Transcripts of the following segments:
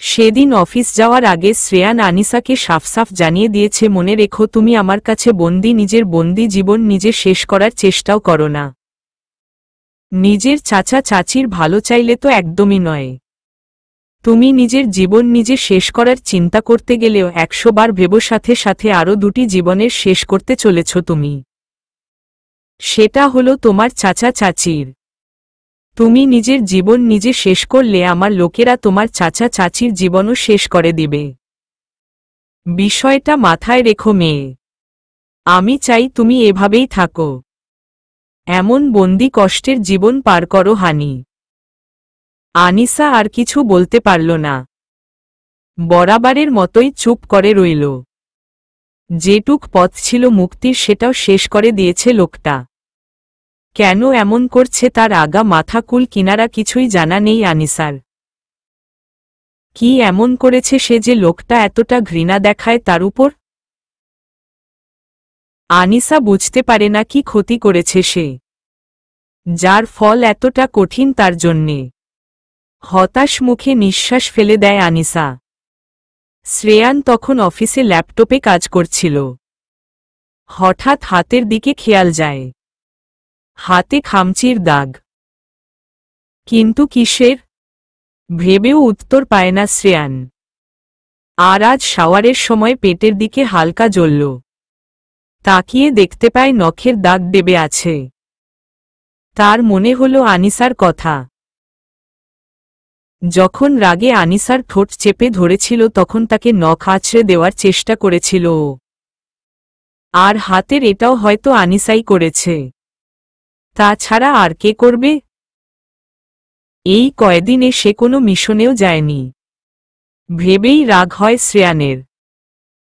সেদিন অফিস যাওয়ার আগে শ্রেয়ান আনিসাকে সাফ জানিয়ে দিয়েছে, মনে রেখো তুমি আমার কাছে বন্দি, নিজের বন্দি জীবন নিজে শেষ করার চেষ্টাও করো না। নিজের চাচা চাচির ভালো চাইলে তো একদমই নয়। তুমি নিজের জীবন নিজে শেষ করার চিন্তা করতে গেলেও 100 বার ভেবো, সাথে সাথে আরও 2টি জীবনের শেষ করতে চলেছ তুমি। সেটা হলো তোমার চাচা চাচির। তুমি নিজের জীবন নিজে শেষ করলে আমার লোকেরা তোমার চাচা চাচির জীবনও শেষ করে দিবে। বিষয়টা মাথায় রেখো মেয়ে। আমি চাই তুমি এভাবেই থাকো, এমন বন্দি কষ্টের জীবন পার করো হানি। আনিসা আর কিছু বলতে পারল না, বরাবরের মতোই চুপ করে রইল। যেটুক পথ ছিল মুক্তির সেটাও শেষ করে দিয়েছে লোকটা। কেন এমন করছে তার আগা মাথা কুল কিনারা কিছুই জানা নেই আনিসার। কি এমন করেছে সে যে লোকটা এতটা ঘৃণা দেখায় তার উপর? আনিসা বুঝতে পারে না কি ক্ষতি করেছে সে, যার ফল এতটা কঠিন তার জন্যে। হতাশ মুখে নিঃশ্বাস ফেলে দেয় আনিসা। শ্রেয়ান তখন অফিসে ল্যাপটপে কাজ করছিল। হঠাৎ হাতের দিকে খেয়াল যায়, হাতে খামচির দাগ। কিন্তু কিসের ভেবেও উত্তর পায় না শ্রেয়ান। আর আজ শাওয়ারের সময় পেটের দিকে হালকা জ্বলল। তাকিয়ে দেখতে পায় নখের দাগ দেবে আছে। তার মনে হলো আনিসার কথা। যখন রাগে আনিসার ঠোঁট চেপে ধরেছিল তখন তাকে নখ আছড়ে দেওয়ার চেষ্টা করেছিল ও। আর হাতের এটাও হয়তো আনিসাই করেছে, তাছাড়া আর কে করবে? এই কয়দিনে সে কোনো মিশনেও যায়নি ভেবেই রাগ হয় শ্রেয়ানের।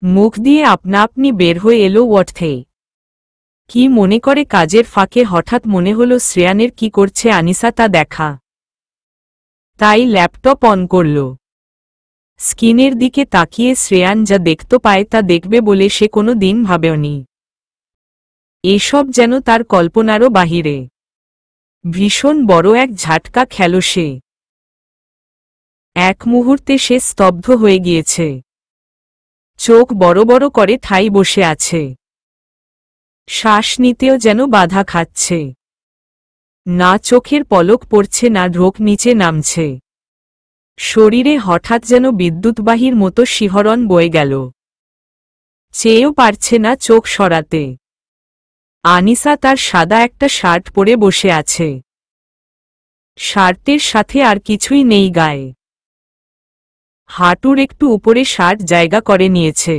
মুখ দিয়ে আপনা আপনি বের হয়ে এলো ওঠে। কি মনে করে কাজের ফাঁকে হঠাৎ মনে হলো শ্রেয়ানের কি করছে আনিসা তা দেখা। তাই ল্যাপটপ অন করল। স্ক্রিনের দিকে তাকিয়ে শ্রেয়ান যা দেখতে পায় তা দেখবে বলে সে কোনো দিন ভাবেওনি। এসব যেন তার কল্পনারও বাহিরে। ভীষণ বড় এক ঝাটকা খেল সে। এক মুহূর্তে সে স্তব্ধ হয়ে গিয়েছে। চোখ বড় বড় করে ঠাই বসে আছে। শ্বাস নিতেও যেন বাধা খাচ্ছে। না চোখের পলক পড়ছে, না ঢোক নিচে নামছে। শরীরে হঠাৎ যেন বিদ্যুৎবাহীর মতো শিহরণ বয়ে গেল। চেয়েও পারছে না চোখ সরাতে। আনিসা তার সাদা একটা শার্ট পরে বসে আছে। শার্টের সাথে আর কিছুই নেই গায়ে। হাঁটুর একটু উপরে শার্ট জায়গা করে নিয়েছে।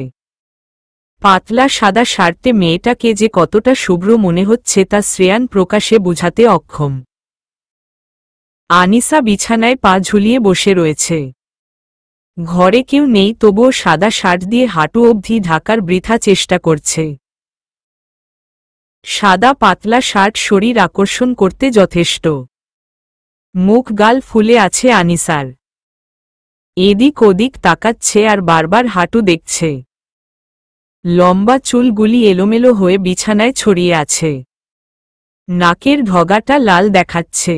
পাতলা সাদা শার্টে মেয়েটাকে যে কতটা শুভ্র মনে হচ্ছে তা শ্রেয়ান প্রকাশে বুঝাতে অক্ষম। আনিসা বিছানায় পা ঝুলিয়ে বসে রয়েছে। ঘরে কেউ নেই, তবুও সাদা শার্ট দিয়ে হাঁটু অবধি ঢাকার বৃথা চেষ্টা করছে। সাদা পাতলা শার্ট শরীর আকর্ষণ করতে যথেষ্ট। মুখ গাল ফুলে আছে আনিসার। এদিক ওদিক তাকাচ্ছে আর বারবার হাঁটু দেখছে। লম্বা চুলগুলি এলোমেলো হয়ে বিছানায় ছড়িয়ে আছে। নাকের ঢগাটা লাল দেখাচ্ছে।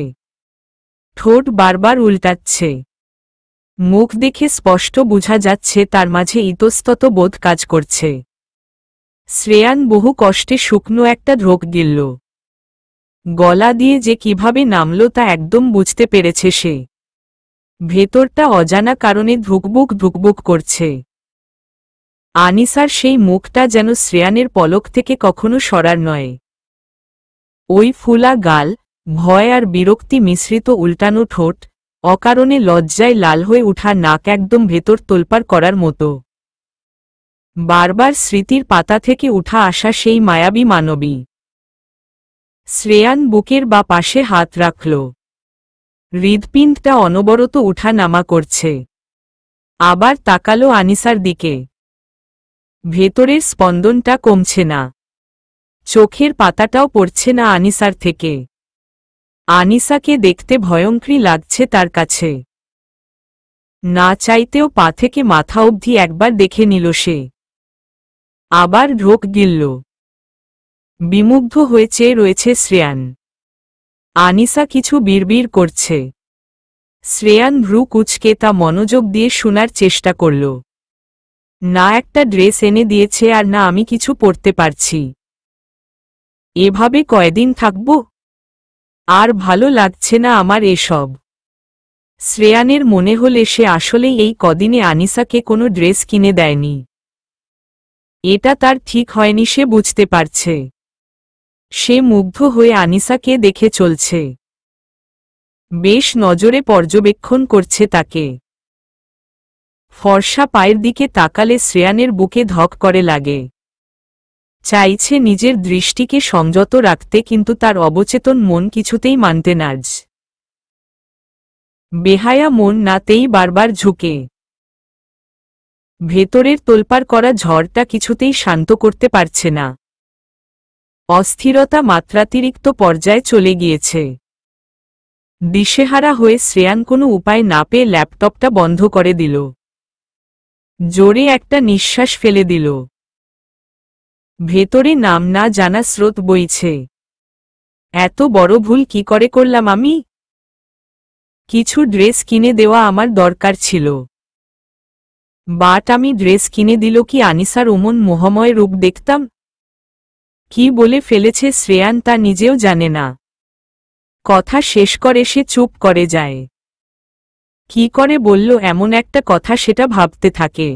ঠোঁট বারবার উল্টাচ্ছে। মুখ দেখে স্পষ্ট বোঝা যাচ্ছে তার মাঝে ইতস্তত বোধ কাজ করছে। শ্রেয়ান বহু কষ্টে শুকনো একটা ঢোক গিলল। গলা দিয়ে যে কিভাবে নামল তা একদম বুঝতে পেরেছে সে। ভেতরটা অজানা কারণে ধুকবুক করছে। আনিসার সেই মুখটা যেন শ্রেয়ানের পলক থেকে কখনো সরার নয়। ওই ফুলা গাল, ভয় আর বিরক্তি মিশ্রিত উল্টানো ঠোঁট, অকারণে লজ্জায় লাল হয়ে উঠা নাক, একদম ভেতর তোলপাড় করার মতো। বারবার স্মৃতির পাতা থেকে উঠা আসা সেই মায়াবী মানবী। শ্রেয়ান বুকের বা পাশে হাত রাখল। হৃদপিণ্ডটা অনবরত উঠা নামা করছে। আবার তাকালো আনিসার দিকে। ভেতরের স্পন্দনটা কমছে না। চোখের পাতাটাও পড়ছে না আনিসার থেকে। আনিসাকে দেখতে ভয়ঙ্করী লাগছে তার কাছে। না চাইতেও পা থেকে মাথা অবধি একবার দেখে নিল সে। আবার ঢোক গিলল। বিমুগ্ধ হয়ে চেয়ে রয়েছে শ্রেয়ান। আনিসা কিছু বিড়বিড় করছে। শ্রেয়ান ভ্রু কুঁচকে তা মনোযোগ দিয়ে শোনার চেষ্টা করল। না একটা ড্রেস এনে দিয়েছে আর না আমি কিছু পরতে পারছি। এভাবে কয়দিন থাকব? আর ভালো লাগছে না আমার এসব। শ্রেয়ানের মনে হলে সে আসলেই এই কদিনে আনিসাকে কোনো ড্রেস কিনে দেয়নি। এটা তার ঠিক হয়নি, সে বুঝতে পারছে। সে মুগ্ধ হয়ে আনিসাকে দেখে চলছে। বেশ নজরে পর্যবেক্ষণ করছে তাকে। ফর্সা পায়ের দিকে তাকালে শ্রেয়ানের বুকে ধক করে লাগে। চাইছে নিজের দৃষ্টিকে সংযত রাখতে, কিন্তু তার অবচেতন মন কিছুতেই মানতে নাজ। বেহায়া মন নাতেই বারবার ঝুঁকে। ভেতরের তোলপাড় করা ঝড়টা কিছুতেই শান্ত করতে পারছে না। অস্থিরতা মাত্রাতিরিক্ত পর্যায়ে চলে গিয়েছে। দিশেহারা হয়ে শ্রেয়ান কোনো উপায় না পেয়ে ল্যাপটপটা বন্ধ করে দিল। জোরে একটা নিঃশ্বাস ফেলে দিল। ভেতরে নাম না জানা স্রোত বইছে। এত বড় ভুল কি করে করলাম আমি? কিছু ড্রেস কিনে দেওয়া আমার দরকার ছিল, বাট আমি ড্রেস কিনে দিল কি আনিসার ওমন মোহময় রূপ দেখতাম? কি বলে ফেলেছে শ্রেয়ান তা নিজেও জানে না। কথা শেষ করে সে চুপ করে যায়। কি করে বলল এমন একটা কথা সেটা ভাবতে থাকে।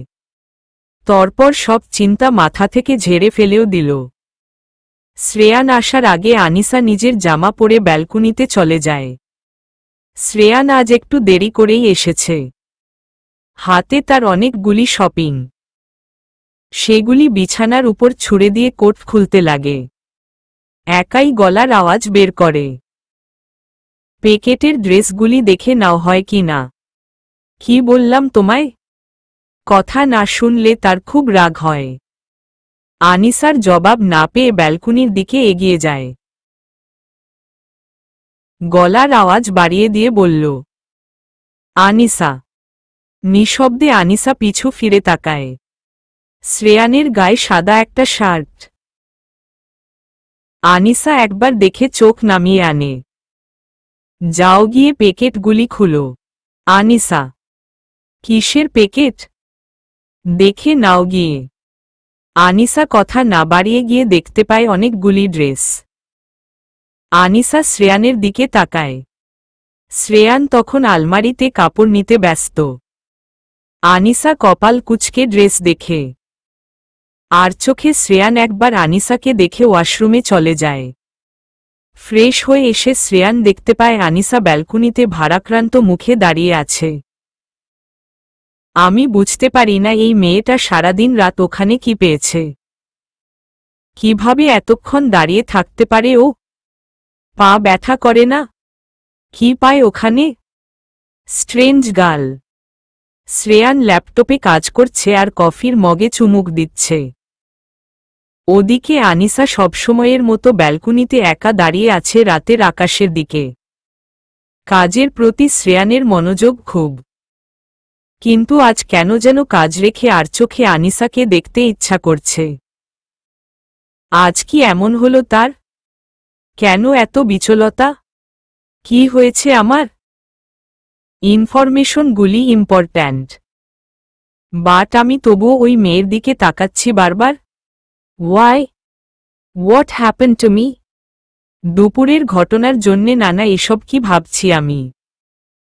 তারপর সব চিন্তা মাথা থেকে ঝেড়ে ফেলেও দিল। শ্রেয়ান আসার আগে আনিসা নিজের জামা পরে ব্যালকনিতে চলে যায়। শ্রেয়ান আজ একটু দেরি করেই এসেছে। হাতে তার অনেকগুলি শপিং। সেগুলি বিছানার উপর ছুঁড়ে দিয়ে কোট খুলতে লাগে। একাই গলার আওয়াজ বের করে, প্যাকেটের ড্রেসগুলি দেখে নাও হয় কি না। কি বললাম তোমায়? কথা না শুনলে তার খুব রাগ হয়। আনিসার জবাব না পেয়ে ব্যালকনির দিকে এগিয়ে যায়। গলার আওয়াজ বাড়িয়ে দিয়ে বলল, আনিসা। নিঃশব্দে আনিসা পিছু ফিরে তাকায়। শ্রেয়ানের গায়ে সাদা একটা শার্ট। আনিসা একবার দেখে চোখ নামিয়ে আনে। যাও গিয়ে প্যাকেটগুলি খুলো। আনিসা। কিসের প্যাকেট? দেখে নাও গিয়ে। আনিসা কথা না বাড়িয়ে গিয়ে দেখতে পায় অনেকগুলি ড্রেস। আনিসা শ্রেয়ানের দিকে তাকায়। শ্রেয়ান তখন আলমারিতে কাপড় নিতে ব্যস্ত। আনিসা কপাল কুঁচকে ড্রেস দেখে। আর চোখে শ্রেয়ান একবার আনিসাকে দেখে ওয়াশরুমে চলে যায়। ফ্রেশ হয়ে এসে শ্রেয়ান দেখতে পায় আনিসা ব্যালকনিতে ভারাক্রান্ত মুখে দাঁড়িয়ে আছে। আমি বুঝতে পারি না এই মেয়েটা সারাদিন রাত ওখানে কি পেয়েছে। কিভাবে এতক্ষণ দাঁড়িয়ে থাকতে পারে ও? পা ব্যথা করে না? কি পায় ওখানে? Strange girl. শ্রেয়ান ল্যাপটপে কাজ করছে আর কফির মগে চুমুক দিচ্ছে। ওদিকে আনিসা সবসময়ের মতো ব্যালকনিতে একা দাঁড়িয়ে আছে রাতের আকাশের দিকে। কাজের প্রতি শ্রেয়ানের মনোযোগ খুব, কিন্তু আজ কেন যেন কাজ রেখে আর চোখে আনিসাকে দেখতে ইচ্ছা করছে। আজ কি এমন হলো তার? কেন এত বিচলতা? কি হয়েছে আমার? ইনফরমেশনগুলি ইম্পর্ট্যান্ট, বাট আমি তবুও ওই মেয়ের দিকে তাকাচ্ছি বারবার। Why? What happened to me? দুপুরের ঘটনার জন্যে নানা এসব কি ভাবছি আমি?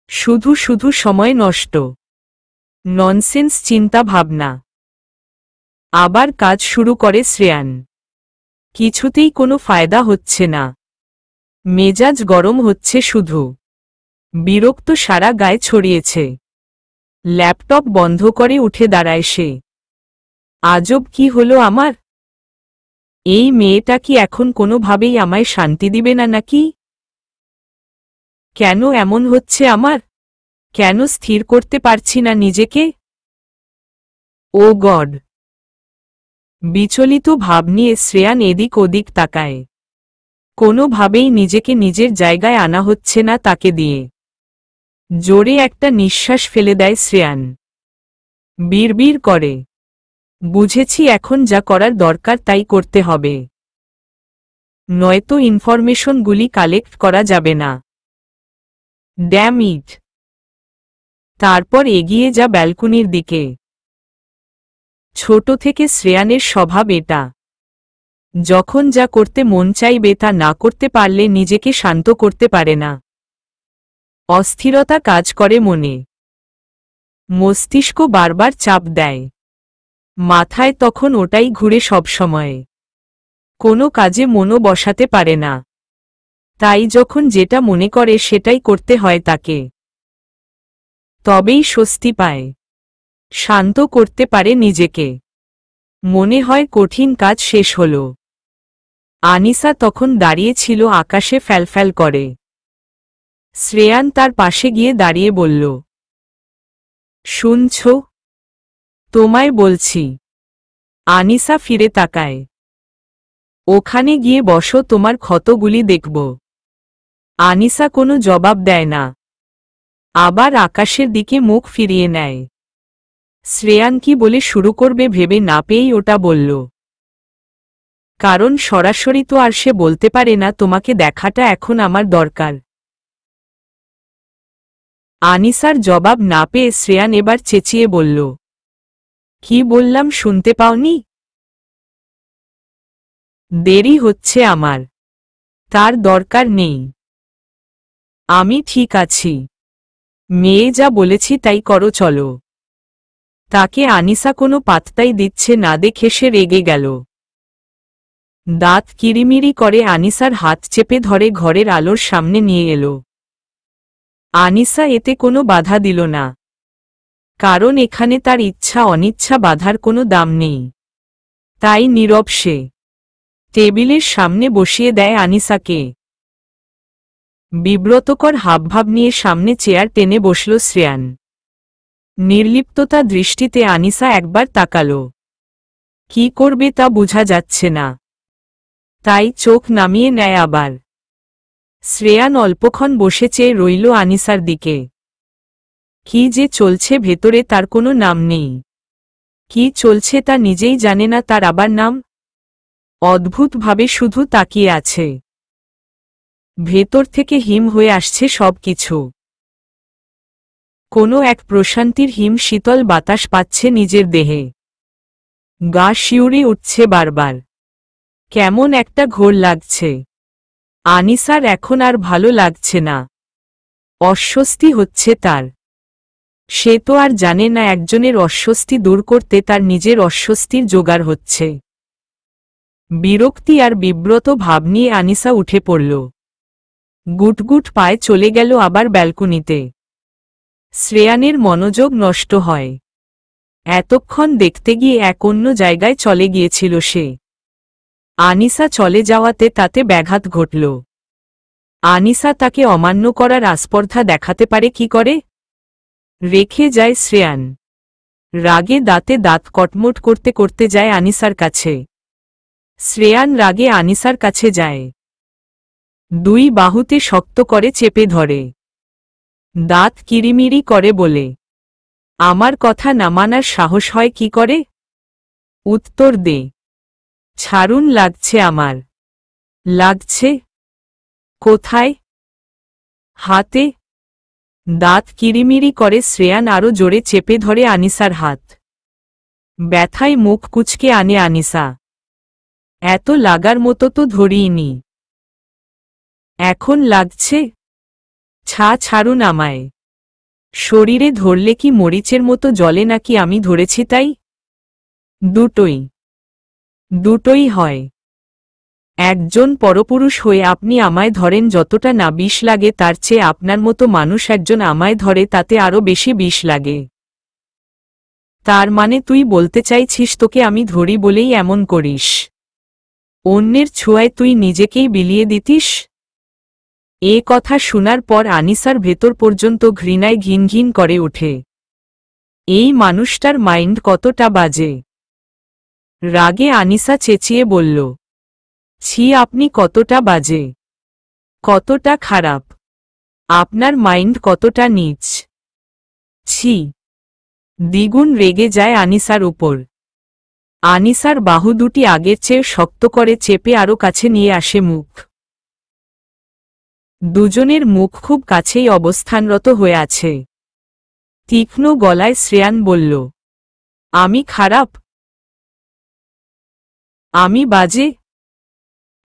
শুধু শুধু সময় নষ্ট, ননসেন্স চিন্তা ভাবনা। আবার কাজ শুরু করে শ্রেয়ান। কিছুতেই কোনো ফায়দা হচ্ছে না। মেজাজ গরম হচ্ছে শুধু। বিরক্ত সারা গায়ে ছড়িয়েছে। ল্যাপটপ বন্ধ করে উঠে দাঁড়ায় সে। আজব কি হলো আমার? এই মেয়েটা কি এখন কোনোভাবেই আমায় শান্তি দিবে না নাকি? কেন এমন হচ্ছে আমার? কেন স্থির করতে পারছি না নিজেকে? ও গড! বিচলিত ভাব নিয়ে শ্রেয়ান এদিক ওদিক তাকায়। কোনোভাবেই নিজেকে নিজের জায়গায় আনা হচ্ছে না তাকে দিয়ে। জোরে একটা নিঃশ্বাস ফেলে দেয় শ্রেয়ান। বিড়বিড় করে, বুঝেছি এখন যা করার দরকার তাই করতে হবে, নয়তো ইনফরমেশনগুলি কালেক্ট করা যাবে না। Damn it! তারপর এগিয়ে যা ব্যালকনির দিকে। ছোট থেকে শ্রেয়ানের স্বভাব এটা। যখন যা করতে মন চাইবে তা না করতে পারলে নিজেকে শান্ত করতে পারে না। অস্থিরতা কাজ করে মনে। মস্তিষ্ক বারবার চাপ দেয়। মাথায় তখন ওটাই ঘুরে সবসময়। কোনো কাজে মনও বসাতে পারে না। তাই যখন যেটা মনে করে সেটাই করতে হয় তাকে। তবেই স্বস্তি পায়, শান্ত করতে পারে নিজেকে। মনে হয় কঠিন কাজ শেষ হল। আনিসা তখন দাঁড়িয়েছিল আকাশে ফ্যালফ্যাল করে। শ্রেয়ান তার পাশে গিয়ে দাঁড়িয়ে বলল, শুনছ? তোমায় বলছি। আনিসা ফিরে তাকায়। ওখানে গিয়ে বসো, তোমার ক্ষতগুলি দেখব। আনিসা কোনো জবাব দেয় না। আবার আকাশের দিকে মুখ ফিরিয়ে নেয়। শ্রেয়ান কি বলে শুরু করবে ভেবে না পেয়েই ওটা বলল। কারণ সরাসরি তো আর সে বলতে পারে না তোমাকে দেখাটা এখন আমার দরকার। আনিসার জবাব না পেয়ে শ্রেয়ান এবার চেঁচিয়ে বলল, কি বললাম শুনতে পাওনি? দেরি হচ্ছে আমার। তার দরকার নেই। আমি ঠিক আছি। মেয়ে যা বলেছি তাই করো, চলো। তাকে আনিসা কোনো পাত্তাই দিচ্ছে না দেখে সে রেগে গেল। দাঁত কিরিমিরি করে আনিসার হাত চেপে ধরে ঘরের আলোর সামনে নিয়ে এলো। আনিসা এতে কোনো বাধা দিল না। কারণ এখানে তার ইচ্ছা অনিচ্ছা বাধার কোনো দাম নেই। তাই নীরব সে। টেবিলের সামনে বসিয়ে দেয় আনিসাকে। বিব্রতকর হাবভাব নিয়ে সামনে চেয়ার টেনে বসল শ্রেয়ান। নির্লিপ্ততা দৃষ্টিতে আনিসা একবার তাকালো। কি করবে তা বোঝা যাচ্ছে না। তাই চোখ নামিয়ে নেয় আবার। শ্রেয়ান অল্পক্ষণ বসে চেয়ে রইল আনিসার দিকে। কি যে চলছে ভেতরে তার কোনো নাম নেই। কি চলছে তা নিজেই জানে না, তার আবার নাম? অদ্ভুতভাবে শুধু তাকিয়ে আছে। ভেতর থেকে হিম হয়ে আসছে সব কিছু। কোনো এক প্রশান্তির হিম শীতল বাতাস পাচ্ছে নিজের দেহে। গা শিউরে উঠছে বারবার। কেমন একটা ঘোর লাগছে। আনিসার এখন আর ভালো লাগছে না। অস্বস্তি হচ্ছে তার। সে তো আর জানে না একজনের অস্বস্তি দূর করতে তার নিজের অস্বস্তির জোগাড় হচ্ছে। বিরক্তি আর বিব্রত ভাব নিয়ে আনিসা উঠে পড়ল। গুটগুট পায়ে চলে গেল আবার ব্যালকনিতে। শ্রেয়ানের মনোযোগ নষ্ট হয়। এতক্ষণ দেখতে গিয়ে এক অন্য জায়গায় চলে গিয়েছিল সে। আনিসা চলে যাওয়াতে তাতে ব্যাঘাত ঘটল। আনিসা তাকে অমান্য করার আস্পর্ধা দেখাতে পারে কি করে? রেখে যায় শ্রেয়ান। রাগে দাঁতে দাঁত কটমট করতে করতে যায় আনিসার কাছে। শ্রেয়ান রাগে আনিসার কাছে যায়। দুই বাহুতে শক্ত করে চেপে ধরে। দাঁত কিরিমিরি করে বলে, আমার কথা না মানার সাহস হয় কি করে? উত্তর দে। ছাড়ুন, লাগছে আমার। লাগছে? কোথায়? হাতে। দাঁত কিরিমিরি করে শ্রেয়ান আরো জোরে চেপে ধরে আনিসার হাত। ব্যথায় মুখ কুঁচকে আনে আনিসা। এত লাগার মতো তো ধরিনি। এখন লাগছে? ছাড়ুন আমায়। শরীরে ধরলে কি মরিচের মতো জ্বলে নাকি আমি ধরেছি তাই? দুটোই। দুটোই হয়। একজন পরপুরুষ হয়ে আপনি আমায় ধরেন, যতটা না বিষ লাগে তার চেয়ে আপনার মতো মানুষ একজন আমায় ধরে তাতে আরো বেশি বিষ লাগে। তার মানে তুই বলতে চাইছিস তোকে আমি ধরি বলেই এমন করিস? অন্যের ছোঁয়ায় তুই নিজেকেই বিলিয়ে দিতিস? এ কথা শোনার পর আনিসার ভেতর পর্যন্ত ঘৃণায় ঘিন ঘিন করে ওঠে। এই মানুষটার মাইন্ড কতটা বাজে! রাগে আনিসা চেঁচিয়ে বলল, ছি, আপনি কতটা বাজে, কতটা খারাপ, আপনার মাইন্ড কতটা নীচ। ছি! দ্বিগুণ রেগে যায় আনিসার উপর। আনিসার বাহু দুটি আগের চেয়ে শক্ত করে চেপে আরো কাছে নিয়ে আসে মুখ। দুজনের মুখ খুব কাছেই অবস্থানরত হয়ে আছে। তীক্ষ্ণ গলায় শ্রেয়ান বলল, আমি খারাপ? আমি বাজে?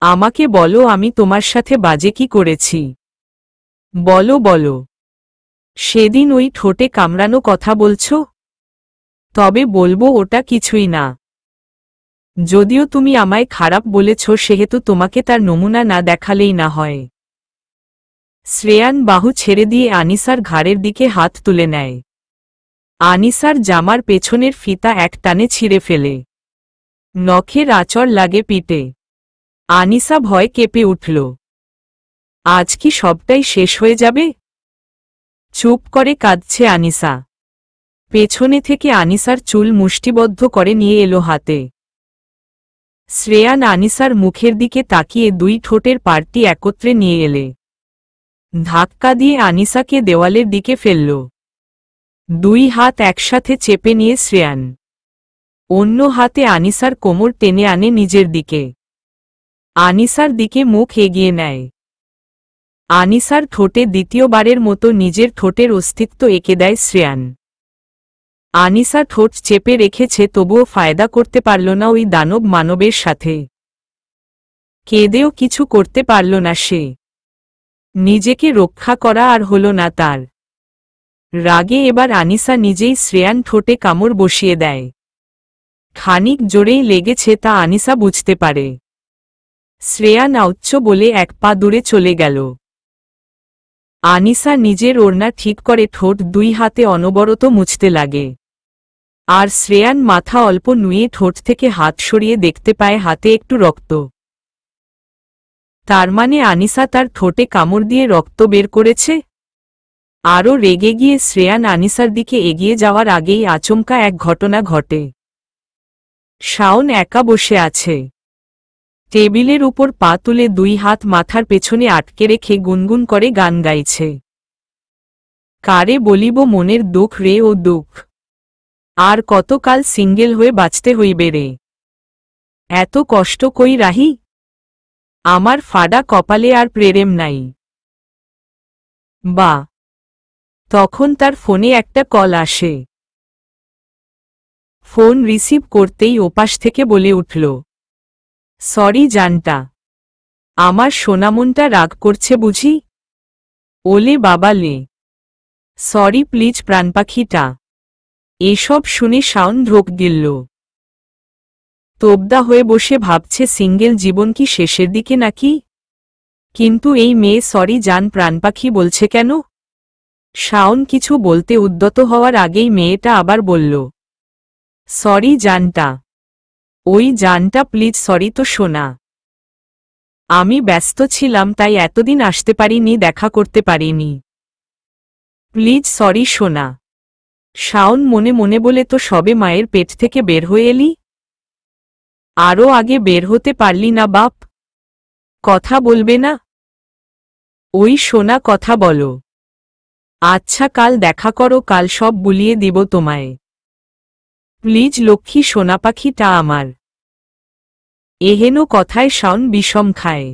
আমাকে বলো আমি তোমার সাথে বাজে কি করেছি? বলো বলো। সেদিন ওই ঠোঁটে কামড়ানো কথা বলছো? তবে বলবো ওটা কিছুই না। যদিও তুমি আমায় খারাপ বলেছ সেহেতু তোমাকে তার নমুনা না দেখালেই না হয়। শ্রেয়ান বাহু ছেড়ে দিয়ে আনিসার ঘাড়ের দিকে হাত তুলে নেয়। আনিসার জামার পেছনের ফিতা এক টানে ছিঁড়ে ফেলে। নখের আঁচড় লাগে পিঠে। আনিসা ভয় কেঁপে উঠল। আজ কি সবটাই শেষ হয়ে যাবে? চুপ করে কাঁদছে আনিসা। পেছনে থেকে আনিসার চুল মুষ্টিবদ্ধ করে নিয়ে এলো হাতে। শ্রেয়ান আনিসার মুখের দিকে তাকিয়ে দুই ঠোঁটের পার্টি একত্রে নিয়ে এলে। ধাক্কা দিয়ে আনিসাকে দেওয়ালের দিকে ফেলল। দুই হাত একসাথে চেপে নিয়ে শ্রেয়ান অন্য হাতে আনিসার কোমর টেনে আনে নিজের দিকে। আনিসার দিকে মুখ এগিয়ে নেয়। আনিসার ঠোঁটে দ্বিতীয়বারের মতো নিজের ঠোঁটের অস্তিত্ব এঁকে দেয় শ্রেয়ান। আনিসা ঠোঁট চেপে রেখেছে তবুও ফায়দা করতে পারল না ওই দানব মানবের সাথে। কেঁদেও কিছু করতে পারল না সে। নিজেকে রক্ষা করা আর হল না তার। রাগে এবার আনিসা নিজেই শ্রেয়ান ঠোঁটে কামড় বসিয়ে দেয়। খানিক জোরেই লেগেছে তা আনিসা বুঝতে পারে। শ্রেয়ান আউচ্চ বলে এক পা দূরে চলে গেল। আনিসা নিজের ওড়না ঠিক করে ঠোঁট দুই হাতে অনবরত মুছতে লাগে। আর শ্রেয়ান মাথা অল্প নুয়ে ঠোঁট থেকে হাত সরিয়ে দেখতে পায় হাতে একটু রক্ত। তার মানে আনিসা তার ঠোঁটে কামড় দিয়ে রক্ত বের করেছে। আরও রেগে গিয়ে শ্রেয়ান আনিসার দিকে এগিয়ে যাওয়ার আগেই আচমকা এক ঘটনা ঘটে। শাওন একা বসে আছে। টেবিলের উপর পা তুলে দুই হাত মাথার পেছনে আটকে রেখে গুনগুন করে গান গাইছে। কারে বলিব মনের দুঃখ রে ও দুঃখ, আর কতকাল সিঙ্গেল হয়ে বাঁচতে হইবে রে। এত কষ্ট কই রাহি, আমার ফাডা কপালে আর প্রেম নাই। বা তখন তার ফোনে একটা কল আসে। ফোন রিসিভ করতেই ওপাশ থেকে বলে উঠল, সরি জানটা, আমার সোনামনটা রাগ করছে বুঝি? ওলে বাবা লে, সরি প্লিজ প্রাণপাখিটা। এসব শুনে শাওন ঢোক গিলল। তোবদা হয়ে বসে ভাবছে সিঙ্গেল জীবন কি শেষের দিকে নাকি? কিন্তু এই মেয়ে সরি জান প্রাণপাখি বলছে কেন? শাওন কিছু বলতে উদ্যত হওয়ার আগেই মেয়েটা আবার বলল, সরি জানটা। ওই জানটা প্লিজ সরি তো শোনা। আমি ব্যস্ত ছিলাম তাই এতদিন আসতে পারিনি, দেখা করতে পারিনি। প্লিজ সরি শোনা। শাওন মনে মনে বলে, তো সবে মায়ের পেট থেকে বের হয়ে এলি? আরও আগে বের হতে পারলি না বাপ? কথা বলবে না? ওই শোনা কথা বলো। আচ্ছা কাল দেখা করো, কাল সব বুলিয়ে দিব তোমায়। প্লিজ লক্ষ্মী সোনা পাখিটা আমার। এহেন কথায় শাওন বিষম খায়।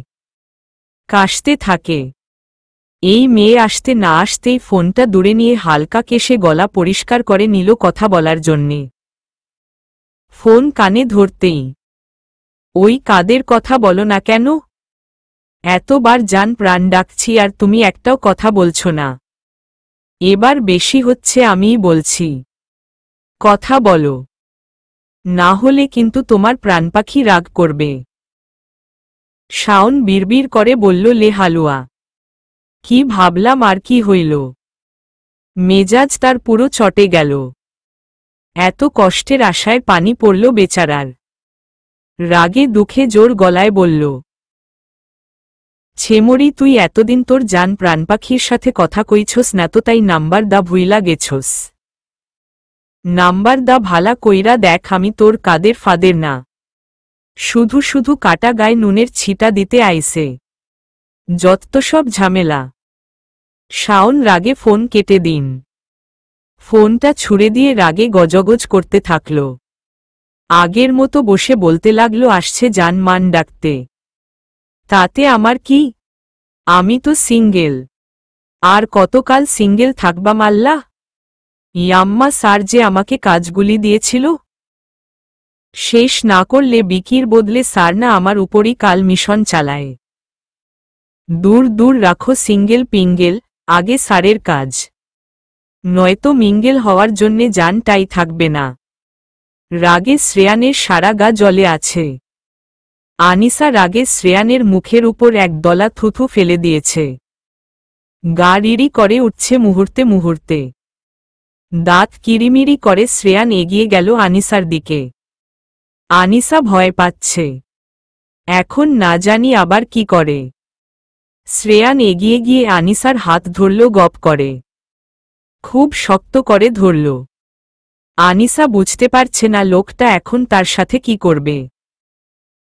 কাশতে থাকে। এই মেয়ে আসতে না আসতেই ফোনটা দূরে নিয়ে হালকা কেশে গলা পরিষ্কার করে নিল কথা বলার জন্যে। ফোন কানে ধরতেই, ওই কাদের কথা বলো না কেন? এতবার জান প্রাণ ডাকছি আর তুমি একটাও কথা বলছো না। এবার বেশি হচ্ছে, আমিই বলছি। কথা বলো, না হলে কিন্তু তোমার প্রাণপাখি রাগ করবে। শাওন বিড়বিড় করে বলল, লে হালুয়া। কি ভাবলাম আর কি হইল? মেজাজ তার পুরো চটে গেল। এত কষ্টের আশায় পানি পড়ল বেচারার। রাগে দুঃখে জোর গলায় বলল, ছেমরি তুই এতদিন তোর জান প্রাণপাখির সাথে কথা কইছস না তো, তাই নাম্বার দা ভুইলা গেছস। নাম্বার দা ভালা কইরা দেখ, আমি তোর কাদের ফাদের না। শুধু শুধু কাটা গায়ে নুনের ছিটা দিতে আইছে। যত সব ঝামেলা। শাওন রাগে ফোন কেটে দিন। ফোনটা ছুঁড়ে দিয়ে রাগে গজগজ করতে থাকল। আগের মতো বসে বলতে লাগলো, আসছে জান মান ডাকতে। তাতে আমার কি? আমি তো সিঙ্গেল। আর কতকাল সিঙ্গেল থাকবা মাল্লা? ইয়াম্মা স্যার যে আমাকে কাজগুলি দিয়েছিল, শেষ না করলে বিকির বদলে স্যার না আমার উপরই কাল মিশন চালায়। দূর দূর রাখো সিঙ্গেল পিঙ্গেল, আগে স্যারের কাজ, নয়তো মিঙ্গেল হওয়ার জন্যে জানটাই থাকবে না। রাগে শ্রেয়ানের সারা গা জ্বলে আছে। আনিসা রাগে শ্রেয়ানের মুখের উপর এক দলা থুথু ফেলে দিয়েছে। গা রিড়ি করে উঠছে মুহূর্তে মুহূর্তে। দাঁত কিরিমিরি করে শ্রেয়ান এগিয়ে গেল আনিসার দিকে। আনিসা ভয় পাচ্ছে, এখন না জানি আবার কি করে। শ্রেয়ান এগিয়ে গিয়ে আনিসার হাত ধরল, গপ করে, খুব শক্ত করে ধরল। আনিসা বুঝতে পারছে না লোকটা এখন তার সাথে কি করবে,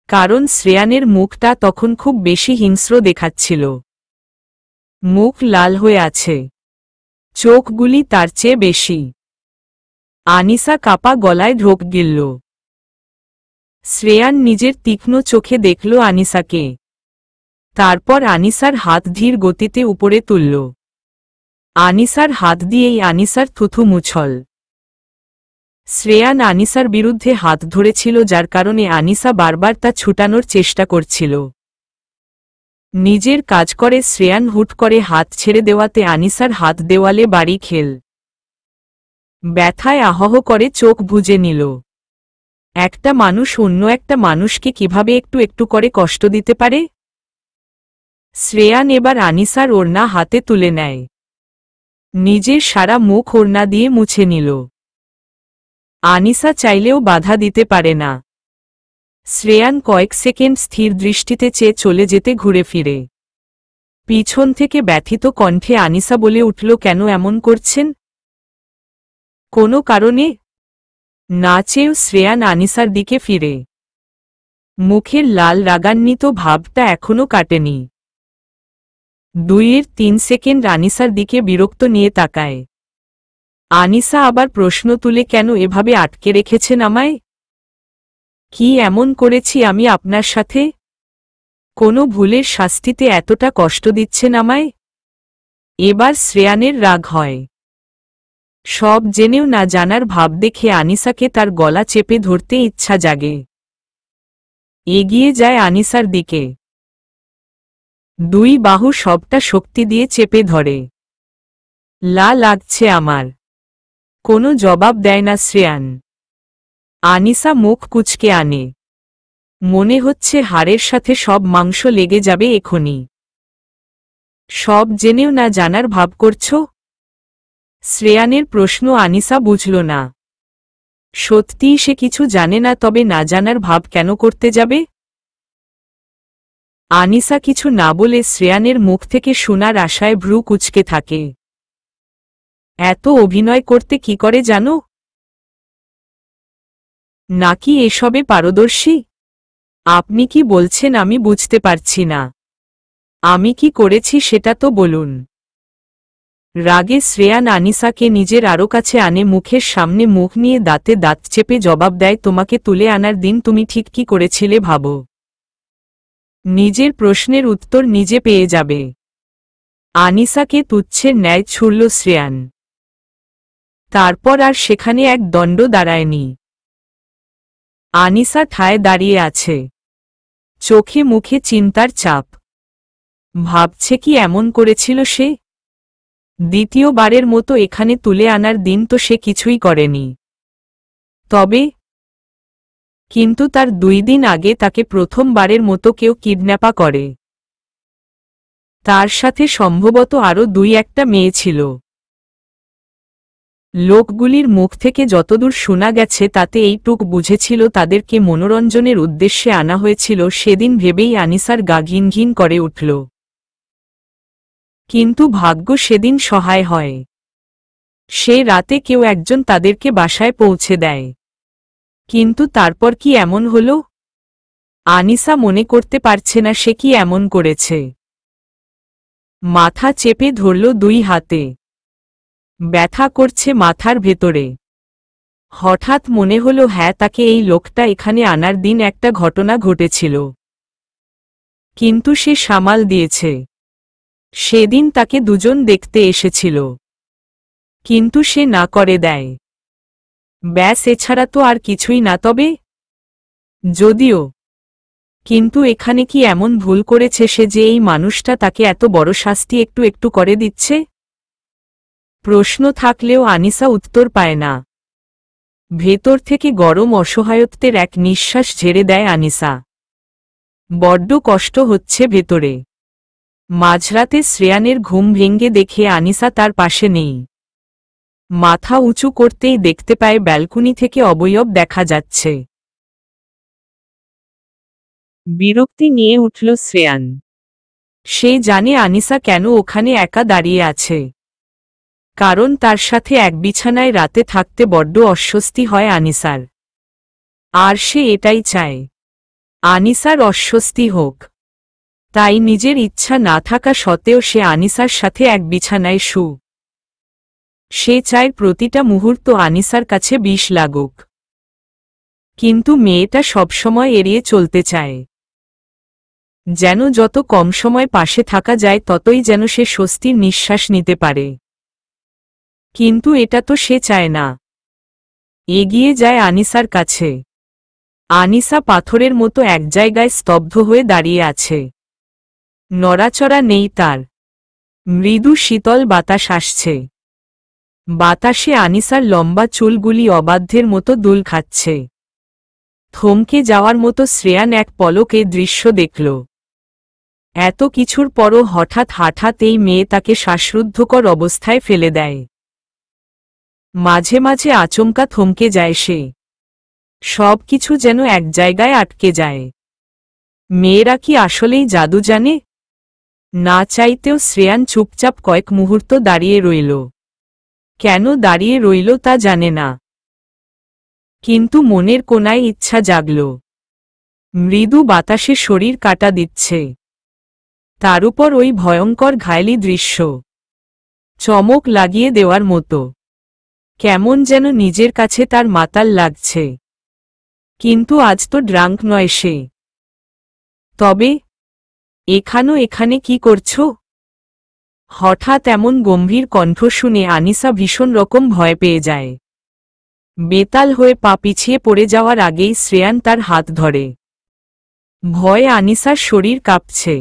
কারণ শ্রেয়ানের মুখটা তখন খুব বেশি হিংস্র দেখাচ্ছিল। মুখ লাল হয়ে আছে, চোখগুলি তার চেয়ে বেশি। আনিসা কাপা গলায় ঢোক গিলল। শ্রেয়ান নিজের তীক্ষ্ণ চোখে দেখল আনিসাকে, তারপর আনিসার হাত ধীর গতিতে উপরে তুলল। আনিসার হাত দিয়েই আনিসার থুথু মুছল। শ্রেয়ান আনিসার বিরুদ্ধে হাত ধরেছিল, যার কারণে আনিসা বারবার তা ছুটানোর চেষ্টা করছিল। নিজের কাজ করে শ্রেয়ান হুট করে হাত ছেড়ে দেওয়াতে আনিসার হাত দেওয়ালে বাড়ি খেল। ব্যথায় আহহ করে চোখ বুজে নিল। একটা মানুষ অন্য একটা মানুষকে কিভাবে একটু একটু করে কষ্ট দিতে পারে? শ্রেয়ান এবার আনিসার ওড়না হাতে তুলে নেয়, নিজের সারা মুখ ওড়না দিয়ে মুছে নিল। আনিসা চাইলেও বাধা দিতে পারে না। শ্রেয়ান কয়েক সেকেন্ড স্থির দৃষ্টিতে চেয়ে চলে যেতে ঘুরে ফিরে। পিছন থেকে ব্যথিত কণ্ঠে আনিসা বলে উঠল, কেন এমন করছেন? কোনো কারণে? না চেয়েও শ্রেয়ান আনিসার দিকে ফিরে। মুখের লাল রাগান্বিত ভাবটা এখনো কাটেনি। 2-3 সেকেন্ড আনিসার দিকে বিরক্ত নিয়ে তাকায়। আনিসা আবার প্রশ্ন তুলে, কেন এভাবে আটকে রেখেছেন আমায়? কি এমন করেছি আমি আপনার সাথে? কোনো ভুলের শাস্তিতে এতটা কষ্ট দিচ্ছেন আমায়? এবার শ্রেয়ানের রাগ হয়। সব জেনেও না জানার ভাব দেখে আনিসাকে তার গলা চেপে ধরতে ইচ্ছা জাগে। এগিয়ে যায় আনিসার দিকে, 2 বাহু সবটা শক্তি দিয়ে চেপে ধরে। লাগছে আমার। কোনো জবাব দেয় না শ্রেয়ান। আনিসা মুখ কুঁচকে আনে, মনে হচ্ছে হাড়ের সাথে সব মাংস লেগে যাবে এখনই। সব জেনেও না জানার ভাব করছ? শ্রেয়ানের প্রশ্ন আনিসা বুঝল না। সত্যিই সে কিছু জানে না, তবে না জানার ভাব কেন করতে যাবে? আনিসা কিছু না বলে শ্রেয়ানের মুখ থেকে শোনার আশায় ভ্রু কুঁচকে থাকে। এত অভিনয় করতে কি করে জানো? নাকি এসবে পারদর্শী? আপনি কি বলছেন আমি বুঝতে পারছি না। আমি কি করেছি সেটা তো বলুন। রাগে শ্রেয়ান আনিসাকে নিজের আরও কাছে আনে, মুখের সামনে মুখ নিয়ে দাঁতে দাঁত চেপে জবাব দেয়, তোমাকে তুলে আনার দিন তুমি ঠিক কি করেছিলে ভাবো। নিজের প্রশ্নের উত্তর নিজে পেয়ে যাবে। আনিসাকে তুচ্ছের ন্যায় ছুড়ল শ্রেয়ান। তারপর আর সেখানে এক দণ্ড দাঁড়ায়নি। আনিসা ঠায় দাঁড়িয়ে আছে, চোখে মুখে চিন্তার চাপ। ভাবছে কি এমন করেছিল সে? দ্বিতীয়বারের মতো এখানে তুলে আনার দিন তো সে কিছুই করেনি। কিন্তু তার 2 দিন আগে তাকে প্রথমবারের মতো কেউ কিডন্যাপা করে। তার সাথে সম্ভবত আরও 2-1টা মেয়ে ছিল। লোকগুলির মুখ থেকে যতদূর শোনা গেছে তাতে এইটুক বুঝেছিল তাদেরকে মনোরঞ্জনের উদ্দেশ্যে আনা হয়েছিল। সেদিন ভেবেই আনিসার গা ঘিন ঘিন করে উঠল। কিন্তু ভাগ্য সেদিন সহায় হয়। সে রাতে কেউ একজন তাদেরকে বাসায় পৌঁছে দেয়। কিন্তু তারপর কি এমন হল? আনিসা মনে করতে পারছে না সে কি এমন করেছে। মাথা চেপে ধরল 2 হাতে। ব্যথা করছে মাথার ভেতরে। হঠাৎ মনে হল হ্যাঁ, তাকে এই লোকটা এখানে আনার দিন একটা ঘটনা ঘটেছিল। কিন্তু সে সামাল দিয়েছে। সেদিন তাকে দুজন দেখতে এসেছিল। কিন্তু সে না করে দেয়। ব্যাস, এছাড়া তো আর কিছুই না। তবে যদিও, কিন্তু এখানে কি এমন ভুল করেছে সে যে এই মানুষটা তাকে এত বড় শাস্তি একটু একটু করে দিচ্ছে? প্রশ্ন থাকলেও আনিসা উত্তর পায় না। ভেতর থেকে গরম অসহায়ত্বের এক নিঃশ্বাস ঝেড়ে দেয় আনিসা। বড্ড কষ্ট হচ্ছে ভেতরে। মাঝরাতে শ্রেয়ানের ঘুম ভেঙে দেখে আনিসা তার পাশে নেই। মাথা উঁচু করতেই দেখতে পায় ব্যালকনি থেকে অবয়ব দেখা যাচ্ছে। বিরক্তি নিয়ে উঠল শ্রেয়ান। সে জানে আনিসা কেন ওখানে একা দাঁড়িয়ে আছে। কারণ তার সাথে এক বিছানায় রাতে থাকতে বড্ড অস্বস্তি হয় আনিসার। আর সে এটাই চায়, আনিসার অস্বস্তি হোক। তাই নিজের ইচ্ছা না থাকা সত্ত্বেও সে আনিসার সাথে এক বিছানায় সে চায় প্রতিটা মুহূর্ত আনিসার কাছে বিষ লাগুক। কিন্তু মেয়েটা সবসময় এড়িয়ে চলতে চায়। যেন যত কম সময় পাশে থাকা যায় ততই যেন সে স্বস্তির নিঃশ্বাস নিতে পারে। কিন্তু এটা তো সে চায় না। এগিয়ে যায় আনিসার কাছে। আনিসা পাথরের মতো এক জায়গায় স্তব্ধ হয়ে দাঁড়িয়ে আছে। নড়াচড়া নেই তার। মৃদু শীতল বাতাস আসছে। বাতাসে আনিসার লম্বা চুলগুলি অবাধ্যের মতো দুল খাচ্ছে। থমকে যাওয়ার মতো শ্রেয়ান এক পলকে দৃশ্য দেখল। এত কিছুর পরও হঠাৎ এই মেয়ে তাকে শ্বাসরুদ্ধকর অবস্থায় ফেলে দেয়। মাঝে মাঝে আচমকা থমকে যায় সে। সব কিছু যেন এক জায়গায় আটকে যায়। মেয়েরা কি আসলেই জাদু জানে? না চাইতেও শ্রেয়ান চুপচাপ কয়েক মুহূর্ত দাঁড়িয়ে রইল। কেন দাঁড়িয়ে রইল তা জানে না। কিন্তু মনের কোনায় ইচ্ছা জাগল। মৃদু বাতাসে শরীর কাটা দিচ্ছে। তার উপর ওই ভয়ঙ্কর ঘায়েলি দৃশ্য। চমক লাগিয়ে দেওয়ার মতো। কেমন যেন নিজের কাছে তার মাতাল লাগছে। কিন্তু আজ তো ড্রাঙ্ক নয় সে। তবে এখানে কি করছো? হঠাৎ এমন গম্ভীর কণ্ঠ শুনে আনিসা ভীষণ রকম ভয় পেয়ে যায়। বেতাল হয়ে পা পিছিয়ে পড়ে যাওয়ার আগেই শ্রেয়ান তার হাত ধরে। ভয়ে আনিসার শরীর কাঁপছে।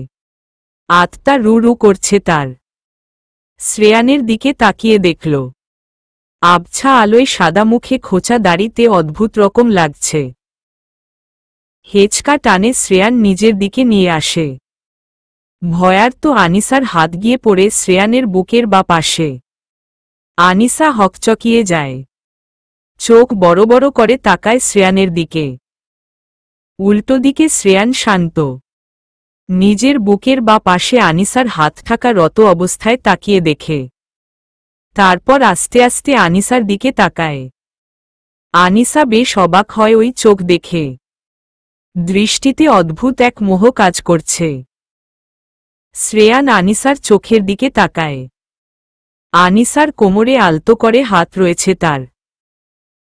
আত্মা রু রু করছে তার। শ্রেয়ানের দিকে তাকিয়ে দেখল। আবছা আলোয় সাদা মুখে খোঁচা দাড়িতে অদ্ভুত রকম লাগছে। হেঁচকা টানে শ্রেয়ান নিজের দিকে নিয়ে আসে। ভয়ার্ত আনিসার হাত গিয়ে পড়ে শ্রেয়ানের বুকের বা পাশে। আনিসা হকচকিয়ে যায়। চোখ বড় বড় করে তাকায় শ্রেয়ানের দিকে। উল্টো দিকে শ্রেয়ান শান্ত। নিজের বুকের বা পাশে আনিসার হাত থাকা রত অবস্থায় তাকিয়ে দেখে। তারপর আস্তে আস্তে আনিসার দিকে তাকায়। আনিসা বেশ অবাক হয় ওই চোখ দেখে। দৃষ্টিতে অদ্ভুত এক মোহ কাজ করছে। শ্রেয়ান আনিসার চোখের দিকে তাকায়। আনিসার কোমরে আলতো করে হাত রয়েছে তার।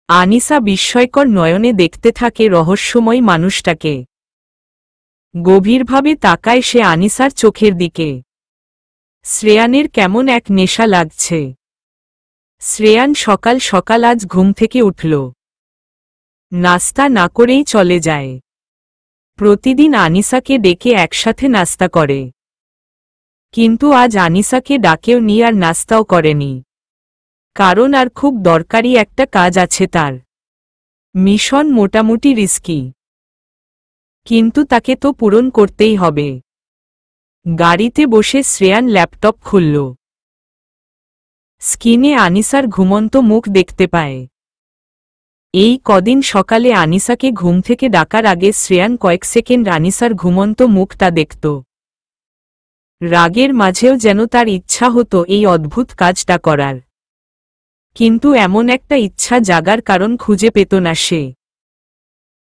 আনিসা বিস্ময়কর নয়নে দেখতে থাকে রহস্যময় মানুষটাকে। গভীরভাবে তাকায় সে আনিসার চোখের দিকে। শ্রেয়ানের কেমন এক নেশা লাগছে। শ্রেয়ান সকাল সকাল আজ ঘুম থেকে উঠল। নাস্তা না করেই চলে যায়। প্রতিদিন আনিসাকে ডেকে একসাথে নাস্তা করে। কিন্তু আজ আনিসাকে ডাকেও নি আর নাস্তাও করেনি। কারণ আর খুব দরকারি একটা কাজ আছে তার। মিশন মোটামুটি রিস্কি, কিন্তু তাকে তো পূরণ করতেই হবে। গাড়িতে বসে শ্রেয়ান ল্যাপটপ খুলল। স্ক্রিনে আনিসার ঘুমন্ত মুখ দেখতে পায়। এই কদিন সকালে আনিসাকে ঘুম থেকে ডাকার আগে শ্রেয়ান কয়েক সেকেন্ড আনিসার ঘুমন্ত মুখটা দেখত। রাগের মাঝেও যেন তার ইচ্ছা হতো এই অদ্ভুত কাজটা করার। কিন্তু এমন একটা ইচ্ছা জাগার কারণ খুঁজে পেত না সে।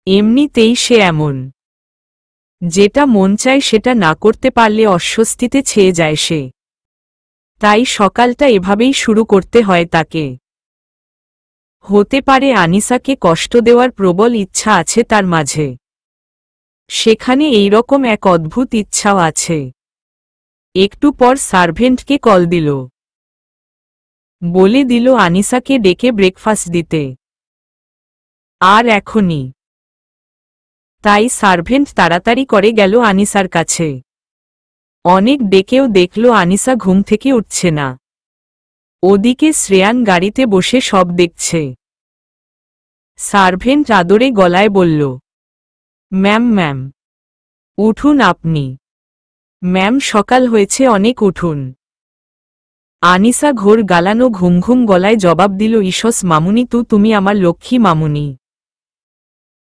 এমনিতেই সে এমন। যেটা মন চায় সেটা না করতে পারলে অস্বস্তিতে ছেয়ে যায় সে। তাই সকালটা এভাবেই শুরু করতে হয় তাকে। হতে পারে আনিসাকে কষ্ট দেওয়ার প্রবল ইচ্ছা আছে তার মাঝে। সেখানে এইরকম এক অদ্ভুত ইচ্ছাও আছে। একটু পর সার্ভেন্টকে কল দিল। বলে দিল আনিসাকে ডেকে ব্রেকফাস্ট দিতে। আর এখনই। তাই সার্ভেন্ট তাড়াতাড়ি করে গেল আনিসার কাছে। অনেক ডেকেও দেখল আনিসা ঘুম থেকে উঠছে না। ওদিকে শ্রেয়ান গাড়িতে বসে সব দেখছে। সার্ভেন্ট আদরে গলায় বলল, ম্যাম ম্যাম উঠুন আপনি। ম্যাম সকাল হয়েছে অনেক, উঠুন। আনিসা ঘোর গালানো ঘুম ঘুম গলায় জবাব দিল, ইসস মামুনি, তুমি আমার লক্ষ্মী মামুনি।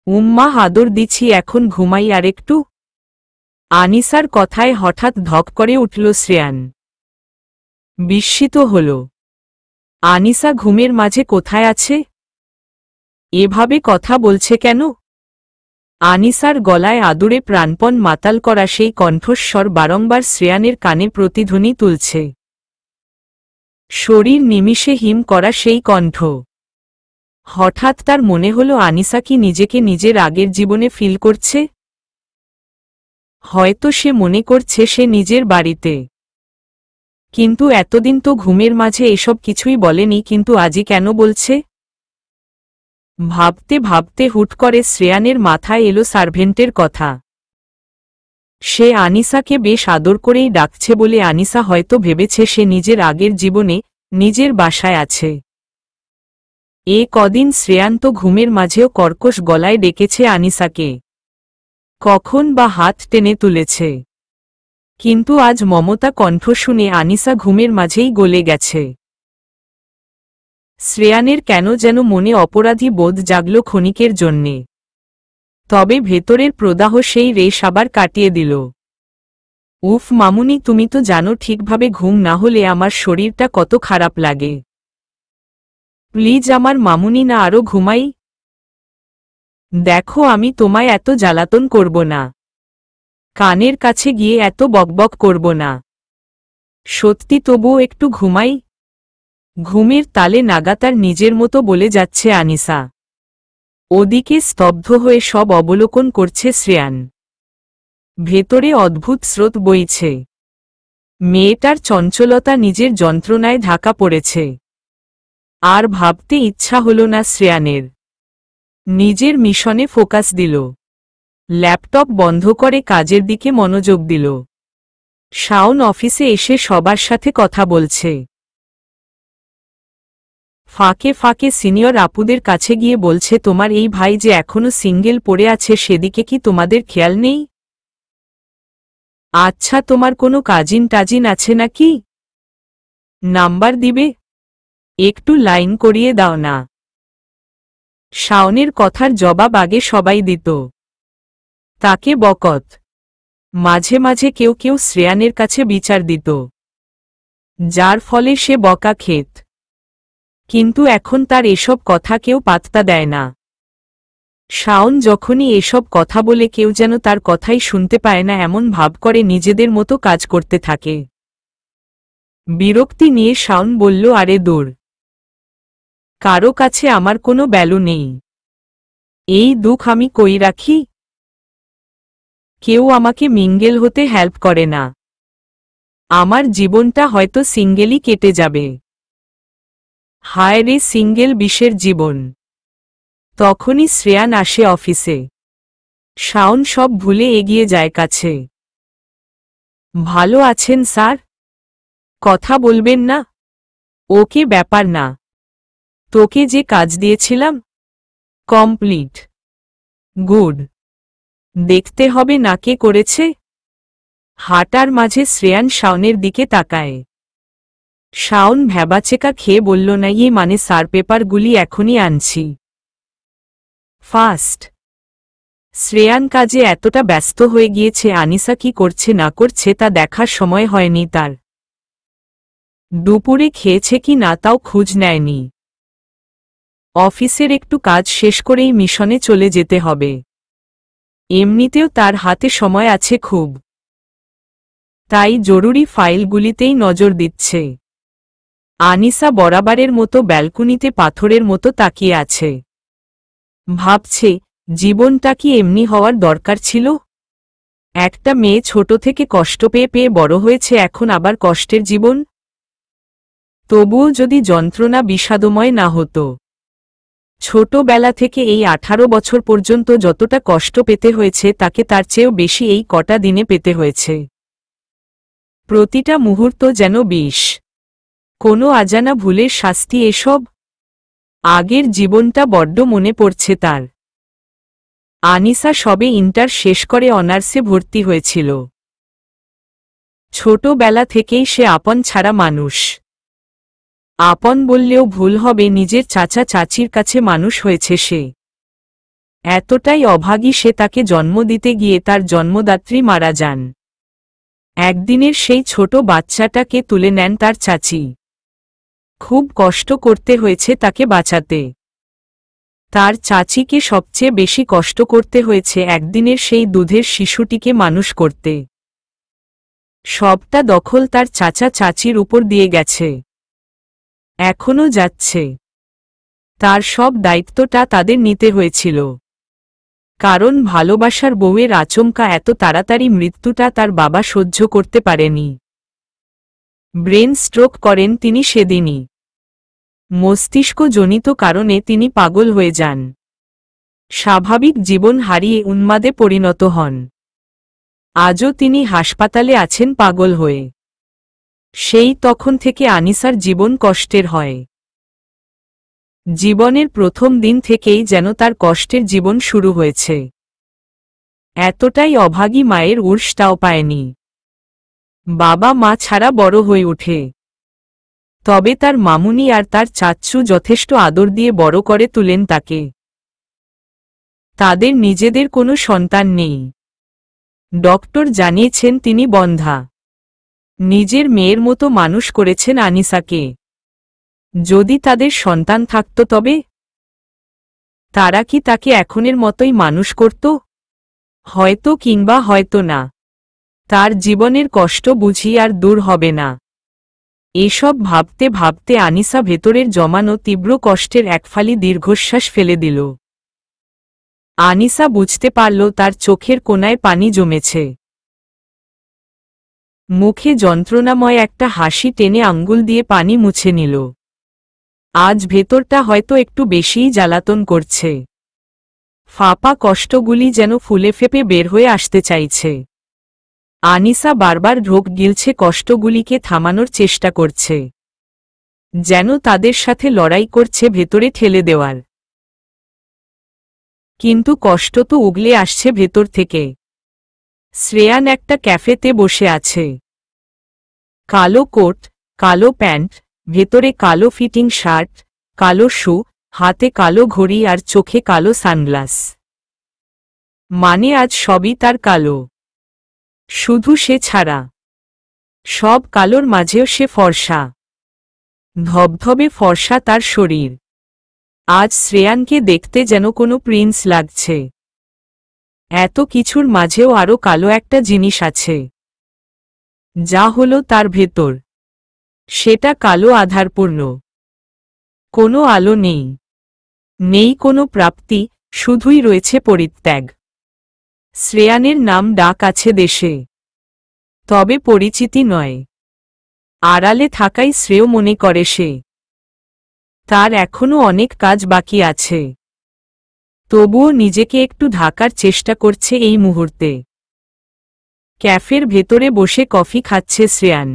উম্মা আদর দিছি, এখন ঘুমাই আরেকটু। আনিসার কথায় হঠাৎ ধক করে উঠল শ্রেয়ান। বিস্মিত হল। আনিসা ঘুমের মাঝে কোথায় আছে? এভাবে কথা বলছে কেন? আনিসার গলায় আদুরে প্রাণপণ মাতাল করা সেই কণ্ঠস্বর বারংবার শ্রেয়ানের কানে প্রতিধ্বনি তুলছে। শরীর নিমিষে হিম করা সেই কণ্ঠ। হঠাৎ তার মনে হল আনিসা কি নিজেকে নিজের আগের জীবনে ফিল করছে? হয়তো সে মনে করছে সে নিজের বাড়িতে। কিন্তু এতদিন তো ঘুমের মাঝে এসব কিছুই বলেনি, কিন্তু আজই কেন বলছে? ভাবতে ভাবতে হুট করে শ্রেয়ানের মাথায় এলো সার্ভেন্টের কথা। সে আনিসাকে বেশ আদর করেই ডাকছে বলে আনিসা হয়তো ভেবেছে সে নিজের আগের জীবনে নিজের বাসায় আছে। এ কদিন শ্রেয়ান তো ঘুমের মাঝেও কর্কশ গলায় ডেকেছে আনিসাকে, কখন বা হাত টেনে তুলেছে। কিন্তু আজ মমতা কণ্ঠ শুনে আনিসা ঘুমের মাঝেই গলে গেছে। শ্রেয়ানের কেন যেন মনে অপরাধী বোধ জাগল ক্ষণিকের জন্যে। তবে ভেতরের প্রদাহ সেই রেশ আবার কাটিয়ে দিল। উফ মামুনি, তুমি তো জানো ঠিকভাবে ঘুম না হলে আমার শরীরটা কত খারাপ লাগে। প্লিজ আমার মামুনি, না আরো ঘুমাই। দেখো আমি তোমায় এত জ্বালাতন করব না। কানের কাছে গিয়ে এত বকবক করব না। সত্যি তবুও একটু ঘুমাই। ঘুমের তালে নাগাতার নিজের মতো বলে যাচ্ছে আনিসা। ওদিকে স্তব্ধ হয়ে সব অবলোকন করছে শ্রেয়ান। ভেতরে অদ্ভুত স্রোত বইছে। মেয়েটার চঞ্চলতা নিজের যন্ত্রণায় ঢাকা পড়েছে। আর ভাবতে ইচ্ছা হল না শ্রেয়ানের। নিজের মিশনে ফোকাস দিল। ল্যাপটপ বন্ধ করে কাজের দিকে মনোযোগ দিল। শাওন অফিসে এসে সবার সাথে কথা বলছে। ফাঁকে ফাঁকে সিনিয়র আপুদের কাছে গিয়ে বলছে, তোমার এই ভাই যে এখনো সিঙ্গেল পড়ে আছে সেদিকে কি তোমাদের খেয়াল নেই? আচ্ছা, তোমার কোনো কাজিন টাজিন আছে নাকি? নাম্বার দিবে? একটু লাইন করিয়ে দাও না। শাওনের কথার জবাব আগে সবাই দিত। তাকে বকত। মাঝে মাঝে কেউ কেউ শ্রেয়ানের কাছে বিচার দিত, যার ফলে সে বকা খেত। কিন্তু এখন তার এসব কথা কেউ পাত্তা দেয় না। শাওন যখনই এসব কথা বলে কেউ যেন তার কথাই শুনতে পায় না এমন ভাব করে নিজেদের মতো কাজ করতে থাকে। বিরক্তি নিয়ে শাওন বলল, আরে দূর, কারো কাছে আমার কোনো ভ্যালু নেই। এই দুঃখ আমি কই রাখি? কেউ আমাকে মিঙ্গেল হতে হেল্প করে না। আমার জীবনটা হয়তো সিঙ্গেলই কেটে যাবে। হায় রে সিঙ্গেল বিষের জীবন। তখনই শ্রেয়ান আসে অফিসে। শাওন সব ভুলে এগিয়ে যায় কাছে। ভালো আছেন স্যার? কথা বলবেন না? ওকে, ব্যাপার না। তোকে যে কাজ দিয়েছিলাম কমপ্লিট। গুড। দেখতে হবে না কে করেছে। হাঁটার মাঝে শ্রেয়ান শাওনের দিকে তাকায়। শাওন ভ্যাবাচেকা খেয়ে বলল, না মানে স্যার, পেপারগুলি এখনই আনছি। ফাস্ট। শ্রেয়ান কাজে এতটা ব্যস্ত হয়ে গিয়েছে আনিসা কি করছে না করছে তা দেখার সময় হয়নি তার। দুপুরে খেয়েছে কি না তাও খোঁজ নেয়নি। অফিসের একটু কাজ শেষ করেই মিশনে চলে যেতে হবে। এমনিতেও তার হাতে সময় আছে খুব। তাই জরুরি ফাইলগুলিতেই নজর দিচ্ছে। আনিসা বরাবরের মতো ব্যালকনিতে পাথরের মতো তাকিয়ে আছে। ভাবছে, জীবনটা কি এমনি হওয়ার দরকার ছিল? একটা মেয়ে ছোট থেকে কষ্ট পেয়ে পেয়ে বড় হয়েছে, এখন আবার কষ্টের জীবন। তবুও যদি যন্ত্রণা বিষাদময় না হতো। ছোটবেলা থেকে এই 18 বছর পর্যন্ত যতটা কষ্ট পেতে হয়েছে তাকে তার চেয়েও বেশি এই কটা দিনে পেতে হয়েছে। প্রতিটা মুহূর্ত যেন বিষ। কোনো অজানা ভুলের শাস্তি এসব। আগের জীবনটা বড্ড মনে পড়ছে তার। আনিসা সবে ইন্টার শেষ করে অনার্সে ভর্তি হয়েছিল। ছোটবেলা থেকেই সে আপন ছাড়া মানুষ। আপন বললেও ভুল হবে, নিজের চাচা চাচির কাছে মানুষ হয়েছে সে। এতটাই অভাগী সে, তাকে জন্ম দিতে গিয়ে তার জন্মদাত্রী মারা যান। একদিনের সেই ছোট বাচ্চাটাকে তুলে নেন তার চাচি। খুব কষ্ট করতে হয়েছে তাকে বাঁচাতে। তার চাচিকে সবচেয়ে বেশি কষ্ট করতে হয়েছে একদিনের সেই দুধের শিশুটিকে মানুষ করতে। সবটা দখল তার চাচা চাচির উপর দিয়ে গেছে, এখনো যাচ্ছে। তার সব দায়িত্বটা তাদের নিতে হয়েছিল। কারণ ভালোবাসার বউয়ের আচমকা এত তাড়াতাড়ি মৃত্যুটা তার বাবা সহ্য করতে পারেনি। ব্রেন স্ট্রোক করেন তিনি সেদিনই। মস্তিষ্কজনিত কারণে তিনি পাগল হয়ে যান। স্বাভাবিক জীবন হারিয়ে উন্মাদে পরিণত হন। আজও তিনি হাসপাতালে আছেন পাগল হয়ে। সেই তখন থেকে আনিসার জীবন কষ্টের হয়। জীবনের প্রথম দিন থেকেই যেন তার কষ্টের জীবন শুরু হয়েছে। এতটাই অভাগী মায়ের উর্ষটাও পায়নি। বাবা মা ছাড়া বড় হয়ে ওঠে। তবে তার মামুনি আর তার চাচ্চু যথেষ্ট আদর দিয়ে বড় করে তুলেন তাকে। তাদের নিজেদের কোনো সন্তান নেই। ডক্টর জানিয়েছেন তিনি বন্ধ্যা। নিজের মেয়ের মতো মানুষ করেছেন আনিসাকে। যদি তাদের সন্তান থাকত তবে তারা কি তাকে এখনের মতোই মানুষ করত? হয়তো, কিংবা হয়তো না। তার জীবনের কষ্ট বুঝি আর দূর হবে না। এসব ভাবতে ভাবতে আনিসা ভেতরের জমানো তীব্র কষ্টের একফালি দীর্ঘশ্বাস ফেলে দিল। আনিসা বুঝতে পারল তার চোখের কোণায় পানি জমেছে। মুখে যন্ত্রণাময় একটা হাসি টেনে আঙ্গুল দিয়ে পানি মুছে নিল। আজ ভেতরটা হয়তো একটু বেশিই জ্বালাতন করছে। ফাঁপা কষ্টগুলি যেন ফুলে ফেপে বের হয়ে আসতে চাইছে। আনিসা বারবার ঢোক গিলছে, কষ্টগুলিকে থামানোর চেষ্টা করছে, যেন তাদের সাথে লড়াই করছে ভেতরে ঠেলে দেওয়ার। কিন্তু কষ্ট তো উগলে আসছে ভেতর থেকে। শ্রেয়ান একটা ক্যাফেতে বসে আছে। কালো কোট, কালো প্যান্ট, ভেতরে কালো ফিটিং শার্ট, কালো শু, হাতে কালো ঘড়ি আর চোখে কালো সানগ্লাস। মানে আজ সবই তার কালো, শুধু সে ছাড়া। সব কালোর মাঝেও সে ফর্সা, ধবধবে ফর্সা তার শরীর। আজ শ্রেয়ানকে দেখতে যেন কোনো প্রিন্স লাগছে। এত কিছুর মাঝেও আরও কালো একটা জিনিস আছে, যা হলো তার ভেতর। সেটা কালো আধারপূর্ণ। কোনো আলো নেই, নেই কোনো প্রাপ্তি, শুধুই রয়েছে পরিত্যাগ। শ্রেয়ানের নাম ডাক আছে দেশে, তবে পরিচিতি নয়। আড়ালে থাকাই শ্রেয় মনে করে সে। তার এখনো অনেক কাজ বাকি আছে, তবুও নিজেকে একটু ঢাকার চেষ্টা করছে এই মুহূর্তে। ক্যাফের ভেতরে বসে কফি খাচ্ছে শ্রেয়ান,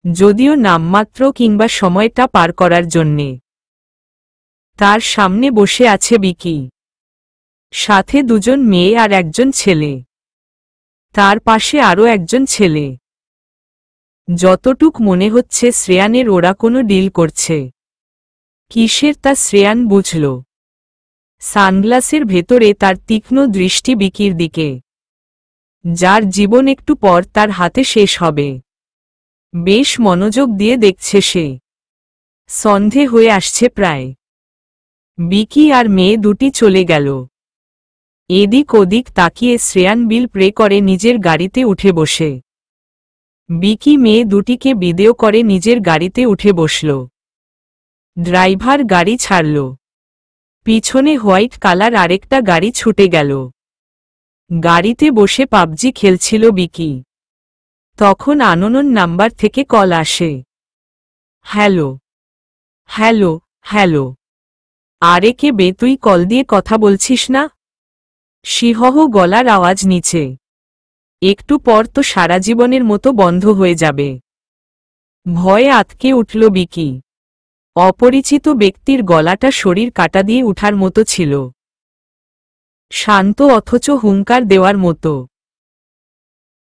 যদিও নামমাত্র, কিংবা সময়টা পার করার জন্যে। তার সামনে বসে আছে বিকি, সাথে দুজন মেয়ে আর একজন ছেলে। তার পাশে আরও একজন ছেলে। যতটুক মনে হচ্ছে শ্রেয়ানের ওরা কোনো ডিল করছে। কিসের তা শ্রেয়ান বুঝল। সানগ্লাসের ভেতরে তার তীক্ষ্ণ দৃষ্টি বিকির দিকে, যার জীবন একটু পর তার হাতে শেষ হবে। বেশ মনোযোগ দিয়ে দেখছে সে। সন্ধে হয়ে আসছে প্রায়। বিকি আর মেয়ে দুটি চলে গেল। এদিক ওদিক তাকিয়ে শ্রেয়ান বিল পে করে নিজের গাড়িতে উঠে বসে। বিকি মেয়ে দুটিকে বিদেয় করে নিজের গাড়িতে উঠে বসল। ড্রাইভার গাড়ি ছাড়ল। পিছনে হোয়াইট কালার আরেকটা গাড়ি ছুটে গেল। গাড়িতে বসে পাবজি খেলছিল বিকি। তখন আননোন নাম্বার থেকে কল আসে। Hello, hello, hello. আরে কে বে, তুই কল দিয়ে কথা বলছিস না? শিহহ গলার আওয়াজ নিচে। একটু পর তো সারা জীবনের মতো বন্ধ হয়ে যাবে। ভয়ে আতকে উঠল বিকি। অপরিচিত ব্যক্তির গলাটা শরীর কাটা দিয়ে উঠার মতো ছিল। শান্ত অথচ হুঙ্কার দেওয়ার মতো।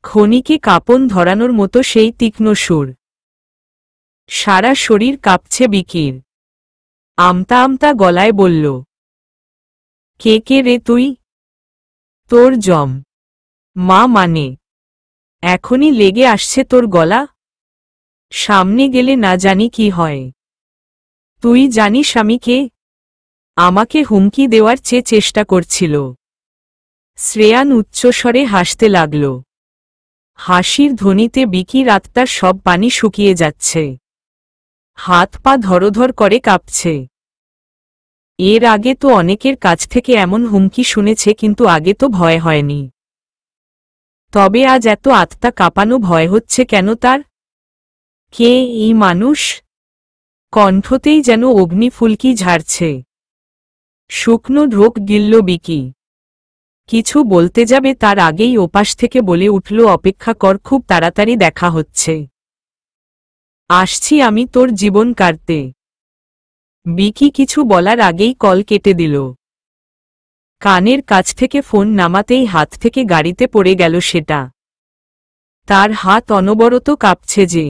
খনিকে কাঁপন ধরানোর মতো সেই তীক্ষ্ণ সুর। সারা শরীর কাঁপছে বিকির। আমতা আমতা গলায় বলল, কে কে রে তুই? তোর জম। মা মানে? এখনই লেগে আসছে তোর গলা? সামনে গেলে না জানি কি হয়। তুই জানিস আমি কে? আমাকে হুমকি দেওয়ার চেষ্টা করছিল। শ্রেয়ান উচ্চস্বরে হাসতে লাগল। হাসির ধ্বনিতে বিকির আত্মার সব পানি শুকিয়ে যাচ্ছে। হাত পা ধরধর করে কাঁপছে। এর আগে তো অনেকের কাছ থেকে এমন হুমকি শুনেছে, কিন্তু আগে তো ভয় হয়নি। তবে আজ এত আত্মা কাঁপানো ভয় হচ্ছে কেন তার? কে এই মানুষ? কণ্ঠতেই যেন অগ্নিফুলকি ঝাড়ছে। শুকনো ঢোক গিলল বিকি। কিছু বলতে যাবে তার আগেই ওপাশ থেকে বলে উঠল, অপেক্ষা কর, খুব তাড়াতাড়ি দেখা হচ্ছে। আসছি আমি তোর জীবন কাটতে। বিকি কিছু বলার আগেই কল কেটে দিল। কানের কাছ থেকে ফোন নামাতেই হাত থেকে গাড়িতে পড়ে গেল সেটা। তার হাত অনবরত কাঁপছে যে।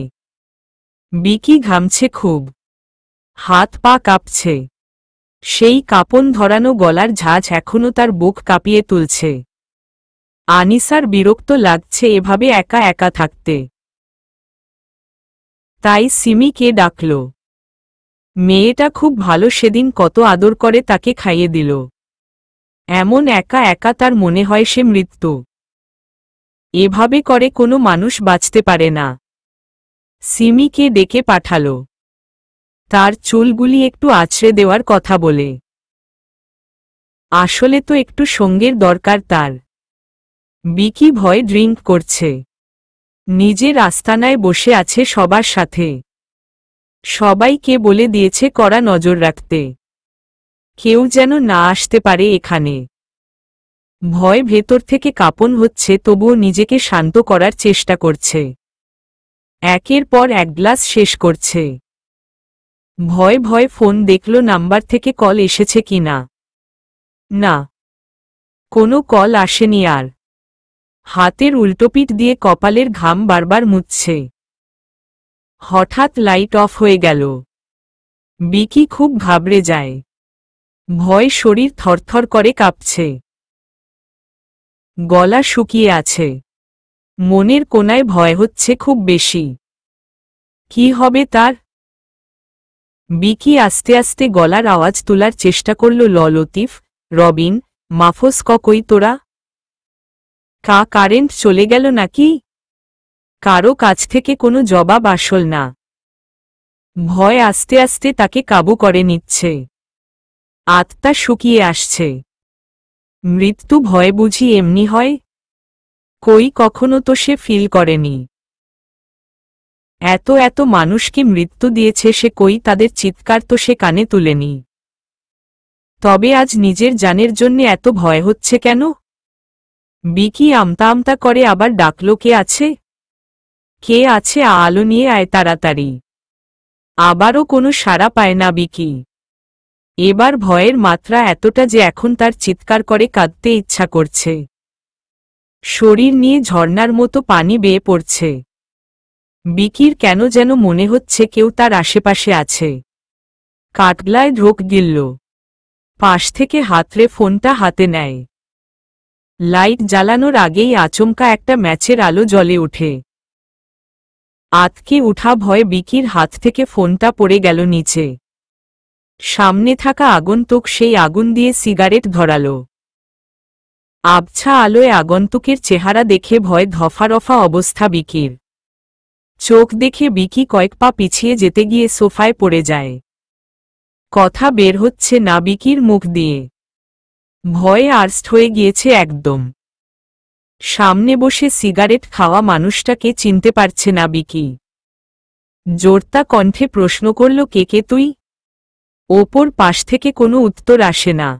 বিকি ঘামছে খুব। হাত পা কাঁপছে। সেই কাঁপন ধরানো গলার ঝাঁঝ এখনো তার বুক কাঁপিয়ে তুলছে। আনিসার বিরক্ত লাগছে এভাবে একা একা থাকতে। তাই সিমিকে ডাকল। মেয়েটা খুব ভালো, সেদিন কত আদর করে তাকে খাইয়ে দিল। এমন একা একা তার মনে হয় সে মৃত্যু। এভাবে করে কোনো মানুষ বাঁচতে পারে না। সিমিকে ডেকে পাঠাল। তার চুলগুলি একটু আছড়ে দেওয়ার কথা বলে। আসলে তো একটু সঙ্গের দরকার তার। বিকি ভয় ড্রিঙ্ক করছে। নিজের আস্তানায় বসে আছে সবার সাথে। সবাইকে বলে দিয়েছে কড়া নজর রাখতে। কেউ যেন না আসতে পারে এখানে। ভয় ভেতর থেকে কাঁপন হচ্ছে, তবুও নিজেকে শান্ত করার চেষ্টা করছে। একের পর এক গ্লাস শেষ করছে। ভয় ভয় ফোন দেখল নাম্বার থেকে কল এসেছে কিনা। না, কোনো কল আসেনি আর। হাতের উল্টোপিঠ দিয়ে কপালের ঘাম বারবার মুছছে। হঠাৎ লাইট অফ হয়ে গেল। বিকি খুব ঘাবড়ে যায়। ভয় শরীর থরথর করে কাঁপছে। গলা শুকিয়ে আছে। মনের কোনায় ভয় হচ্ছে খুব বেশি। কি হবে তার? বিকি আস্তে আস্তে গলার আওয়াজ তোলার চেষ্টা করল, লতিফ, রবিন, মাফস, কই তোরা? কারেন্ট চলে গেল নাকি? কারো কাছ থেকে কোনো জবাব আসল না। ভয় আস্তে আস্তে তাকে কাবু করে নিচ্ছে। আত্মা শুকিয়ে আসছে। মৃত্যু ভয় বুঝি এমনি হয়? কখনো তো সে ফিল করেনি। এত এত মানুষকে মৃত্যু দিয়েছে সে, তাদের চিৎকার তো সে কানে তুলেনি। তবে আজ নিজের জানের জন্য এত ভয় হচ্ছে কেন? বিকি আমতা আমতা করে আবার ডাকল, কে আছে? কে আছে? আলো নিয়ে আয় তাড়াতাড়ি। আবারও কোনো সাড়া পায় না বিকি। এবার ভয়ের মাত্রা এতটা যে এখন তার চিৎকার করে কাঁদতে ইচ্ছা করছে। শরীর নিয়ে ঝর্ণার মতো পানি বেয়ে পড়ছে। বিকির কেন যেন মনে হচ্ছে কেউ তার আশেপাশে আছে। কাঠগলায় ঢোক গিলল। পাশ থেকে হাতড়ে ফোনটা হাতে নেয়। লাইট জ্বালানোর আগেই আচমকা একটা ম্যাচের আলো জ্বলে ওঠে। আতকে উঠা ভয় বিকির হাত থেকে ফোনটা পড়ে গেল নিচে। সামনে থাকা আগন্তুক সেই আগুন দিয়ে সিগারেট ধরাল। আবছা আলোয় আগন্তুকের চেহারা দেখে ভয় ধফারফা অবস্থা বিকির। চোখ দেখে বিকি কয়েক পা পিছিয়ে যেতে গিয়ে সোফায় পড়ে যায়। কথা বের হচ্ছে না বিকির মুখ দিয়ে। ভয়ে আর্স্ট হয়ে গিয়েছে একদম। সামনে বসে সিগারেট খাওয়া মানুষটাকে চিনতে পারছে না বিকি। জোরতা কণ্ঠে প্রশ্ন করল, কে কে তুই? ওপর পাশ থেকে কোনো উত্তর আসে না।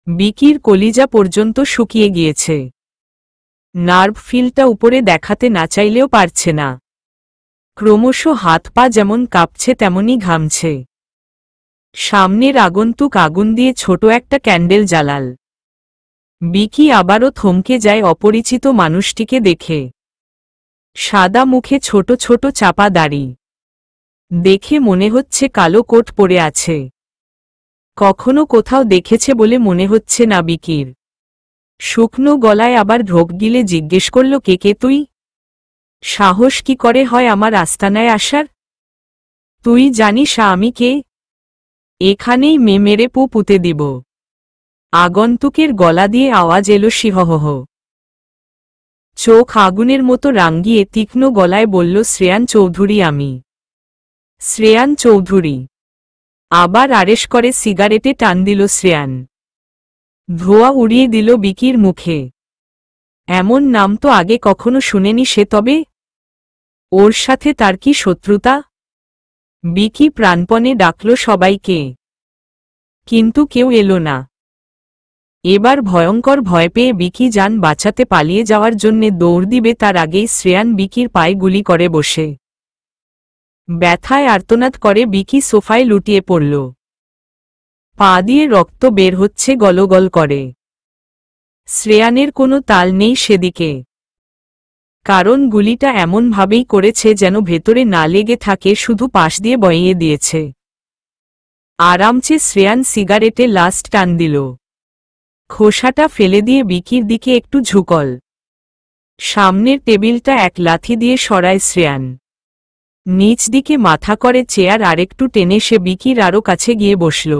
বিকির কলিজা পর্যন্ত শুকিয়ে গিয়েছে। নার্ভ ফিলটা উপরে দেখাতে না চাইলেও পারছে না। ক্রমশ হাত পা যেমন কাঁপছে তেমনি ঘামছে। সামনের আগন্তুক আগুন দিয়ে ছোট একটা ক্যান্ডেল জ্বালাল। বিকি আবারও থমকে যায় অপরিচিত মানুষটিকে দেখে। সাদা মুখে ছোট ছোট চাপা দাড়ি। দেখে মনে হচ্ছে কালো কোট পরে আছে। কখনো কোথাও দেখেছে বলে মনে হচ্ছে না বিকির। শুকনো গলায় আবার ঢোক গিলে জিজ্ঞেস করল, কে কে তুই? সাহস কি করে হয় আমার আস্তানায় আসার? তুই জানিস আমি কে? এখানেই মেরে পুঁতে দিব। আগন্তুকের গলা দিয়ে আওয়াজ এলো শিহহ। চোখ আগুনের মতো রাঙ্গিয়ে তীক্ষ্ণ গলায় বলল, শ্রেয়ান চৌধুরী আমি। শ্রেয়ান চৌধুরী। আবার আরেশ করে সিগারেটে টান দিল শ্রেয়ান। ধোঁয়া উড়িয়ে দিল বিকির মুখে। এমন নাম তো আগে কখনো শুনেনি সে। তবে ওর সাথে তার কি শত্রুতা? বিকি প্রাণপণে ডাকল সবাইকে, কিন্তু কেউ এলো না। এবার ভয়ঙ্কর ভয় পেয়ে বিকি যান বাঁচাতে পালিয়ে যাওয়ার জন্যে দৌড় দিবে তার আগেই শ্রেয়ান বিকির পায়ে গুলি করে বসে। ব্যথায় আর্তনাদ করে বিকি সোফায় লুটিয়ে পড়ল। পা দিয়ে রক্ত বের হচ্ছে গলগল করে। শ্রেয়ানের কোনো তাল নেই সেদিকে। কারণ গুলিটা এমনভাবেই করেছে যেন ভেতরে না লেগে থাকে, শুধু পাশ দিয়ে বইয়ে দিয়েছে। আরামচে শ্রেয়ান সিগারেটে লাস্ট টান দিল। খোসাটা ফেলে দিয়ে বিকির দিকে একটু ঝুঁকল। সামনের টেবিলটা এক লাথি দিয়ে সরায় শ্রেয়ান। নিচ দিকে মাথা করে চেয়ার আরেকটু টেনে সে বিকির আরও কাছে গিয়ে বসল।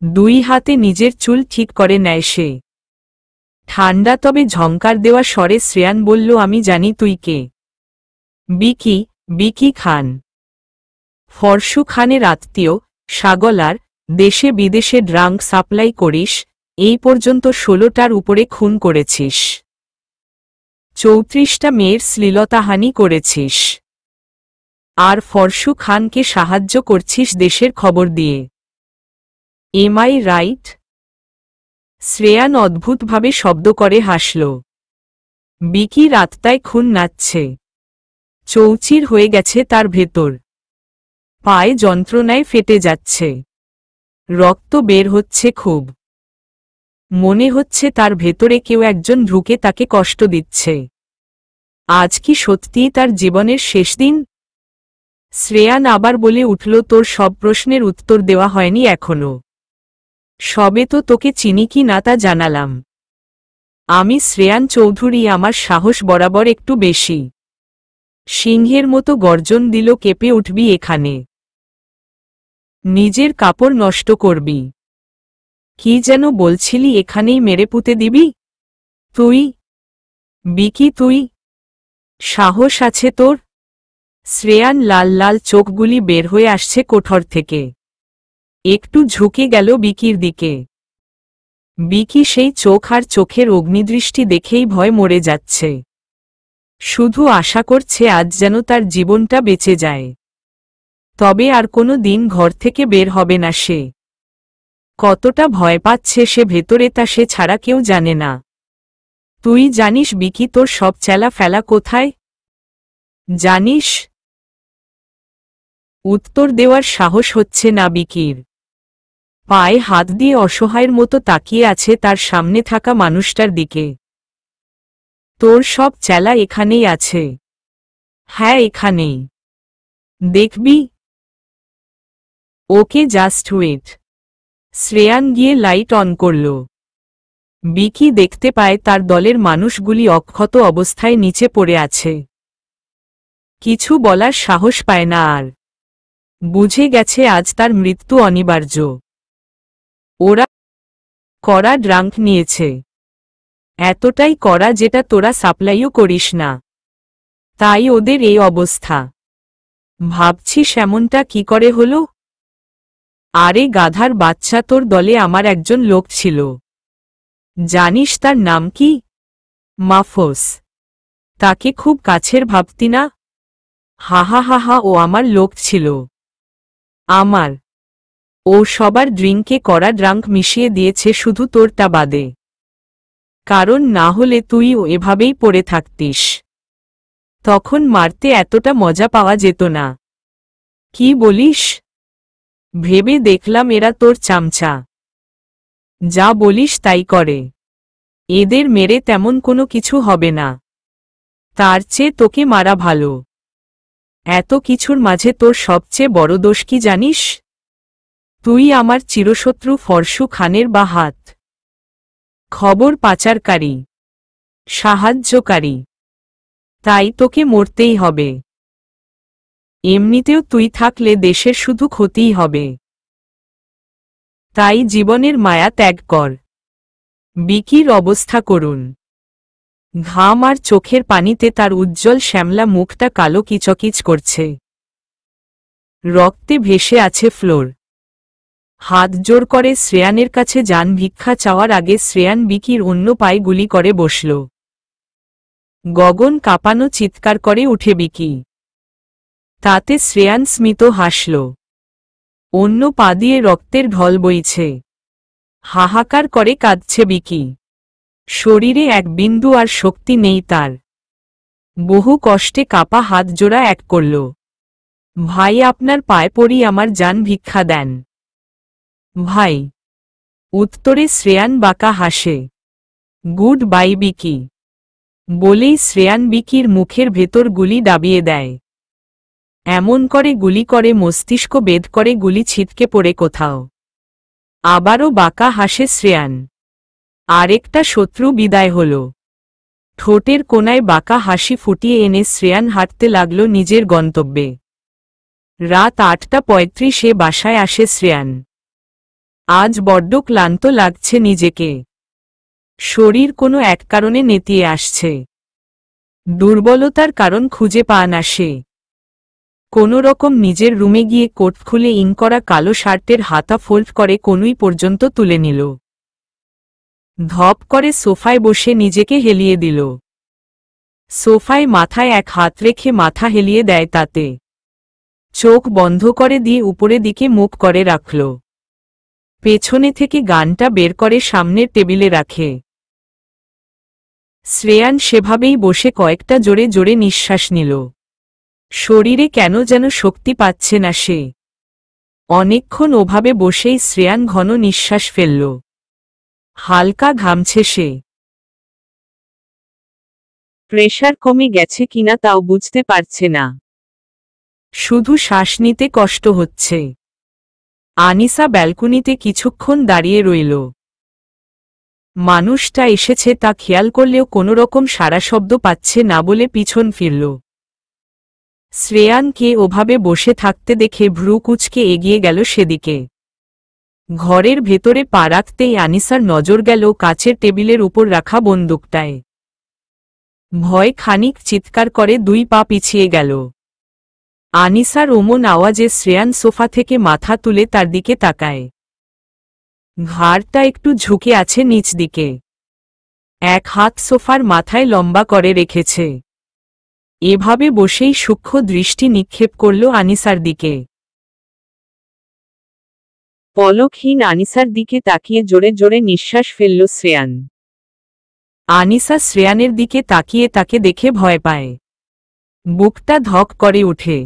দুই হাতে নিজের চুল ঠিক করে নেয় সে। ঠান্ডা তবে ঝংকার দেওয়া স্বরে শ্রেয়ান বলল, আমি জানি তুই কে। বিকি, বিকি খান। ফরসু খানের আত্মীয়, সাগলার। দেশে বিদেশে ড্রাঙ্ক সাপ্লাই করিস। এই পর্যন্ত 16টার উপরে খুন করেছিস। 34টা মেয়ের শ্লীলতাহানি করেছিস। আর ফরসু খানকে সাহায্য করছিস দেশের খবর দিয়ে। M I right? শ্রেয়ান অদ্ভুতভাবে শব্দ করে হাসল। বিকির আত্মায় খুন নাচছে। চৌচির হয়ে গেছে তার ভেতর। পায়ে যন্ত্রণায় ফেটে যাচ্ছে। রক্ত বের হচ্ছে খুব। মনে হচ্ছে তার ভেতরে কেউ একজন ঢুকে তাকে কষ্ট দিচ্ছে। আজ কি সত্যিই তার জীবনের শেষ দিন? শ্রেয়ান আবার বলে উঠল, তোর সব প্রশ্নের উত্তর দেওয়া হয়নি এখনো। সবে তো তোকে চিনি কি না তা জানালাম। আমি শ্রেয়ান চৌধুরী। আমার সাহস বরাবর একটু বেশি। সিংহের মতো গর্জন দিল, কেঁপে উঠবি এখানে। নিজের কাপড় নষ্ট করবি। কি যেন বলছিলি, এখানেই মেরে পুঁতে দিবি? তুই? বিকি তুই? সাহস আছে তোর? শ্রেয়ান লাল লাল চোখগুলি বের হয়ে আসছে কোঠর থেকে। একটু ঝুঁকে গেল বিকির দিকে। বিকি সেই চোখ আর চোখের অগ্নিদৃষ্টি দেখেই ভয় মরে যাচ্ছে। শুধু আশা করছে আজ যেন তার জীবনটা বেঁচে যায়। তবে আর কোনো দিন ঘর থেকে বের হবে না সে। কতটা ভয় পাচ্ছে সে ভেতরে তা সে ছাড়া কেউ জানে না। তুই জানিস বিকি তোর সব চেলা ফেলা কোথায়? জানিস? উত্তর দেওয়ার সাহস হচ্ছে না বিকির। পায়ে হাত দিয়ে অসহায়ের মতো তাকিয়ে আছে তার সামনে থাকা মানুষটার দিকে। তোর সব চেলা এখানেই আছে। হ্যাঁ, এখানেই। দেখবি? ওকে, জাস্ট ওয়েট। শ্রেয়ান গিয়ে লাইট অন করল। বিকি দেখতে পায় তার দলের মানুষগুলি অক্ষত অবস্থায় নিচে পড়ে আছে। কিছু বলার সাহস পায় না আর। বুঝে গেছে আজ তার মৃত্যু অনিবার্য। ওরা কড়া ড্রাঙ্ক নিয়েছে। এতটাই কড়া যেটা তোরা সাপ্লাইও করিস না। তাই ওদের এই অবস্থা। ভাবছিস এমনটা কি করে হলো? আরে গাধার বাচ্চা, তোর দলে আমার একজন লোক ছিল। জানিস তার নাম কি? মাফোস। তাকে খুব কাছের ভাবতি না? হাহা হাহা, ও আমার লোক ছিল। আমার। ও সবার ড্রিঙ্কে করা ড্রাঙ্ক মিশিয়ে দিয়েছে, শুধু তোরটা বাদে। কারণ না হলে তুইও এভাবেই পড়ে থাকতিস। তখন মারতে এতটা মজা পাওয়া যেত না। কি বলিস? ভেবে দেখলাম এরা তোর চামচা। যা বলিস তাই করে। এদের মেরে তেমন কোনো কিছু হবে না। তার চেয়ে তোকে মারা ভালো। এত কিছুর মাঝে তোর সবচেয়ে বড় দোষ কি জানিস? তুই আমার চিরশত্রু ফরসু খানের বা হাত। খবর পাচারকারী, সাহায্যকারী। তাই তোকে মরতেই হবে। এমনিতেও তুই থাকলে দেশের শুধু ক্ষতিই হবে। তাই জীবনের মায়া ত্যাগ কর। বিকির অবস্থা করুন। ঘাম আর চোখের পানিতে তার উজ্জ্বল শ্যামলা মুখটা কালো কিচকিচ করছে। রক্তে ভেসে আছে ফ্লোর। হাত জোর করে শ্রেয়ানের কাছে যান ভিক্ষা চাওয়ার আগে শ্রেয়ান বিকির অন্য পায়ে গুলি করে বসল। গগন কাঁপানো চিৎকার করে উঠে বিকি। তাতে শ্রেয়ান স্মিত হাসল। অন্য পা দিয়ে রক্তের ঢল বইছে। হাহাকার করে কাঁদছে বিকি। শরীরে এক বিন্দু আর শক্তি নেই তার। বহু কষ্টে কাপা হাত জোড়া এক করল। ভাই, আপনার পায়ে পড়ি, আমার জান ভিক্ষা দেন ভাই। উত্তরে শ্রেয়ান বাঁকা হাসে। গুড বাই বিকি বলেই শ্রেয়ান বিকির মুখের ভেতর গুলি দাবিয়ে দেয়। এমন করে গুলি করে মস্তিষ্ক বেদ করে গুলি ছিটকে পড়ে কোথাও। আবারও বাঁকা হাসে শ্রেয়ান। আরেকটা শত্রু বিদায় হল। ঠোঁটের কোনায় বাঁকা হাসি ফুটিয়ে এনে শ্রেয়ান হাঁটতে লাগল নিজের গন্তব্যে। রাত ৮:৩৫ বাসায় আসে শ্রেয়ান। আজ বড্ড ক্লান্ত লাগছে নিজেকে। শরীর কোনো এক কারণে নেতিয়ে আসছে। দুর্বলতার কারণ খুঁজে পায় না সে। কোনো রকম নিজের রুমে গিয়ে কোট খুলে ইন করা কালো শার্টের হাতা ফোল্ড করে কনুই পর্যন্ত তুলে নিল। ধপ করে সোফায় বসে নিজেকে হেলিয়ে দিল। সোফায় মাথায় এক হাত রেখে মাথা হেলিয়ে দেয় তাতে। চোখ বন্ধ করে দিয়ে উপরে দিকে মুখ করে রাখল। পেছনে থেকে গানটা বের করে সামনের টেবিলে রাখে। শ্রেয়ান সেভাবেই বসে কয়েকটা জোরে জোরে নিঃশ্বাস নিল। শরীরে কেন যেন শক্তি পাচ্ছে না সে। অনেকক্ষণ ওভাবে বসেই শ্রেয়ান ঘন নিঃশ্বাস ফেলল। হালকা ঘামছে সে। প্রেশার কমে গেছে কিনা তাও বুঝতে পারছে না। শুধু শ্বাস নিতে কষ্ট হচ্ছে। আনিসা ব্যালকনিতে কিছুক্ষণ দাঁড়িয়ে রইল। মানুষটা এসেছে তা খেয়াল করলেও কোনোরকম সাড়া শব্দ পাচ্ছে না বলে পিছন ফিরল। শ্রেয়ানকে ওভাবে বসে থাকতে দেখে ভ্রু কুঁচকে এগিয়ে গেল সেদিকে। ঘরের ভেতরে পা রাখতেই আনিসার নজর গেল কাচের টেবিলের উপর রাখা বন্দুকটায়। ভয় খানিক চিৎকার করে 2 পা পিছিয়ে গেল। আনিসার ওমন আওয়াজে শ্রেয়ান সোফা থেকে মাথা তুলে তার দিকে তাকায়। ঘাড়টা একটু ঝুঁকে আছে নিচ দিকে। এক হাত সোফার মাথায় লম্বা করে রেখেছে। এভাবে বসেই সূক্ষ্ম দৃষ্টি নিক্ষেপ করল আনিসার দিকে। পলকহীন আনিসার দিকে তাকিয়ে জোরে জোরে নিঃশ্বাস ফেলল শ্রেয়ান। আনিসা শ্রেয়ানের দিকে তাকিয়ে তাকে দেখে ভয় পায়। বুকটা ধক করে ওঠে।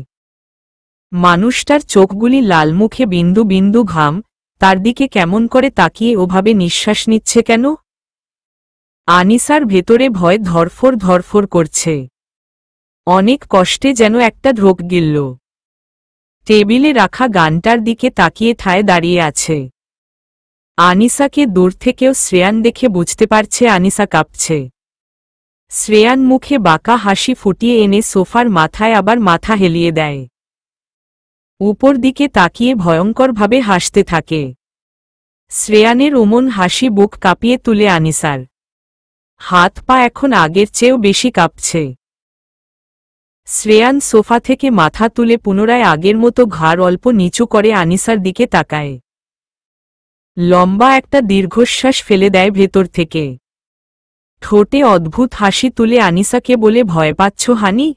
মানুষটার চোখগুলি লাল, মুখে বিন্দু বিন্দু ঘাম। তার দিকে কেমন করে তাকিয়ে ওভাবে নিঃশ্বাস নিচ্ছে কেন? আনিসার ভেতরে ভয় ধরফর ধরফর করছে। অনেক কষ্টে যেন একটা ঢোক গিলল। টেবিলে রাখা গানটার দিকে তাকিয়ে ঠায় দাঁড়িয়ে আছে। আনিসাকে দূর থেকেও শ্রেয়ান দেখে বুঝতে পারছে আনিসা কাঁপছে। শ্রেয়ান মুখে বাঁকা হাসি ফুটিয়ে এনে সোফার মাথায় আবার মাথা হেলিয়ে দেয়। উপর দিকে তাকিয়ে ভয়ঙ্করভাবে হাসতে থাকে। শ্রেয়ানের ওমন হাসি বুক কাঁপিয়ে তুলে আনিসার। হাত পা এখন আগের চেয়েও বেশি কাঁপছে। শ্রেয়ান সোফা থেকে মাথা তুলে পুনরায় আগের মতো ঘাড় অল্প নিচু করে আনিসার দিকে তাকায়। লম্বা একটা দীর্ঘশ্বাস ফেলে দেয় ভেতর থেকে। ঠোঁটে অদ্ভুত হাসি তুলে আনিসাকে বলে, ভয় পাচ্ছ হানি?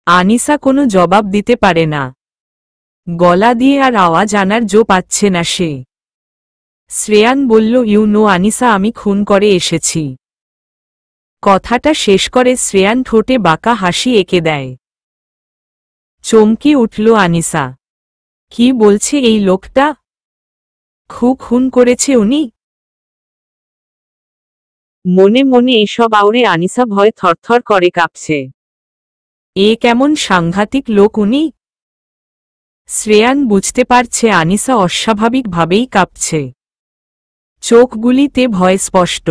আনিসা কোনো জবাব দিতে পারে না। গলা দিয়ে আর আওয়াজ আনার জো পাচ্ছে না সে। শ্রেয়ান বলল, আনিসা, আমি খুন করে এসেছি। কথাটা শেষ করে শ্রেয়ান ঠোঁটে বাঁকা হাসি এঁকে দেয়। চমকে উঠল আনিসা। কি বলছে এই লোকটা? খুন করেছে উনি? মনে মনে এসব আওড়ে আনিসা ভয় থরথর করে কাঁপছে। এ কেমন সাংঘাতিক লোক উনি! শ্রেয়ান বুঝতে পারছে আনিসা অস্বাভাবিকভাবেই কাঁপছে। চোখগুলিতে ভয় স্পষ্ট।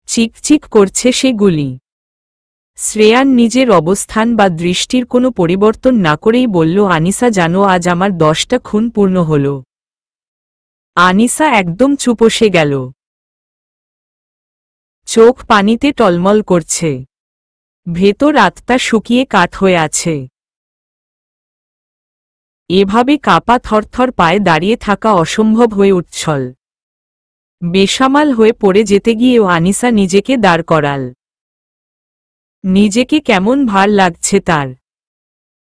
চিকচিক করছে সেগুলি। শ্রেয়ান নিজের অবস্থান বা দৃষ্টির কোনো পরিবর্তন না করেই বলল, আনিসা, জানো আজ আমার 10টা খুন পূর্ণ হল। আনিসা একদম চুপসে গেল। চোখ পানিতে টলমল করছে। ভেতর আত্মা শুকিয়ে কাঠ হয়ে আছে। এভাবে কাপা থরথর পায়ে দাঁড়িয়ে থাকা অসম্ভব হয়ে উঠছল। বেসামাল হয়ে পড়ে যেতে গিয়েও আনিসা নিজেকে দাঁড় করাল। নিজেকে কেমন ভার লাগছে তার।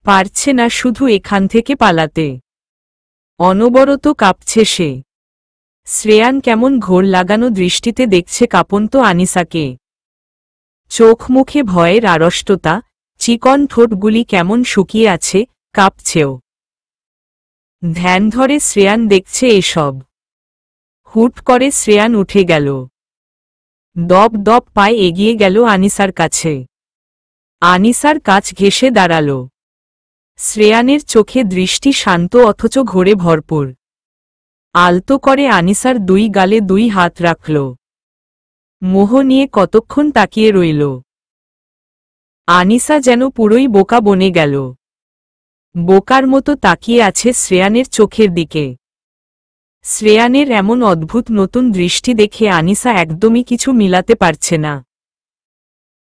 পারছে না শুধু এখান থেকে পালাতে। অনবরত কাঁপছে সে। শ্রেয়ান কেমন ঘোর লাগানো দৃষ্টিতে দেখছে কাঁপন্ত আনিসাকে। চোখ মুখে ভয়ের আড়ষ্টতা, চিকন ঠোঁটগুলি কেমন শুকিয়ে আছে, কাঁপছেও। ধ্যান ধরে শ্রেয়ান দেখছে এসব। হুট করে শ্রেয়ান উঠে গেল। দপ দপ পায়ে এগিয়ে গেল আনিসার কাছে। আনিসার কাছ ঘেঁষে দাঁড়াল। শ্রেয়ানের চোখে দৃষ্টি শান্ত অথচ ঘোরে ভরপুর। আলতো করে আনিসার 2 গালে 2 হাত রাখল। মোহ নিয়ে কতক্ষণ তাকিয়ে রইল। আনিসা যেন পুরোই বোকা বনে গেল। বোকার মতো তাকিয়ে আছে শ্রেয়ানের চোখের দিকে। শ্রেয়ানের এমন অদ্ভুত নতুন দৃষ্টি দেখে আনিসা একদমই কিছু মিলাতে পারছে না।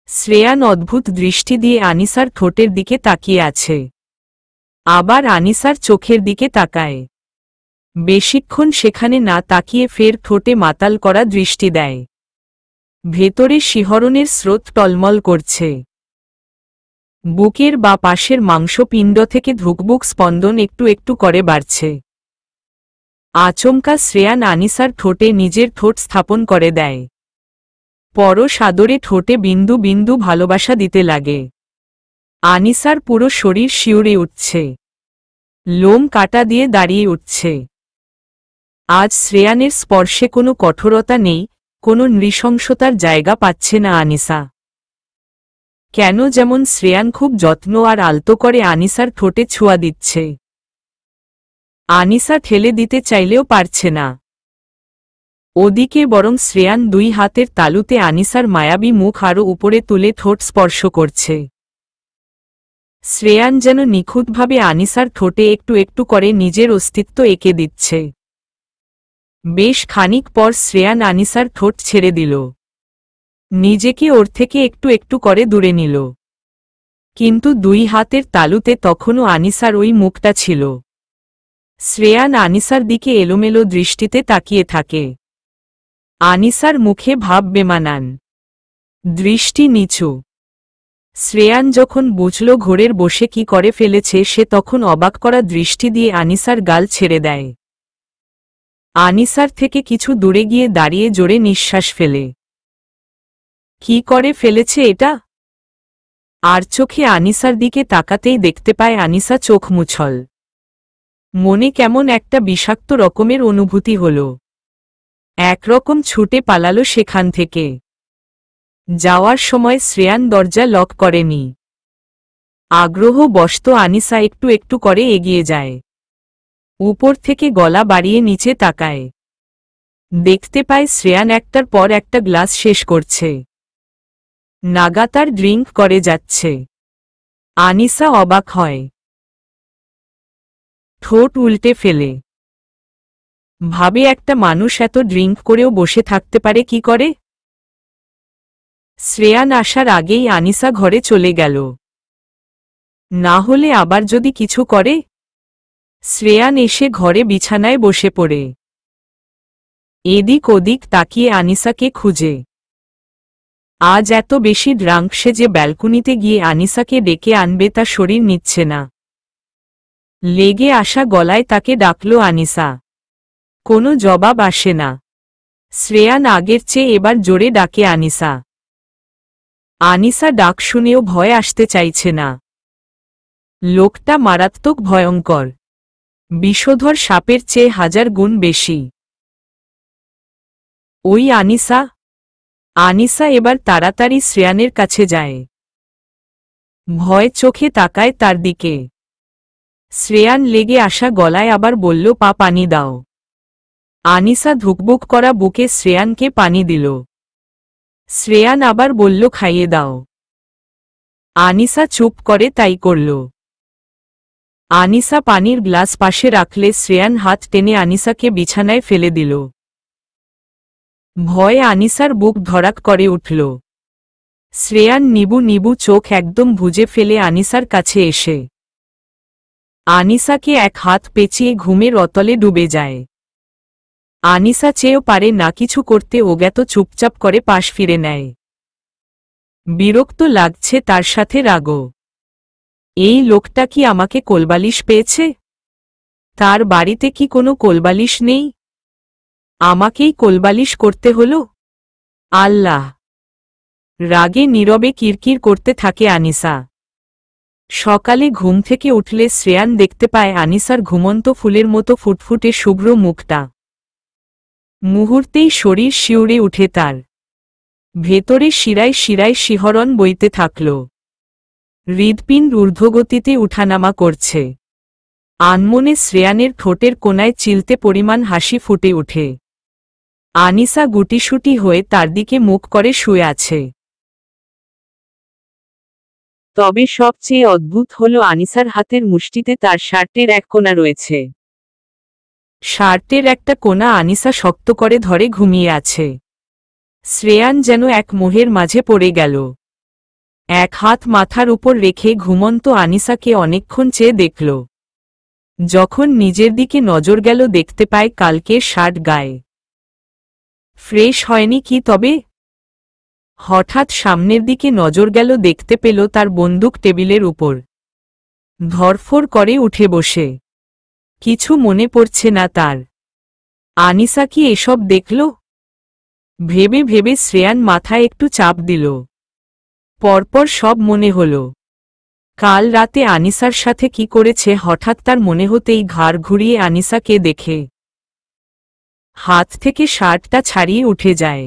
শ্রেয়ান অদ্ভুত দৃষ্টি দিয়ে আনিসার ঠোঁটের দিকে তাকিয়ে আছে। আবার আনিসার চোখের দিকে তাকায়। বেশিক্ষণ সেখানে না তাকিয়ে ফের ঠোঁটে মাতাল করা দৃষ্টি দেয়। ভেতরে শিহরণের স্রোত টলমল করছে। বুকের বা পাশের মাংসপিণ্ড থেকে ধুকবুক স্পন্দন একটু একটু করে বাড়ছে। আচমকা শ্রেয়ান আনিসার ঠোঁটে নিজের ঠোঁট স্থাপন করে দেয়। পরশ আদরে ঠোঁটে বিন্দু বিন্দু ভালোবাসা দিতে লাগে। আনিসার পুরো শরীর শিউরে উঠছে। লোম কাটা দিয়ে দাঁড়িয়ে উঠছে। আজ শ্রেয়ানের স্পর্শে কোনো কঠোরতা নেই, কোনো নৃশংসতার জায়গা পাচ্ছে না আনিসা। কেন যেমন শ্রেয়ান খুব যত্ন আর আলতো করে আনিসার ঠোঁটে ছোঁয়া দিচ্ছে। আনিসা ঠেলে দিতে চাইলেও পারছে না। ওদিকে বরং শ্রেয়ান 2 হাতের তালুতে আনিসার মায়াবী মুখ আরও উপরে তুলে ঠোঁট স্পর্শ করছে। শ্রেয়ান যেন নিখুঁতভাবে আনিসার ঠোঁটে একটু একটু করে নিজের অস্তিত্ব এঁকে দিচ্ছে। বেশ খানিক পর শ্রেয়ান আনিসার ঠোঁট ছেড়ে দিল। নিজেকে ওর থেকে একটু একটু করে দূরে নিল। কিন্তু 2 হাতের তালুতে তখনও আনিসার ওই মুখটা ছিল। শ্রেয়ান আনিসার দিকে এলোমেলো দৃষ্টিতে তাকিয়ে থাকে। আনিসার মুখে ভাব বেমানান, দৃষ্টি নিচু। শ্রেয়ান যখন বুঝল ঘোরের বসে কি করে ফেলেছে, সে তখন অবাক করা দৃষ্টি দিয়ে আনিসার গাল ছেড়ে দেয়। আনিসার থেকে কিছু দূরে গিয়ে দাঁড়িয়ে জোরে নিঃশ্বাস ফেলে। কি করে ফেলেছে এটা? আর চোখে আনিসার দিকে তাকাতেই দেখতে পায় আনিসা চোখ মুছল। মনে কেমন একটা বিষাক্ত রকমের অনুভূতি হল। একরকম ছুটে পালালো সেখান থেকে। যাওয়ার সময় শ্রেয়ান দরজা লক করেনি। আগ্রহবশত আনিসা একটু একটু করে এগিয়ে যায়। উপর থেকে গলা বাড়িয়ে নিচে তাকায়। দেখতে পায় শ্রেয়ান একটার পর একটা গ্লাস শেষ করছে। নাগাতার ড্রিঙ্ক করে যাচ্ছে। আনিসা অবাক হয়। ঠোঁট উল্টে ফেলে। ভাবে, একটা মানুষ এত ড্রিঙ্ক করেও বসে থাকতে পারে কি করে? শ্রেয়ান আসার আগেই আনিসা ঘরে চলে গেল। না হলে আবার যদি কিছু করে? শ্রেয়ান এসে ঘরে বিছানায় বসে পড়ে। এদিক ওদিক তাকিয়ে আনিসাকে খুঁজে। আজ এত বেশি ড্রাঙ্ক সে যে ব্যালকনিতে গিয়ে আনিসাকে ডেকে আনবে তা শরীর নিচ্ছে না। লেগে আসা গলায় তাকে ডাকল আনিসা। কোনো জবাব আসে না। শ্রেয়ান আগের চেয়ে এবার জোরে ডাকে আনিসা। আনিসা ডাক শুনেও ভয় আসতে চাইছে না। লোকটা মারাত্মক ভয়ঙ্কর, বিষধর সাপের চেয়ে 1000 গুণ বেশি। ওই আনিসা। আনিসা এবার তাড়াতাড়ি শ্রেয়ানের কাছে যায়। ভয় চোখে তাকায় তার দিকে। শ্রেয়ান লেগে আসা গলায় আবার বলল, পা পানি দাও। আনিসা ধুকবুক করা বুকে শ্রেয়ানকে পানি দিল। শ্রেয়ান আবার বলল, খাইয়ে দাও। আনিসা চুপ করে তাই করল। আনিসা পানির গ্লাস পাশে রাখলে শ্রেয়ান হাত টেনে আনিসাকে বিছানায় ফেলে দিল। ভয়ে আনিসার বুক ধড়াক করে উঠল। শ্রেয়ান নিবু নিবু চোখ একদম বুজে ফেলে আনিসার কাছে এসে আনিসাকে এক হাত পেঁচিয়ে ঘুমের অতলে ডুবে যায়। আনিসা চেয়েও পারে না কিছু করতে, অজ্ঞাত চুপচাপ করে পাশ ফিরে নেয়। বিরক্ত লাগছে তার সাথে রাগও। এই লোকটা কি আমাকে কোলবালিশ পেয়েছে? তার বাড়িতে কি কোনো কোলবালিশ নেই? আমাকেই কোলবালিশ করতে হলো? আল্লাহ! রাগে নীরবে কিরকির করতে থাকে আনিসা। সকালে ঘুম থেকে উঠলে শ্রেয়ান দেখতে পায় আনিসার ঘুমন্ত ফুলের মতো ফুটফুটে শুভ্র মুখটা। মুহূর্তেই শরীর শিউরে উঠে তার। ভেতরে শিরায় শিরায় শিহরণ বইতে থাকল। হৃদপিণ্ড ঊর্ধ্বগতিতে উঠানামা করছে। আনমনে শ্রেয়ানের ঠোঁটের কোনায় চিলতে পরিমাণ হাসি ফুটে ওঠে। আনিসা গুটিসুটি হয়ে তার দিকে মুখ করে শুয়ে আছে। তবে সবচেয়ে অদ্ভুত হল আনিসার হাতের মুষ্টিতে তার শার্টের এক কোণা রয়েছে। শার্টের একটা কোণা আনিসা শক্ত করে ধরে ঘুমিয়ে আছে। শ্রেয়ান যেন এক মোহের মাঝে পড়ে গেল। এক হাত মাথার উপর রেখে ঘুমন্ত আনিসাকে অনেকক্ষণ চেয়ে দেখল। যখন নিজের দিকে নজর গেল দেখতে পায় কালকের শার্ট গায়ে। ফ্রেশ হয়নি কি তবে? হঠাৎ সামনের দিকে নজর গেল, দেখতে পেল তার বন্দুক টেবিলের উপর। ধরফড় করে উঠে বসে। কিছু মনে পড়ছে না তার। আনিসা কি এসব দেখল? ভেবে ভেবে শ্রেয়ান মাথায় একটু চাপ দিল। পরপর সব মনে হল। কাল রাতে আনিসার সাথে কি করেছে হঠাৎ তার মনে হতেই ঘাড় ঘুরিয়ে আনিসাকে দেখে হাত থেকে শার্টটা ছাড়িয়ে উঠে যায়।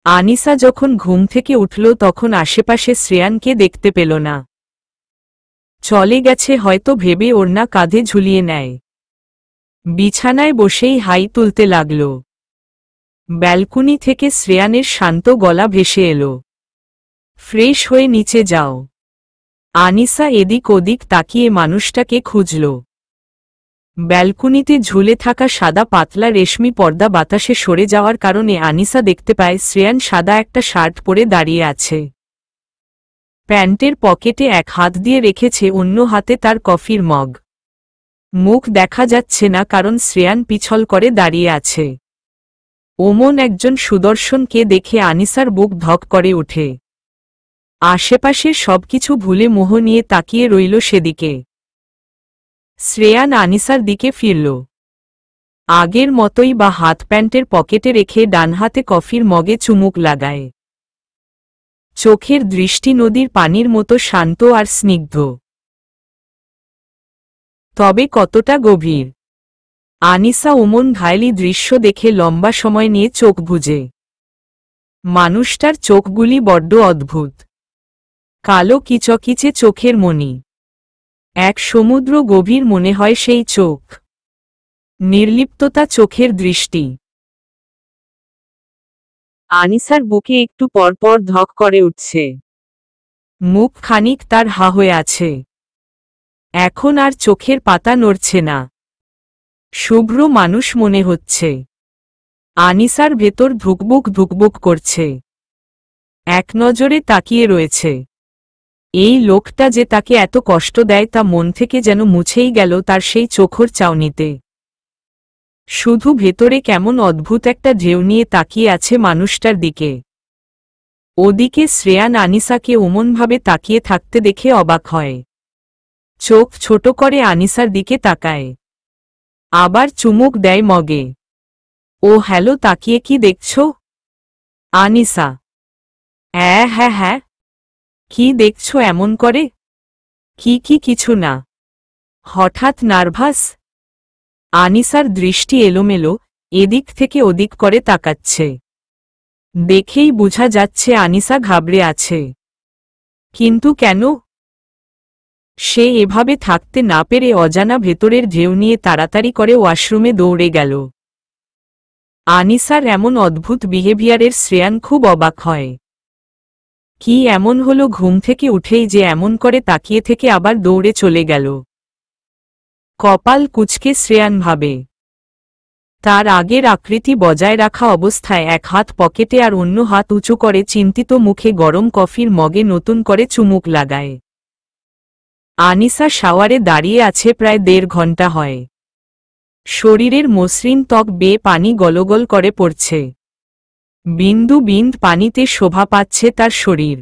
আনিসা যখন ঘুম থেকে উঠল তখন আশেপাশে শ্রেয়ানকে দেখতে পেল না। চলে গেছে হয়তো ভেবে ওড়না কাঁধে ঝুলিয়ে নেয়। বিছানায় বসেই হাই তুলতে লাগল। ব্যালকনি থেকে শ্রেয়ানের শান্ত গলা ভেসে এলো, ফ্রেশ হয়ে নিচে যাও। আনিসা এদিক ওদিক তাকিয়ে মানুষটাকে খুঁজল। ব্যালকনিতে ঝুলে থাকা সাদা পাতলা রেশমি পর্দা বাতাসে সরে যাওয়ার কারণে আনিসা দেখতে পায় শ্রেয়ান সাদা একটা শার্ট পরে দাঁড়িয়ে আছে। প্যান্টের পকেটে এক হাত দিয়ে রেখেছে, অন্য হাতে তার কফির মগ। মুখ দেখা যাচ্ছে না কারণ শ্রেয়ান পিছল করে দাঁড়িয়ে আছে। ওমন একজন সুদর্শনকে দেখে আনিসার বুক ধক করে ওঠে। আশেপাশের সবকিছু ভুলে মোহ নিয়ে তাকিয়ে রইল সেদিকে। শ্রেয়ান আনিসার দিকে ফিরল। আগের মতোই বা হাত প্যান্টের পকেটে রেখে ডান হাতে কফির মগে চুমুক লাগায়। চোখের দৃষ্টি নদীর পানির মতো শান্ত আর স্নিগ্ধ। তবে কতটা গভীর। আনিসা ওমন ঘায়েলি দৃশ্য দেখে লম্বা সময় নিয়ে চোখ বুজে। মানুষটার চোখগুলি বড্ড অদ্ভুত। কালো কিচকিচে চোখের মণি। এক সমুদ্র গভীর মনে হয় সেই চোখ। নির্লিপ্ততা চোখের দৃষ্টি। আনিসার বুকে একটু পরপর ধক করে উঠছে। মুখ খানিক তার হা হয়ে আছে। এখন আর চোখের পাতা নড়ছে না। শুভ্র মানুষ মনে হচ্ছে। আনিসার ভেতর ধুকবুক ধুকবুক করছে। এক নজরে তাকিয়ে রয়েছে। এই লোকটা যে তাকে এত কষ্ট দেয় তা মন থেকে যেন মুছেই গেল তার সেই চোখের চাউনিতে। শুধু ভেতরে কেমন অদ্ভুত একটা ঢেউ নিয়ে তাকিয়ে আছে মানুষটার দিকে। ওদিকে শ্রেয়ান আনিসাকে অমনভাবে তাকিয়ে থাকতে দেখে অবাক হয়। চোখ ছোট করে আনিসার দিকে তাকায়, আবার চুমুক দেয় মগে। ও হ্যালো, তাকিয়ে কি দেখছ? আনিসা: হ্যাঁ হ্যাঁ হ্যাঁ। কি দেখছ এমন করে? কিছু না। হঠাৎ নার্ভাস? আনিসার দৃষ্টি এলোমেলো, এদিক থেকে ওদিক করে তাকাচ্ছে। দেখেই বোঝা যাচ্ছে আনিসা ঘাবড়ে আছে। কিন্তু কেন? সে এভাবে থাকতে না পেরে অজানা ভেতরের ঢেউ নিয়ে তাড়াতাড়ি করে ওয়াশরুমে দৌড়ে গেল। আনিসার এমন অদ্ভুত বিহেভিয়ারের শ্রেয়ান খুব অবাক হয়। কি এমন হলো ঘুম থেকে উঠেই যে এমন করে তাকিয়ে থেকে আবার দৌড়ে চলে গেল? কপাল কুঁচকে শ্রেয়ান ভাবে। তার আগের আকৃতি বজায় রাখা অবস্থায় এক হাত পকেটে আর অন্য হাত উঁচু করে চিন্তিত মুখে গরম কফির মগে নতুন করে চুমুক লাগায়। আনিসা শাওয়ারে দাঁড়িয়ে আছে প্রায় 1.5 ঘন্টা হয়। শরীরের মসৃণ ত্বক বেয়ে পানি গলগল করে পড়ছে। বিন্দু বিন্দ পানিতে শোভা পাচ্ছে তার শরীর।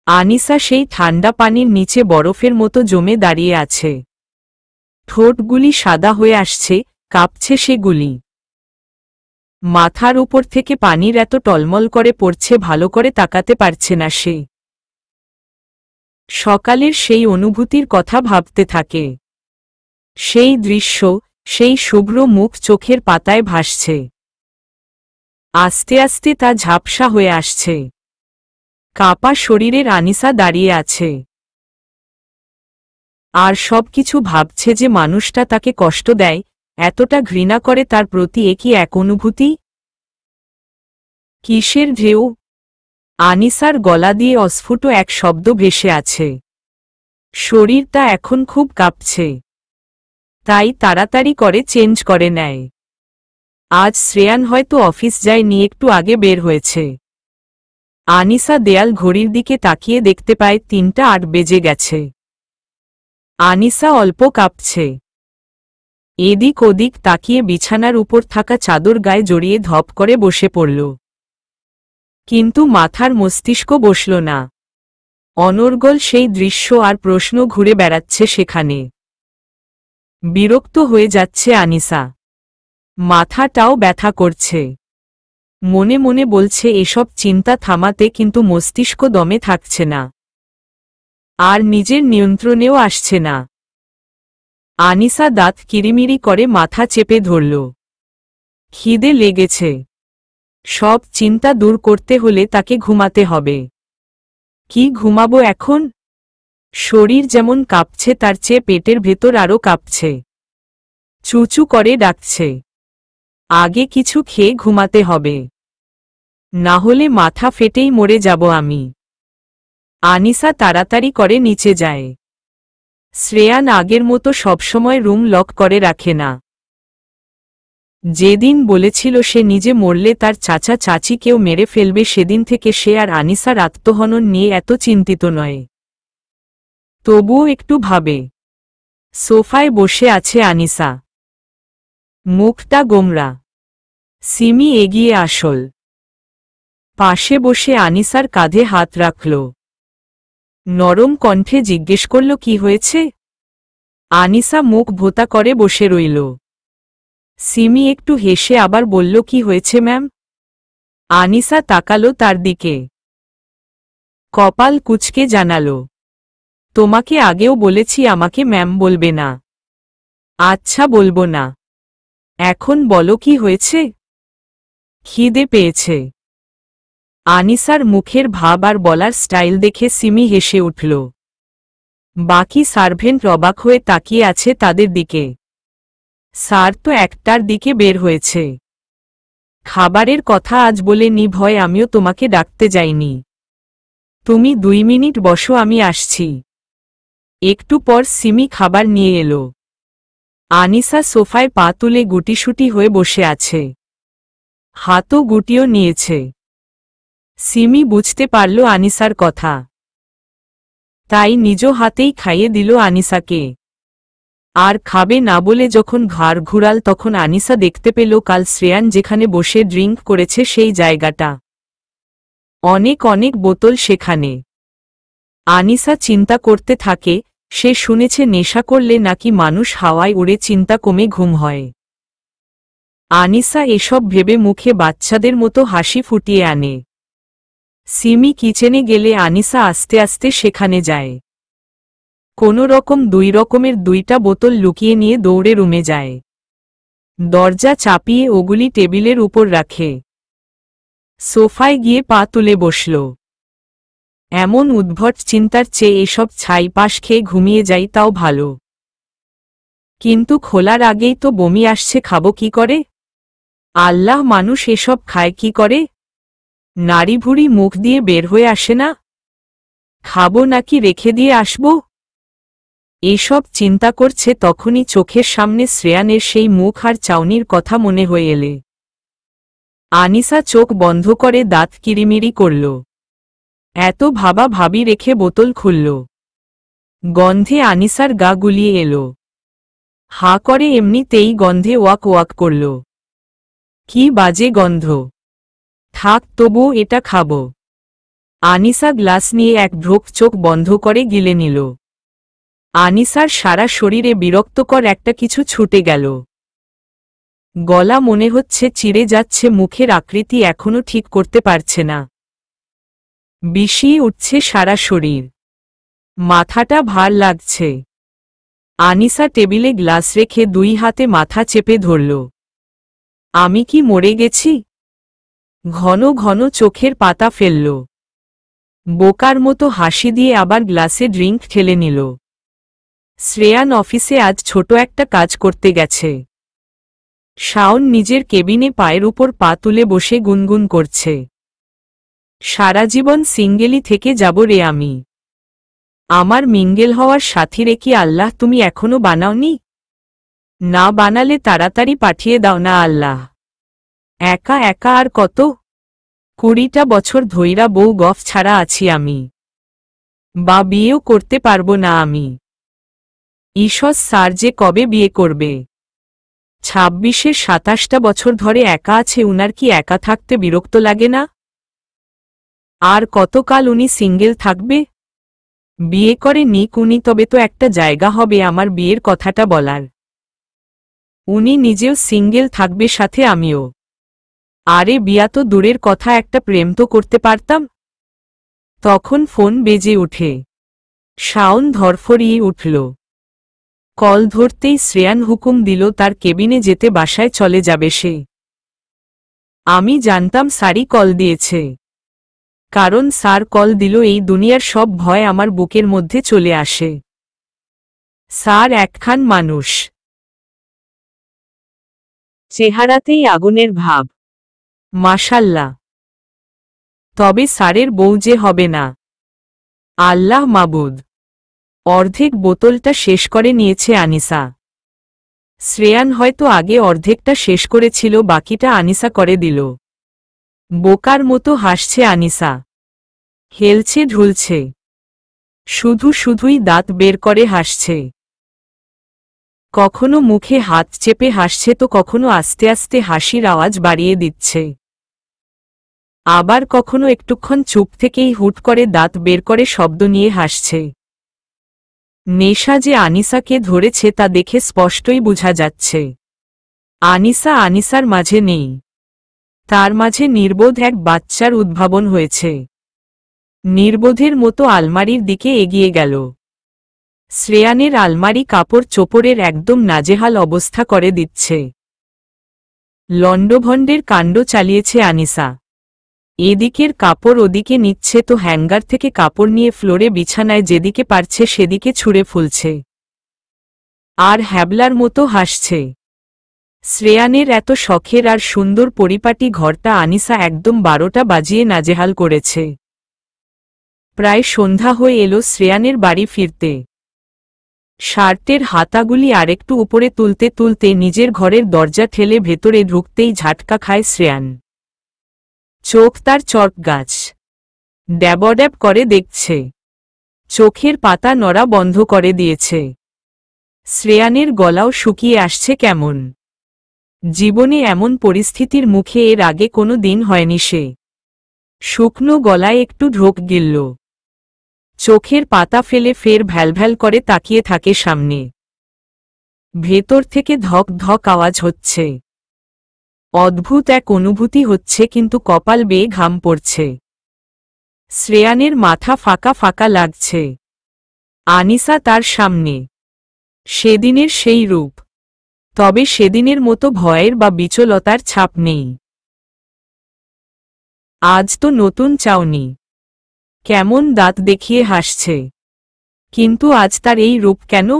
আনিসা সেই ঠান্ডা পানির নিচে বরফের মতো জমে দাঁড়িয়ে আছে। ঠোঁটগুলি সাদা হয়ে আসছে, কাঁপছে সেগুলি। মাথার উপর থেকে পানির এত টলমল করে পড়ছে, ভালো করে তাকাতে পারছে না সে। সকালের সেই অনুভূতির কথা ভাবতে থাকে। সেই দৃশ্য, সেই শুভ্র মুখ চোখের পাতায় ভাসছে। আস্তে আস্তে তা ঝাপসা হয়ে আসছে। কাঁপা শরীরের আনিসা দাঁড়িয়ে আছে। আর সবকিছু ভাবছে যে মানুষটা তাকে কষ্ট দেয়, এতটা ঘৃণা করে তার প্রতি, একই এক অনুভূতি। কিসের ঢেউ? আনিসার গলা দিয়ে অস্ফুট এক শব্দ ভেসে আছে। শরীরটা এখন খুব কাঁপছে। তাই তাড়াতাড়ি করে চেঞ্জ করে নেয়। আজ শ্রেয়ান হয়তো অফিস যায়নি, একটু আগে বের হয়েছে। আনিসা দেয়াল ঘড়ির দিকে তাকিয়ে দেখতে পায় 3:08 বেজে গেছে। আনিসা অল্প কাঁপছে। এদিক ওদিক তাকিয়ে বিছানার উপর থাকা চাদর গায়ে জড়িয়ে ধপ করে বসে পড়ল। কিন্তু মাথার মস্তিষ্ক বসল না। অনর্গল সেই দৃশ্য আর প্রশ্ন ঘুরে বেড়াচ্ছে সেখানে। বিরক্ত হয়ে যাচ্ছে আনিসা। মাথাটাও ব্যথা করছে। মনে মনে বলছে এসব চিন্তা থামাতে, কিন্তু মস্তিষ্ক দমে থাকছে না। আর নিজের নিয়ন্ত্রণেও আসছে না। আনিসা দাঁত কিরিমিরি করে মাথা চেপে ধরল। খিদে লেগেছে। সব চিন্তা দূর করতে হলে তাকে ঘুমাতে হবে। কি ঘুমাবো এখন? শরীর যেমন কাঁপছে তার চেয়ে পেটের ভেতর আরও কাঁপছে। চুচু করে ডাকছে। আগে কিছু খেয়ে ঘুমাতে হবে, না হলে মাথা ফেটেই মরে যাব আমি। আনিসা তাড়াতাড়ি করে নিচে যায়। শ্রেয়ান আগের মতো সবসময় রুম লক করে রাখে না। যেদিন বলেছিল সে নিজে মরলে তার চাচা চাচি কেউ মেরে ফেলবে, সেদিন থেকে সে আর আনিসার আত্মহনন নিয়ে এত চিন্তিত নয়। তবুও একটু ভাবে। সোফায় বসে আছে আনিসা। মুখটা গোমরা। সিমি এগিয়ে আসল। পাশে বসে আনিসার কাঁধে হাত রাখল। নরম কণ্ঠে জিজ্ঞেস করল কি হয়েছে। আনিসা মুখ ভোঁতা করে বসে রইল। সিমি একটু হেসে আবার বলল কি হয়েছে ম্যাম। আনিসা তাকালো তার দিকে। কপাল কুঁচকে জানালো, তোমাকে আগেও বলেছি আমাকে ম্যাম বলবে না। আচ্ছা বলবো না। এখন বলো কি হয়েছে। খিদে পেয়েছে। আনিসার মুখের ভাব আর বলার স্টাইল দেখে সিমি হেসে উঠল। বাকি সার্ভেন্ট অবাক হয়ে তাকিয়ে আছে তাদের দিকে। স্যার তো 1টার দিকে বের হয়েছে। খাবারের কথা আজ বলে নি ভয় আমিও তোমাকে ডাকতে যাইনি। তুমি 2 মিনিট বসো, আমি আসছি। একটু পর সিমি খাবার নিয়ে এলো। আনিসা সোফায় পা তুলে গুটিসুটি হয়ে বসে আছে। হাতও গুটিও নিয়েছে। সিমি বুঝতে পারল আনিসার কথা। তাই নিজ হাতেই খাইয়ে দিল আনিসাকে। আর খাবে না বলে যখন ঘাড় ঘুরাল তখন আনিসা দেখতে পেল কাল শ্রেয়ান যেখানে বসে ড্রিঙ্ক করেছে সেই জায়গাটা। অনেক অনেক বোতল সেখানে। আনিসা চিন্তা করতে থাকে, সে শুনেছে নেশা করলে নাকি মানুষ হাওয়ায় উড়ে, চিন্তা কমে ঘুম হয়। আনিসা এসব ভেবে মুখে বাচ্চাদের মতো হাসি ফুটিয়ে আনে। সিমি কিচেনে গেলে আনিসা আস্তে আস্তে সেখানে যায়। কোনো রকম 2 রকমের 2টা বোতল লুকিয়ে নিয়ে দৌড়ে রুমে যায়। দরজা চাপিয়ে ওগুলি টেবিলের উপর রাখে। সোফায় গিয়ে পা তুলে বসল। এমন উদ্ভট চিন্তার চেয়ে এসব ছাইপাশ খেয়ে ঘুমিয়ে যাই তাও ভালো। কিন্তু খোলার আগেই তো বমি আসছে, খাবো কি করে? আল্লাহ, মানুষ এসব খায় কি করে? নাড়িভুড়ি মুখ দিয়ে বের হয়ে আসে না? খাবো নাকি রেখে দিয়ে আসব? এসব চিন্তা করছে তখনই চোখের সামনে শ্রেয়ানের সেই মুখ আর চাউনির কথা মনে হয়ে এলে আনিসা চোখ বন্ধ করে দাঁত কিরিমিরি করল। এত ভাবা ভাবি রেখে বোতল খুলল। গন্ধে আনিসার গা গুলিয়ে এলো। হা করে এমনিতেই গন্ধে ওয়াক ওয়াক করল। কি বাজে গন্ধ! থাক, তবুও এটা খাব। আনিসা গ্লাস নিয়ে এক ঢোক চোখ বন্ধ করে গিলে নিল। আনিসার সারা শরীরে বিরক্তকর একটা কিছু ছুটে গেল। গলা মনে হচ্ছে চিড়ে যাচ্ছে, মুখের আকৃতি এখনো ঠিক করতে পারছে না। বিষিয়ে উঠছে সারা শরীর। মাথাটা ভার লাগছে। আনিসা টেবিলে গ্লাস রেখে 2 হাতে মাথা চেপে ধরল। আমি কি মরে গেছি? ঘন ঘন চোখের পাতা ফেলল। বোকার মতো হাসি দিয়ে আবার গ্লাসে ড্রিঙ্ক ঠেলে নিল। শ্রেয়ান অফিসে আজ ছোট একটা কাজ করতে গেছে। শাওন নিজের কেবিনে পায়ের উপর পা তুলে বসে গুনগুন করছে, সারা জীবন সিঙ্গেলই থেকে যাব রে আমি। আমার মিঙ্গেল হওয়ার সাথী রে কি আল্লাহ তুমি এখনো বানাওনি? না বানালে তাড়াতাড়ি পাঠিয়ে দাও না আল্লাহ। একা একা আর কত? 20টা বছর ধইরা বউ গফ ছাড়া আছি আমি। বা বিয়েও করতে পারবো না আমি। ঈশ্বর স্যার যে কবে বিয়ে করবে? 26-এর 27টা বছর ধরে একা আছে, উনার কি একা থাকতে বিরক্ত লাগে না? আর কতকাল উনি সিঙ্গেল থাকবে? বিয়ে করে নিক উনি, তবে তো একটা জায়গা হবে আমার বিয়ের কথাটা বলার। উনি নিজেও সিঙ্গেল থাকবে, সাথে আমিও। আরে বিয়া তো দূরের কথা, একটা প্রেম তো করতে পারতাম। তখন ফোন বেজে উঠে। শাওন ধরফরিয়ে উঠল। কল ধরতেই শ্রেয়ান হুকুম দিল তার কেবিনে যেতে, বাসায় চলে যাবে সে। আমি জানতাম স্যারই কল দিয়েছে, কারণ স্যার কল দিল এই দুনিয়ার সব ভয় আমার বুকের মধ্যে চলে আসে। স্যার একখান মানুষ, চেহারাতেই আগুনের ভাব। মাশাল্লাহ। তবে স্যারের বউ যে হবে না। আল্লাহ মাবুদ। অর্ধেক বোতলটা শেষ করে নিয়েছে আনিসা। শ্রেয়ান হয়তো আগে অর্ধেকটা শেষ করেছিল, বাকিটা আনিসা করে দিল। বোকার মতো হাসছে আনিসা, হেলছে ঢুলছে, শুধু শুধুই দাঁত বের করে হাসছে। কখনো মুখে হাত চেপে হাসছে তো কখনো আস্তে আস্তে হাসির আওয়াজ বাড়িয়ে দিচ্ছে। আবার কখনো একটুক্ষণ চুপ থেকেই হুট করে দাঁত বের করে শব্দ নিয়ে হাসছে। নেশা যে আনিসাকে ধরেছে তা দেখে স্পষ্টই বোঝা যাচ্ছে। আনিসা আনিসার মাঝে নেই, তার মাঝে নির্বোধ এক বাচ্চার উদ্ভাবন হয়েছে। নির্বোধের মতো আলমারির দিকে এগিয়ে গেল। শ্রেয়ানের আলমারি কাপড় চোপড়ের একদম নাজেহাল অবস্থা করে দিচ্ছে। লণ্ডভণ্ডের কাণ্ড চালিয়েছে আনিসা। এদিকের কাপড় ওদিকে নিচ্ছে, তো হ্যাঙ্গার থেকে কাপড় নিয়ে ফ্লোরে বিছানায় যেদিকে পারছে সেদিকে ছুঁড়ে ফুলছে। আর হ্যাবলার মতো হাসছে। শ্রেয়ানের এত শখের আর সুন্দর পরিপাটি ঘরটা আনিসা একদম 12টা বাজিয়ে নাজেহাল করেছে। প্রায় সন্ধ্যা হয়ে এলো শ্রেয়ানের বাড়ি ফিরতে। শার্টের হাতাগুলি আরেকটু উপরে তুলতে তুলতে নিজের ঘরের দরজা ঠেলে ভেতরে ঢুকতেই ঝাটকা খায় শ্রেয়ান। চোখ তার চরকগাছ, ড্যাবড্যাব করে দেখছে। চোখের পাতা নড়া বন্ধ করে দিয়েছে। শ্রেয়ানের গলাও শুকিয়ে আসছে কেমন। জীবনে এমন পরিস্থিতির মুখে এর আগে কোনো দিন হয়নি সে। শুকনো গলায় একটু ঢোক গিলল। চোখের পাতা ফেলে ফের ভ্যালভ্যাল করে তাকিয়ে থাকে সামনে। ভেতর থেকে ধক ধক আওয়াজ হচ্ছে। অদ্ভুত এক অনুভূতি হচ্ছে, কিন্তু কপাল বেয়ে ঘাম পড়ছে। শ্রেয়ানের মাথা ফাঁকা ফাঁকা লাগছে। আনিসা তার সামনে। সেদিনের সেই রূপ। তবে সেদিনের মতো ভয়ের বা বিচলতার ছাপ নেই। আজ তো নতুন চাউনি। কেমন দাঁত দেখিয়ে হাসছে। কিন্তু আজ তার এই রূপ কেন?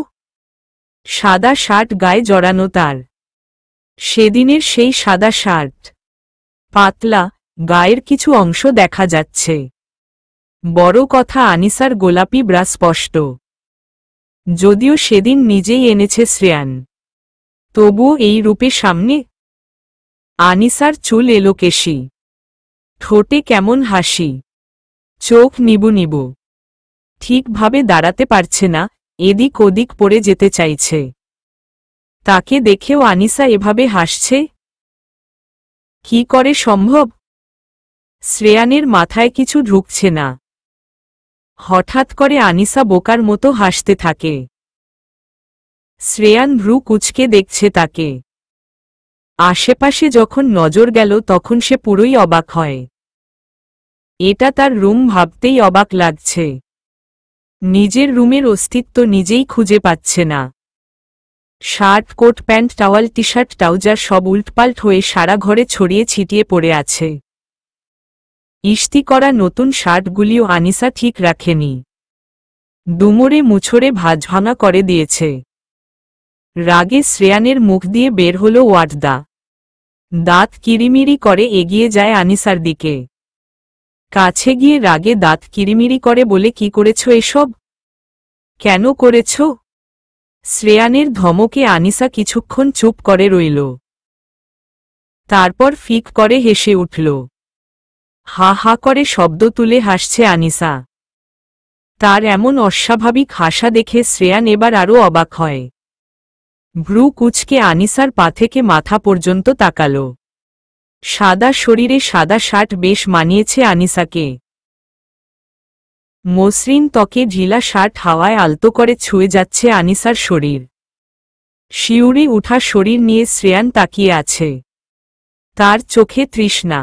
সাদা শার্ট গায়ে জড়ানো তার। সেদিনের সেই সাদা শার্ট। পাতলা, গায়ের কিছু অংশ দেখা যাচ্ছে। বড় কথা, আনিসার গোলাপি ব্রা স্পষ্ট। যদিও সেদিন নিজেই এনেছে শ্রেয়ান, তবুও এই রূপে সামনে। আনিসার চুল এলোকেশি, ঠোঁটে কেমন হাসি, চোখ নিবু নিবু। ঠিকভাবে দাঁড়াতে পারছে না, এদিক ওদিক পড়ে যেতে চাইছে। তাকে দেখেও আনিসা এভাবে হাসছে? কি করে সম্ভব? শ্রেয়ানের মাথায় কিছু ঢুকছে না। হঠাৎ করে আনিসা বোকার মতো হাসতে থাকে। শ্রেয়ান ভ্রু কুঁচকে দেখছে তাকে। আশেপাশে যখন নজর গেল তখন সে পুরোই অবাক হয়। এটা তার রুম ভাবতেই অবাক লাগছে। নিজের রুমের অস্তিত্ব নিজেই খুঁজে পাচ্ছে না। Shirt, coat, pant, towel, T shirt, trouser সব উল্টপাল্ট হয়ে সারা ঘরে ছড়িয়ে ছিটিয়ে পড়ে আছে। ইস্ত্রি করা নতুন শার্টগুলিও আনিসা ঠিক রাখেনি। দুমড়ে মুছড়ে ভাঁজভাঙা করে দিয়েছে। রাগে শ্রেয়ানের মুখ দিয়ে বের হলো ওয়াটদা। দাঁত কিরিমিরি করে এগিয়ে যায় আনিসার দিকে। কাছে গিয়ে রাগে দাঁত কিরিমিরি করে বলে, কি করেছ এসব? কেন করেছ? শ্রেয়ানের ধমকে আনিসা কিছুক্ষণ চুপ করে রইল। তারপর ফিক করে হেসে উঠল। হা হা করে শব্দ তুলে হাসছে আনিসা। তার এমন অস্বাভাবিক হাসা দেখে শ্রেয়ান এবার আরও অবাক হয়। ভ্রু কুঁচকে আনিসার পা থেকে মাথা পর্যন্ত তাকাল। সাদা শরীরে সাদা শার্ট বেশ মানিয়েছে আনিসাকে। মসৃণ ত্বকে ঢিলা শার্ট হাওয়ায় আলতো করে ছুঁয়ে যাচ্ছে আনিসার শরীর। শিউরে উঠা শরীর নিয়ে শ্রেয়ান তাকিয়ে আছে। তার চোখে তৃষ্ণা,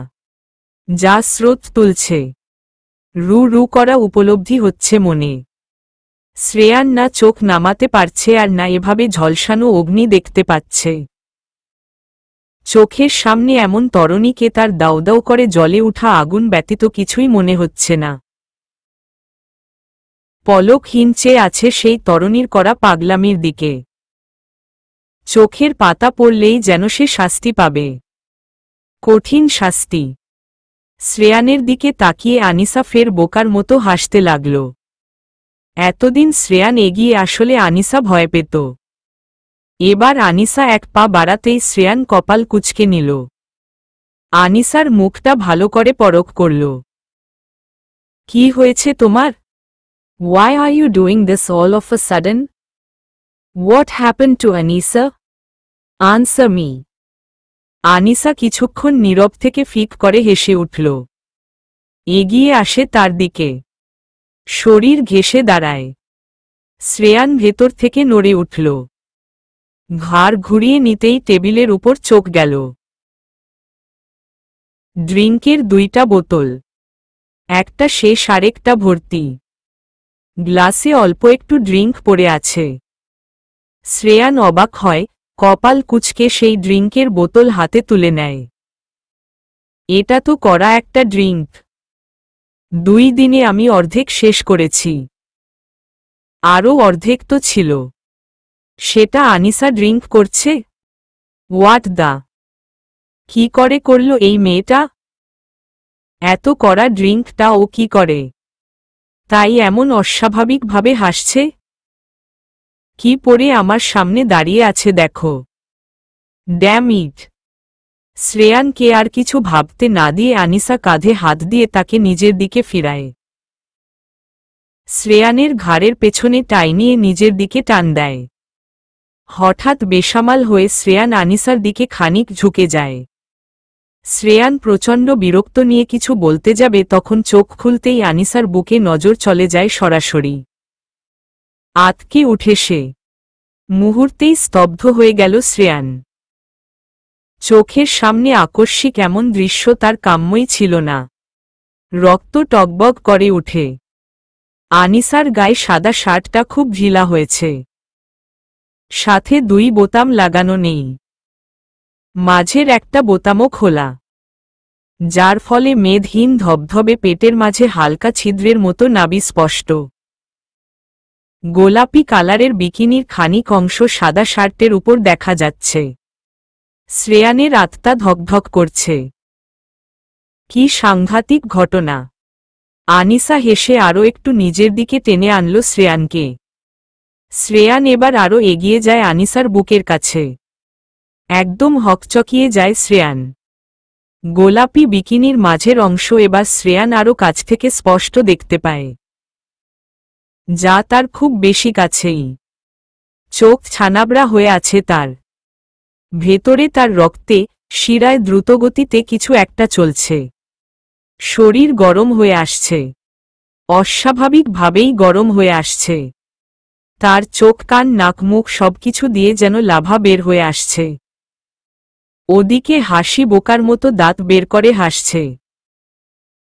যা স্রোত তুলছে। রু রু করা উপলব্ধি হচ্ছে মনে। শ্রেয়ান না চোখ নামাতে পারছে আর না এভাবে ঝলসানো অগ্নি দেখতে পাচ্ছে। চোখের সামনে এমন তরণীকে তার দাউ দাউ করে জ্বলে উঠা আগুন ব্যতীত কিছুই মনে হচ্ছে না। পলকহীন চেয়ে আছে সেই তরণীর করা পাগলামির দিকে। চোখের পাতা পড়লেই যেন সে শাস্তি পাবে, কঠিন শাস্তি। শ্রেয়ানের দিকে তাকিয়ে আনিসা ফের বোকার মতো হাসতে লাগল। এতদিন শ্রেয়ান এগিয়ে আসলে আনিসা ভয় পেত। এবার আনিসা এক পা বাড়াতেই শ্রেয়ান কপাল কুঁচকে নিল। আনিসার মুখটা ভালো করে পরখ করল। কি হয়েছে তোমার? Why are you doing this all of a sudden? What happened to Anisa? Answer me. Anisa কিছুক্ষণ নীরব থেকে ফিক করে হেসে উঠল। এগিয়ে আসে তার দিকে। শরীর ঘেঁষে দাঁড়ায়। শ্রেয়ান ভেতর থেকে নড়ে উঠল। ঘাড় ঘুরিয়ে নিতেই টেবিলের উপর চোখ গেল। ড্রিঙ্কের 2টা বোতল, একটা শেষ আরেকটা ভর্তি। গ্লাসে অল্প একটু ড্রিঙ্ক পড়ে আছে। শ্রেয়ান অবাক হয়, কপাল কুঁচকে সেই ড্রিঙ্কের বোতল হাতে তুলে নেয়। এটা তো করা একটা ড্রিঙ্ক। 2 দিনে আমি অর্ধেক শেষ করেছি। আরও অর্ধেক তো ছিল। সেটা আনিসা ড্রিঙ্ক করছে? What the! কি করে করল এই মেয়েটা? এত করা ড্রিঙ্কটা ও কি করে? তাই এমন অস্বাভাবিকভাবে হাসছে। কি পরে আমার সামনে দাঁড়িয়ে আছে দেখো। Damn it! শ্রেয়ানকে আর কিছু ভাবতে না দিয়ে আনিসা কাঁধে হাত দিয়ে তাকে নিজের দিকে ফিরায়। শ্রেয়ানের ঘাড়ের পেছনে টাই নিয়ে নিজের দিকে টান দেয়। হঠাৎ বেসামাল হয়ে শ্রেয়ান আনিসার দিকে খানিক ঝুঁকে যায়। শ্রেয়ান প্রচণ্ড বিরক্ত নিয়ে কিছু বলতে যাবে তখন চোখ খুলতেই আনিসার বুকে নজর চলে যায় সরাসরি। আতকে উঠে সে। মুহূর্তেই স্তব্ধ হয়ে গেল শ্রেয়ান। চোখের সামনে আকস্মিক এমন দৃশ্য তার কাম্যই ছিল না। রক্ত টগবগ করে উঠে। আনিসার গায়ে সাদা শার্টটা খুব ঢিলা হয়েছে। সাথে 2 বোতাম লাগানো নেই। মাঝের একটা বোতামও খোলা, যার ফলে মেদহীন ধবধবে পেটের মাঝে হালকা ছিদ্রের মতো নাভি স্পষ্ট। গোলাপি কালারের বিকিনির খানিক অংশ সাদা শার্টের উপর দেখা যাচ্ছে। শ্রেয়ানের আত্মা ধকধক করছে। কি সাংঘাতিক ঘটনা! আনিসা হেসে আরও একটু নিজের দিকে টেনে আনল শ্রেয়ানকে। শ্রেয়ান এবার আরও এগিয়ে যায় আনিসার বুকের কাছে। একদম হকচকিয়ে যায় শ্রেয়ান। গোলাপি বিকিনির মাঝের অংশ এবার শ্রেয়ান আরও কাছ থেকে স্পষ্ট দেখতে পায়, যা তার খুব বেশি কাছেই। চোখ ছানাবড়া হয়ে আছে তার। ভেতরে তার রক্তে, শিরায় দ্রুতগতিতে কিছু একটা চলছে। শরীর গরম হয়ে আসছে, অস্বাভাবিকভাবেই গরম হয়ে আসছে। তার চোখ, কান, নাক, মুখ সবকিছু দিয়ে যেন লাভা বের হয়ে আসছে। ওদিকে হাসি বোকার মতো দাঁত বের করে হাসছে।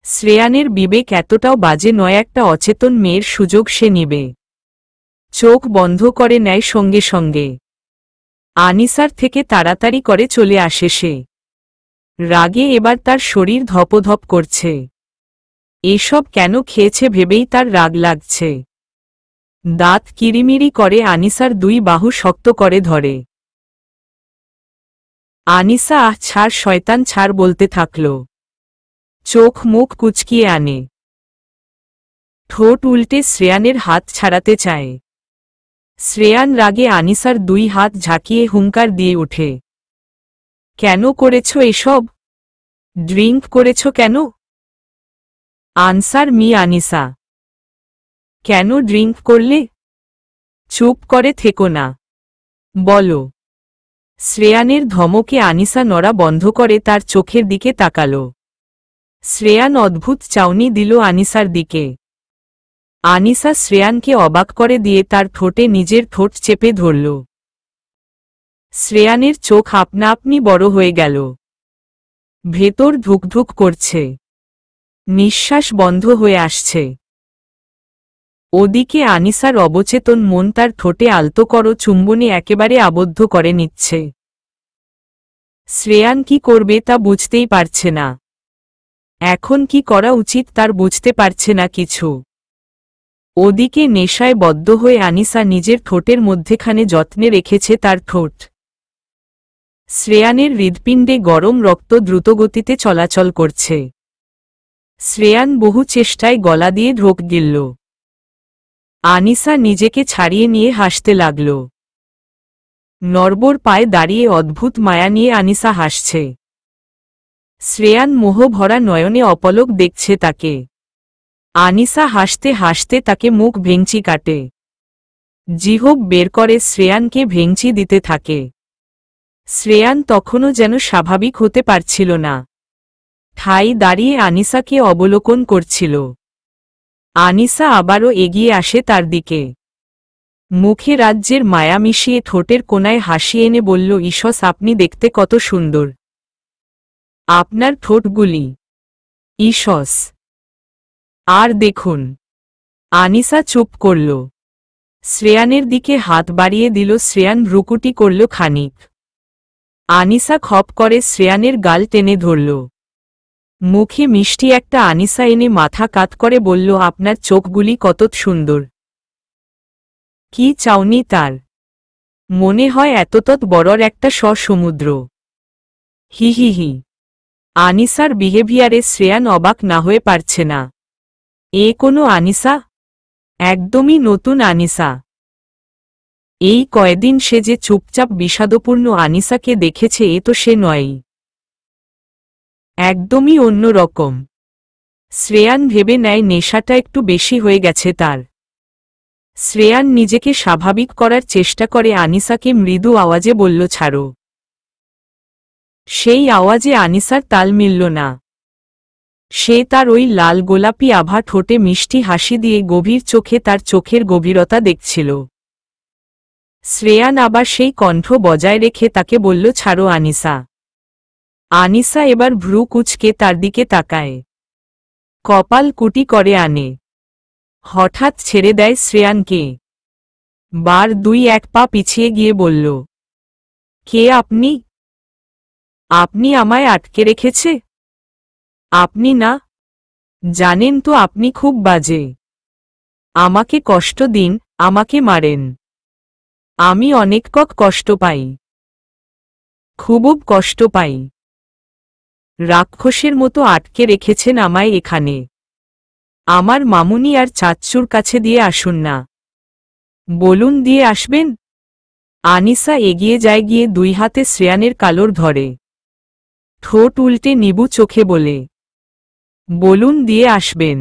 শ্রেয়ানের বিবেক এতটাও বাজে নয় একটা অচেতন মেয়ের সুযোগ সে নিবে। চোখ বন্ধ করে নেয় সঙ্গে সঙ্গে। আনিসার থেকে তাড়াতাড়ি করে চলে আসে সে। রাগে এবার তার শরীর ধপধপ করছে। এসব কেন খেয়েছে ভেবেই তার রাগ লাগছে। দাঁত কিরিমিরি করে আনিসার 2 বাহু শক্ত করে ধরে। আনিসা আহ ছাড় শয়তান ছাড় বলতে থাকল। চোখ মুখ কুচকিয়ে আনে। ঠোঁট উল্টে শ্রেয়ানের হাত ছাড়াতে চায়। শ্রেয়ান রাগে আনিসার 2 হাত ঝাঁকিয়ে হুঙ্কার দিয়ে ওঠে। কেন করেছ এসব? ড্রিঙ্ক করেছ কেন? Answer me Anisa. কেন ড্রিঙ্ক করলে? চুপ করে থেকো না, বলো। শ্রেয়ানের ধমকে আনিসা নড়া বন্ধ করে তার চোখের দিকে তাকাল। শ্রেয়ান অদ্ভুত চাউনি দিল আনিসার দিকে। আনিসা শ্রেয়ানকে অবাক করে দিয়ে তার ঠোঁটে নিজের ঠোঁট চেপে ধরল। শ্রেয়ানের চোখ আপনা আপনি বড় হয়ে গেল। ভেতর ধুকধুক করছে। নিঃশ্বাস বন্ধ হয়ে আসছে। ওদিকে আনিসার অবচেতন মন তার ঠোঁটে আলতো করো চুম্বনে একেবারে আবদ্ধ করে নিচ্ছে। শ্রেয়ান কি করবে তা বুঝতেই পারছে না। এখন কি করা উচিত তার বুঝতে পারছে না কিছু। ওদিকে নেশায় বদ্ধ হয়ে আনিসা নিজের ঠোঁটের মধ্যেখানে যত্নে রেখেছে তার ঠোঁট। শ্রেয়ানের হৃৎপিণ্ডে গরম রক্ত দ্রুতগতিতে চলাচল করছে। শ্রেয়ান বহু চেষ্টায় গলা দিয়ে ঢোক গিলল। আনিসা নিজেকে ছাড়িয়ে নিয়ে হাসতে লাগল। নড়বড় পায়ে দাঁড়িয়ে অদ্ভুত মায়া নিয়ে আনিসা হাসছে। শ্রেয়ান মোহ ভরা নয়নে অপলক দেখছে তাকে। আনিসা হাসতে হাসতে তাকে মুখ ভেঙচি কাটে। জিহ্ব বের করে শ্রেয়ানকে ভেঙচি দিতে থাকে। শ্রেয়ান তখনও যেন স্বাভাবিক হতে পারছিল না। ঠাই দাঁড়িয়ে আনিসাকে অবলোকন করছিল। আনিসা আবারও এগিয়ে আসে তার দিকে। মুখে রাজ্যের মায়া মিশিয়ে ঠোঁটের কোনায় হাসি এনে বলল, ঈশস আপনি দেখতে কত সুন্দর। আপনার ঠোঁটগুলি। ঈশস। আর দেখুন। আনিসা চুপ করল। শ্রেয়ানের দিকে হাত বাড়িয়ে দিল। শ্রেয়ান ভ্রুকুটি করল খানিক। আনিসা খপ করে শ্রেয়ানের গাল টেনে ধরল। মুখে মিষ্টি একটা আনিসা এনে মাথা কাত করে বলল, আপনার চোখগুলি কত সুন্দর। কি চাউনি তার! মনে হয় এততত বড়র একটা সমুদ্র। হি হি হি। আনিসার বিহেভিয়ারে শ্রেয়ান অবাক না হয়ে পারছে না। এ কোনো আনিসা? একদমই নতুন আনিসা। এই কয়দিন সে যে চুপচাপ বিষাদপূর্ণ আনিসাকে দেখেছে এ তো সে নয়ই। একদমই অন্য রকম। শ্রেয়ান ভেবে নেয় নেশাটা একটু বেশি হয়ে গেছে তার। শ্রেয়ান নিজেকে স্বাভাবিক করার চেষ্টা করে আনিসাকে মৃদু আওয়াজে বলল, ছাড়ো। সেই আওয়াজে আনিসার তাল মিলল না। সে তার ওই লাল গোলাপি আভা ঠোঁটে মিষ্টি হাসি দিয়ে গভীর চোখে তার চোখের গভীরতা দেখছিল। শ্রেয়ান আবার সেই কণ্ঠ বজায় রেখে তাকে বলল, ছাড়ো আনিসা। আনিসা এবার ভ্রু কুঁচকে তার দিকে তাকায়, কপাল কুটি করে আনে। হঠাৎ ছেড়ে দেয় শ্রেয়ানকে। বার 2-1 পা পিছিয়ে গিয়ে বলল, কে আপনি? আপনি আমায় আটকে রেখেছে? আপনি না, জানেন তো আপনি খুব বাজে। আমাকে কষ্ট দিন, আমাকে মারেন। আমি অনেক কষ্ট পাই, খুব কষ্ট পাই। রাক্ষসের মতো আটকে রেখেছেন আমায় এখানে। আমার মামুনি আর চাচ্চুর কাছে দিয়ে আসুন না। বলুন দিয়ে আসবেন। আনিসা এগিয়ে যায়, গিয়ে 2 হাতে শ্রেয়ানের কালর ধরে, ঠোঁট উল্টে নিবু চোখে বলে, বলুন দিয়ে আসবেন।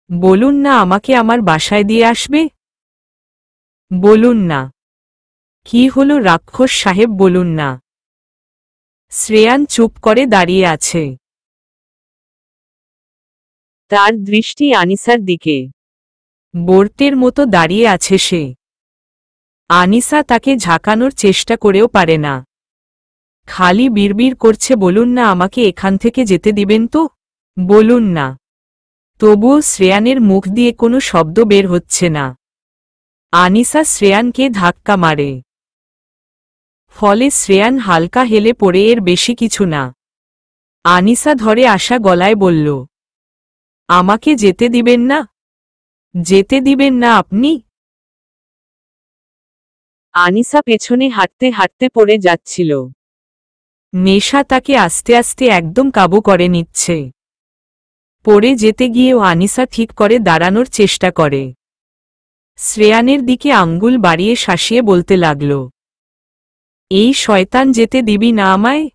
বলুন না আমাকে আমার বাসায় দিয়ে আসবে। বলুন না। কি হলো রাক্ষস সাহেব, বলুন না। শ্রেয়ান চুপ করে দাঁড়িয়ে আছে। তার দৃষ্টি আনিসার দিকে। বোর্টের মতো দাঁড়িয়ে আছে সে। আনিসা তাকে ঝাঁকানোর চেষ্টা করেও পারে না। খালি বিড়বিড় করছে, বলুন না আমাকে এখান থেকে যেতে দিবেন তো, বলুন না। তবুও শ্রেয়ানের মুখ দিয়ে কোনো শব্দ বের হচ্ছে না। আনিসা শ্রেয়ানকে ধাক্কা মারে। ফলে শ্রেয়ান হালকা হেলে পড়ে, এর বেশি কিছু না। আনিসা ধরে আসা গলায় বলল, আমাকে যেতে দিবেন না? যেতে দিবেন না আপনি? আনিসা পেছনে হাঁটতে হাঁটতে পড়ে যাচ্ছিল। নেশা তাকে আস্তে আস্তে একদম কাবু করে নিচ্ছে। পড়ে যেতে গিয়েও আনিসা ঠিক করে দাঁড়ানোর চেষ্টা করে। শ্রেয়ানের দিকে আঙ্গুল বাড়িয়ে শাসিয়ে বলতে লাগল, এই শয়তান যেতে দিবি না আমায়?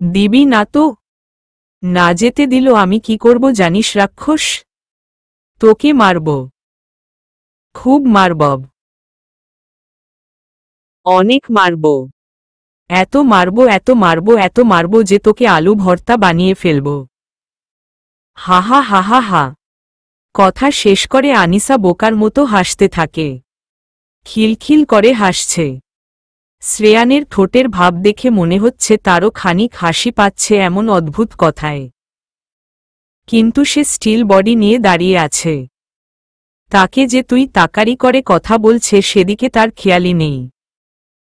দিবি না তো? না যেতে দিল আমি কি করব জানিস রাক্ষস? তোকে মারব, খুব মারব, অনেক মারব। এত মারব, এত মারব, এত মারব যে তোকে আলু ভর্তা বানিয়ে ফেলব। হা হা হা হা হা। কথা শেষ করে আনিসা বোকার মতো হাসতে থাকে। খিলখিল করে হাসছে। শ্রেয়ানের ঠোঁটের ভাব দেখে মনে হচ্ছে তারও খানিক হাসি পাচ্ছে এমন অদ্ভুত কথায়। কিন্তু সে স্টিল বডি নিয়ে দাঁড়িয়ে আছে। তাকে যে তুই তাকারি করে কথা বলছে সেদিকে তার খেয়ালই নেই।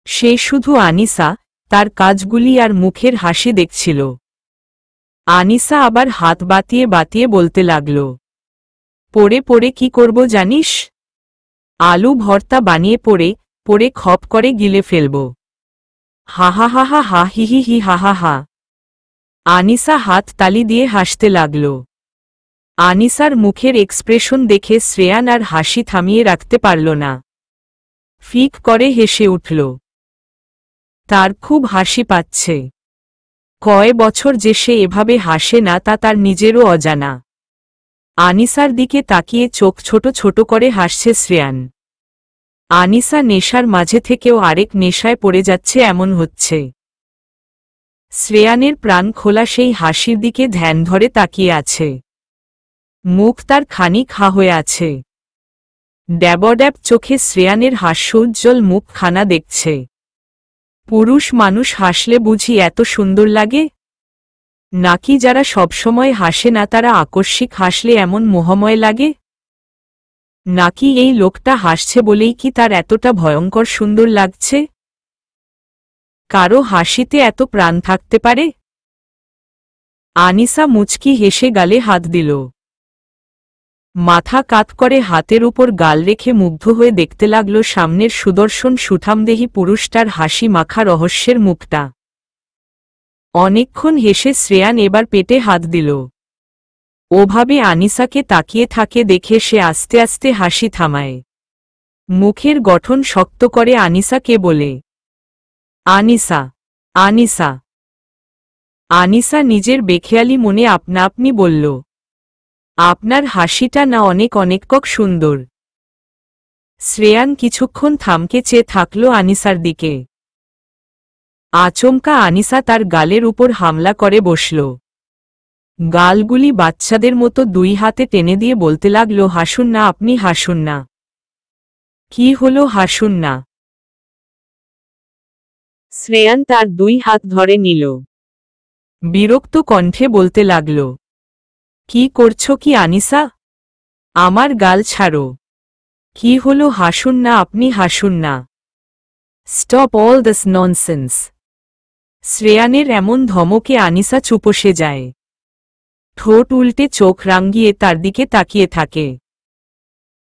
সে শুধু আনিসা, তার কাজগুলি আর মুখের হাসি দেখছিল। আনিসা আবার হাত বাতিয়ে বাতিয়ে বলতে লাগল, পড়ে পড়ে কি করব জানিস? আলু ভর্তা বানিয়ে পড়ে পড়ে খপ করে গিলে ফেলব। হা হা হা হা হা, হি হি হি, হা হা হা। আনিসা হাত তালি দিয়ে হাসতে লাগল। আনিসার মুখের এক্সপ্রেশন দেখে শ্রেয়ান আর হাসি থামিয়ে রাখতে পারল না। ফিক করে হেসে উঠল। তার খুব হাসি পাচ্ছে। কয় বছর যে সে এভাবে হাসে না তা তার নিজেরও অজানা। আনিসার দিকে তাকিয়ে চোখ ছোট ছোট করে হাসছে শ্রেয়ান। আনিসা নেশার মাঝে থেকেও আরেক নেশায় পড়ে যাচ্ছে এমন হচ্ছে। শ্রেয়ানের প্রাণ খোলা সেই হাসির দিকে ধ্যান ধরে তাকিয়ে আছে। মুখ তার খানিক হা হয়ে আছে। ড্যাবড্যাব চোখে শ্রেয়ানের হাস্যোজ্জ্বল মুখখানা দেখছে। পুরুষ মানুষ হাসলে বুঝি এত সুন্দর লাগে? নাকি যারা সবসময় হাসে না তারা আকস্মিক হাসলে এমন মোহময় লাগে? নাকি এই লোকটা হাসছে বলেই কি তার এতটা ভয়ঙ্কর সুন্দর লাগছে? কারো হাসিতে এত প্রাণ থাকতে পারে? আনিসা মুচকি হেসে গালে হাত দিল। মাথা কাত করে হাতের উপর গাল রেখে মুগ্ধ হয়ে দেখতে লাগল সামনের সুদর্শন সুঠামদেহী পুরুষটার হাসি মাখা রহস্যের মুখটা। অনেকক্ষণ হেসে শ্রেয়ান এবার পেটে হাত দিল। ওভাবে আনিসাকে তাকিয়ে থাকে দেখে সে আস্তে আস্তে হাসি থামায়। মুখের গঠন শক্ত করে আনিসাকে বলে, আনিসা, আনিসা। আনিসা নিজের বেখেয়ালি মনে আপনা আপনি বলল, আপনার হাসিটা না অনেক অনেক সুন্দর। শ্রেয়ান কিছুক্ষণ থামকে চেয়ে থাকল আনিসার দিকে। আচমকা আনিসা তার গালের উপর হামলা করে বসল। গালগুলি বাচ্চাদের মতো দুই হাতে টেনে দিয়ে বলতে লাগল, হাসুন না, আপনি হাসুন না। কি হলো, হাসুন না। শ্রেয়ান তার দুই হাত ধরে নিল। বিরক্ত কণ্ঠে বলতে লাগল, কি করছো কি আনিসা? আমার গাল ছাড়ো। কি হলো, হাসুন না, আপনি হাসুন না। Stop all this nonsense. শ্রেয়ানের এমন ধমকে আনিসা চুপসে যায়। ঠোঁট উল্টে চোখ রাঙিয়ে তার দিকে তাকিয়ে থাকে।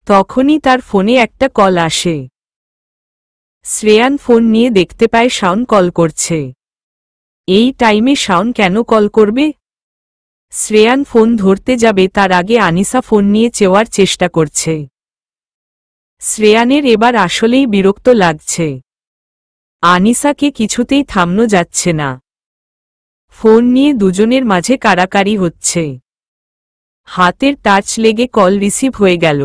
তখনই তার ফোনে একটা কল আসে। শ্রেয়ান ফোন নিয়ে দেখতে পায় শাওন কল করছে। এই টাইমে শাওন কেন কল করবে? শ্রেয়ান ফোন ধরতে যাবে তার আগে আনিসা ফোন নিয়ে চেওয়ার চেষ্টা করছে। শ্রেয়ানের এবার আসলেই বিরক্ত লাগছে। আনিসাকে কিছুতেই থামানো যাচ্ছে না। ফোন নিয়ে দুজনের মাঝে কাড়াকাড়ি হচ্ছে। হাতের টাচ লেগে কল রিসিভ হয়ে গেল।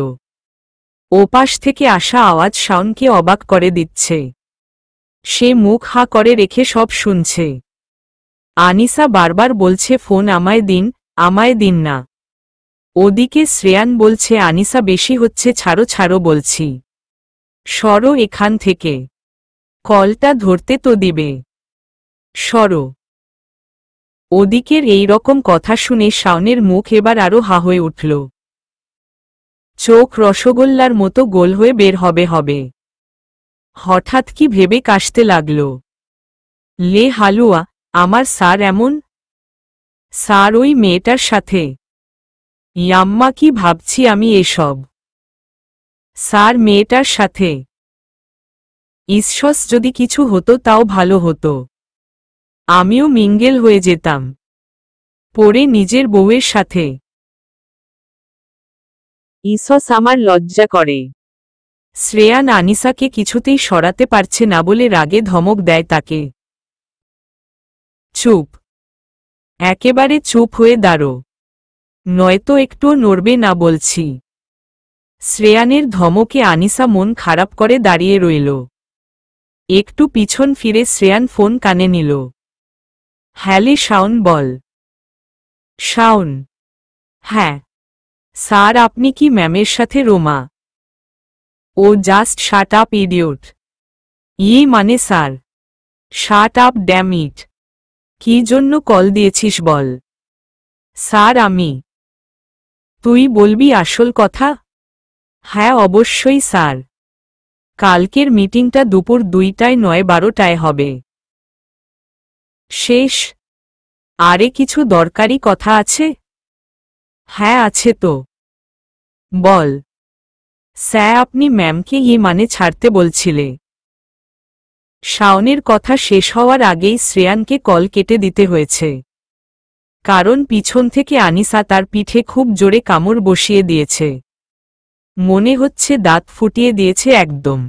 ওপাশ থেকে আসা আওয়াজ শাওনকে অবাক করে দিচ্ছে। সে মুখ হা করে রেখে সব শুনছে। আনিসা বারবার বলছে, ফোন আমায় দিন, আমায় দিন না। ওদিকে শ্রেয়ান বলছে, আনিসা বেশি হচ্ছে, ছাড়ো ছাড়ো বলছি। সরো এখান থেকে। কলটা ধরতে তো দিবে। সরো। ওদিকের এই রকম কথা শুনে শাওনের মুখ এবার আরো হা হয়ে উঠল। চোখ রসগোল্লার মতো গোল হয়ে বের হবে। হঠাৎ কি ভেবে কাশতে লাগল। লে হালুয়া, আমার স্যার এমন? স্যার ওই মেয়েটার সাথে? ইয়াম্মা, কি ভাবছি আমি এসব। স্যার মেয়েটার সাথে? ঈশ্বস, যদি কিছু হতো তাও ভালো হতো। আমিও মিঙ্গেল হয়ে যেতাম। পরে নিজের বউয়ের সাথে। ঈশ্বস, আমার লজ্জা করে। শ্রেয়ান আনিসাকে কিছুতেই সরাতে পারছে না বলে রাগে ধমক দেয় তাকে। চুপ। একেবারে চুপ হয়ে দাঁড়ো, নয়তো একটুও নড়বে না বলছি। শ্রেয়ানের ধমকে আনিসা মন খারাপ করে দাঁড়িয়ে রইল। একটু পিছন ফিরে শ্রেয়ান ফোন কানে নিল। হ্যালে শাওন, বল। শাওন, হ্যাঁ স্যার, আপনি কি ম্যামের সাথে রোমা? ও জাস্ট শাট আপ ইডিয়ট। মানে sir? Shut up damn it. কি জন্য কল দিয়েছিস বল। স্যার আমি। তুই বলবি আসল কথা? হ্যাঁ অবশ্যই স্যার। কালকের মিটিংটা দুপুর 2টায় নয় 12টায় হবে। শেষ? আরে কিছু দরকারি কথা আছে? হ্যাঁ আছে তো। বল। স্যার, আপনি ম্যামকে মানে ছাড়তে বলছিলে। শাওনের কথা শেষ হওয়ার আগেই শ্রেয়ানকে কল কেটে দিতে হয়েছে। কারণ পিছন থেকে আনিসা তার পিঠে খুব জোরে কামড় বসিয়ে দিয়েছে। মনে হচ্ছে দাঁত ফুটিয়ে দিয়েছে একদম।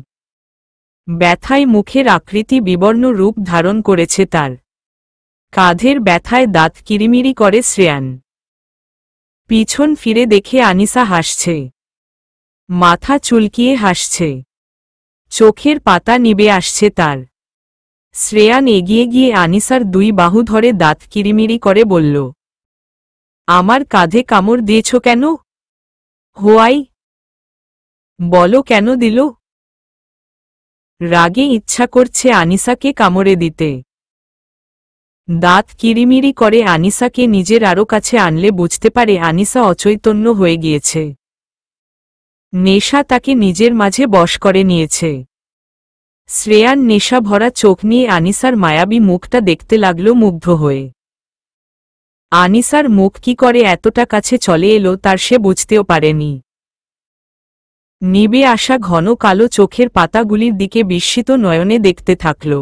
ব্যথায় মুখের আকৃতি বিবর্ণ রূপ ধারণ করেছে তার। কাঁধের ব্যথায় দাঁত কিরিমিরি করে শ্রেয়ান। পিছন ফিরে দেখে আনিসা হাসছে। মাথা চুলকিয়ে হাসছে। চোখের পাতা নিবে আসছে তার। শ্রেয়ান এগিয়ে গিয়ে আনিসার দুই বাহু ধরে দাঁত কিরিমিরি করে বলল, আমার কাঁধে কামড় দিয়েছ কেন? হোয়াই? বলো কেন দিল? রাগে ইচ্ছা করছে আনিসাকে কামড়ে দিতে। দাঁত কিরিমিরি করে আনিসাকে নিজের আরো কাছে আনলে বুঝতে পারে আনিসা অচৈতন্য হয়ে গিয়েছে। নেশা তাকে নিজের মাঝে বশ করে নিয়েছে। শ্রেয়ান নেশা ভরা চোখ নিয়ে আনিসার মায়াবী মুখটা দেখতে লাগল মুগ্ধ হয়ে। আনিসার মুখ কি করে এতটা কাছে চলে এলো তার সে বুঝতেও পারেনি। নিবে আসা ঘন কালো চোখের পাতাগুলির দিকে বিস্মিত নয়নে দেখতে থাকল।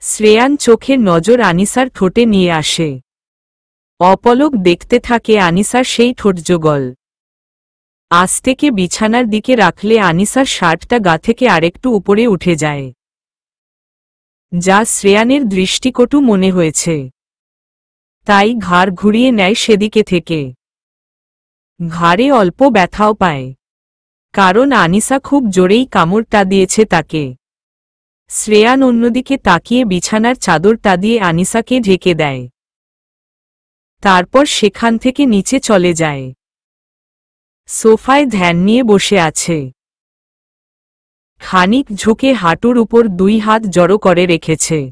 শ্রেয়ান চোখের নজর আনিসার ঠোঁটে নিয়ে আসে। অপলক দেখতে থাকে আনিসার সেই ঠোঁটযুগল। আস্তেকে বিছানার দিকে রাখলে আনিসার শার্টটা গা থেকে আরেকটু উপরে উঠে যায়, যা শ্রেয়ানের দৃষ্টিকটু মনে হয়েছে। তাই ঘাড় ঘুরিয়ে নেয় সেদিকে থেকে। ঘাড়ে অল্প ব্যথাও পায়, কারণ আনিসা খুব জোরেই কামড়টা দিয়েছে তাকে। শ্রেয়ান অন্যদিকে তাকিয়ে বিছানার চাদরটা দিয়ে আনিসাকে ঢেকে দেয়। তারপর সেখান থেকে নিচে চলে যায়। সোফায় ধ্যান নিয়ে বসে আছে। খানিক ঝুঁকে হাঁটুর উপর দুই হাত জড়ো করে রেখেছে।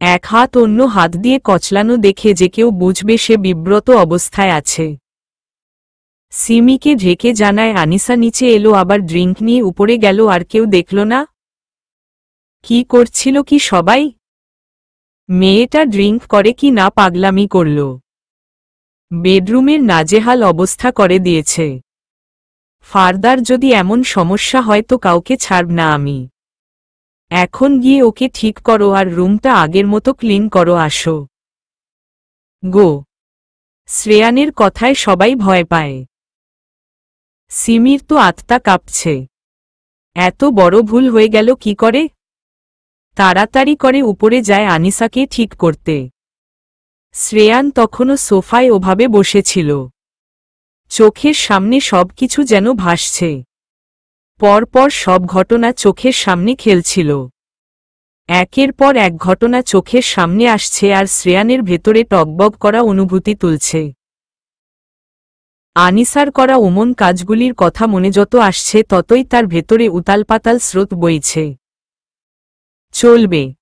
এক হাত অন্য হাত দিয়ে কচলানো দেখে যে কেউ বুঝবে সে বিব্রত অবস্থায় আছে। সিমিকে ঢেকে জানায় আনিসা নিচে এলো, আবার ড্রিঙ্ক নিয়ে উপরে গেল, আর কেউ দেখল না? কি করছিল কি সবাই? মেয়েটা ড্রিঙ্ক করে কি না পাগলামি করল? বেডরুমের নাজেহাল অবস্থা করে দিয়েছে। ফার্দার যদি এমন সমস্যা হয় তো কাউকে ছাড়ব না আমি। এখন গিয়ে ওকে ঠিক করো আর রুমটা আগের মতো ক্লিন করো, আসো। গো। শ্রেয়ানের কথায় সবাই ভয় পায়। সিমির তো আত্মা কাঁপছে। এত বড় ভুল হয়ে গেল কি করে? তাড়াতাড়ি করে উপরে যায় আনিসাকে ঠিক করতে। শ্রেয়ান তখনও সোফায় ওভাবে বসেছিল। চোখের সামনে সবকিছু যেন ভাসছে। পরপর সব ঘটনা চোখের সামনে খেলছিল। একের পর এক ঘটনা চোখের সামনে আসছে আর শ্রেয়ানের ভেতরে টগবগ করা অনুভূতি তুলছে। আনিসার করা ওমন কাজগুলির কথা মনে যত আসছে ততই তার ভেতরে উতালপাতাল স্রোত বইছে। চলবে।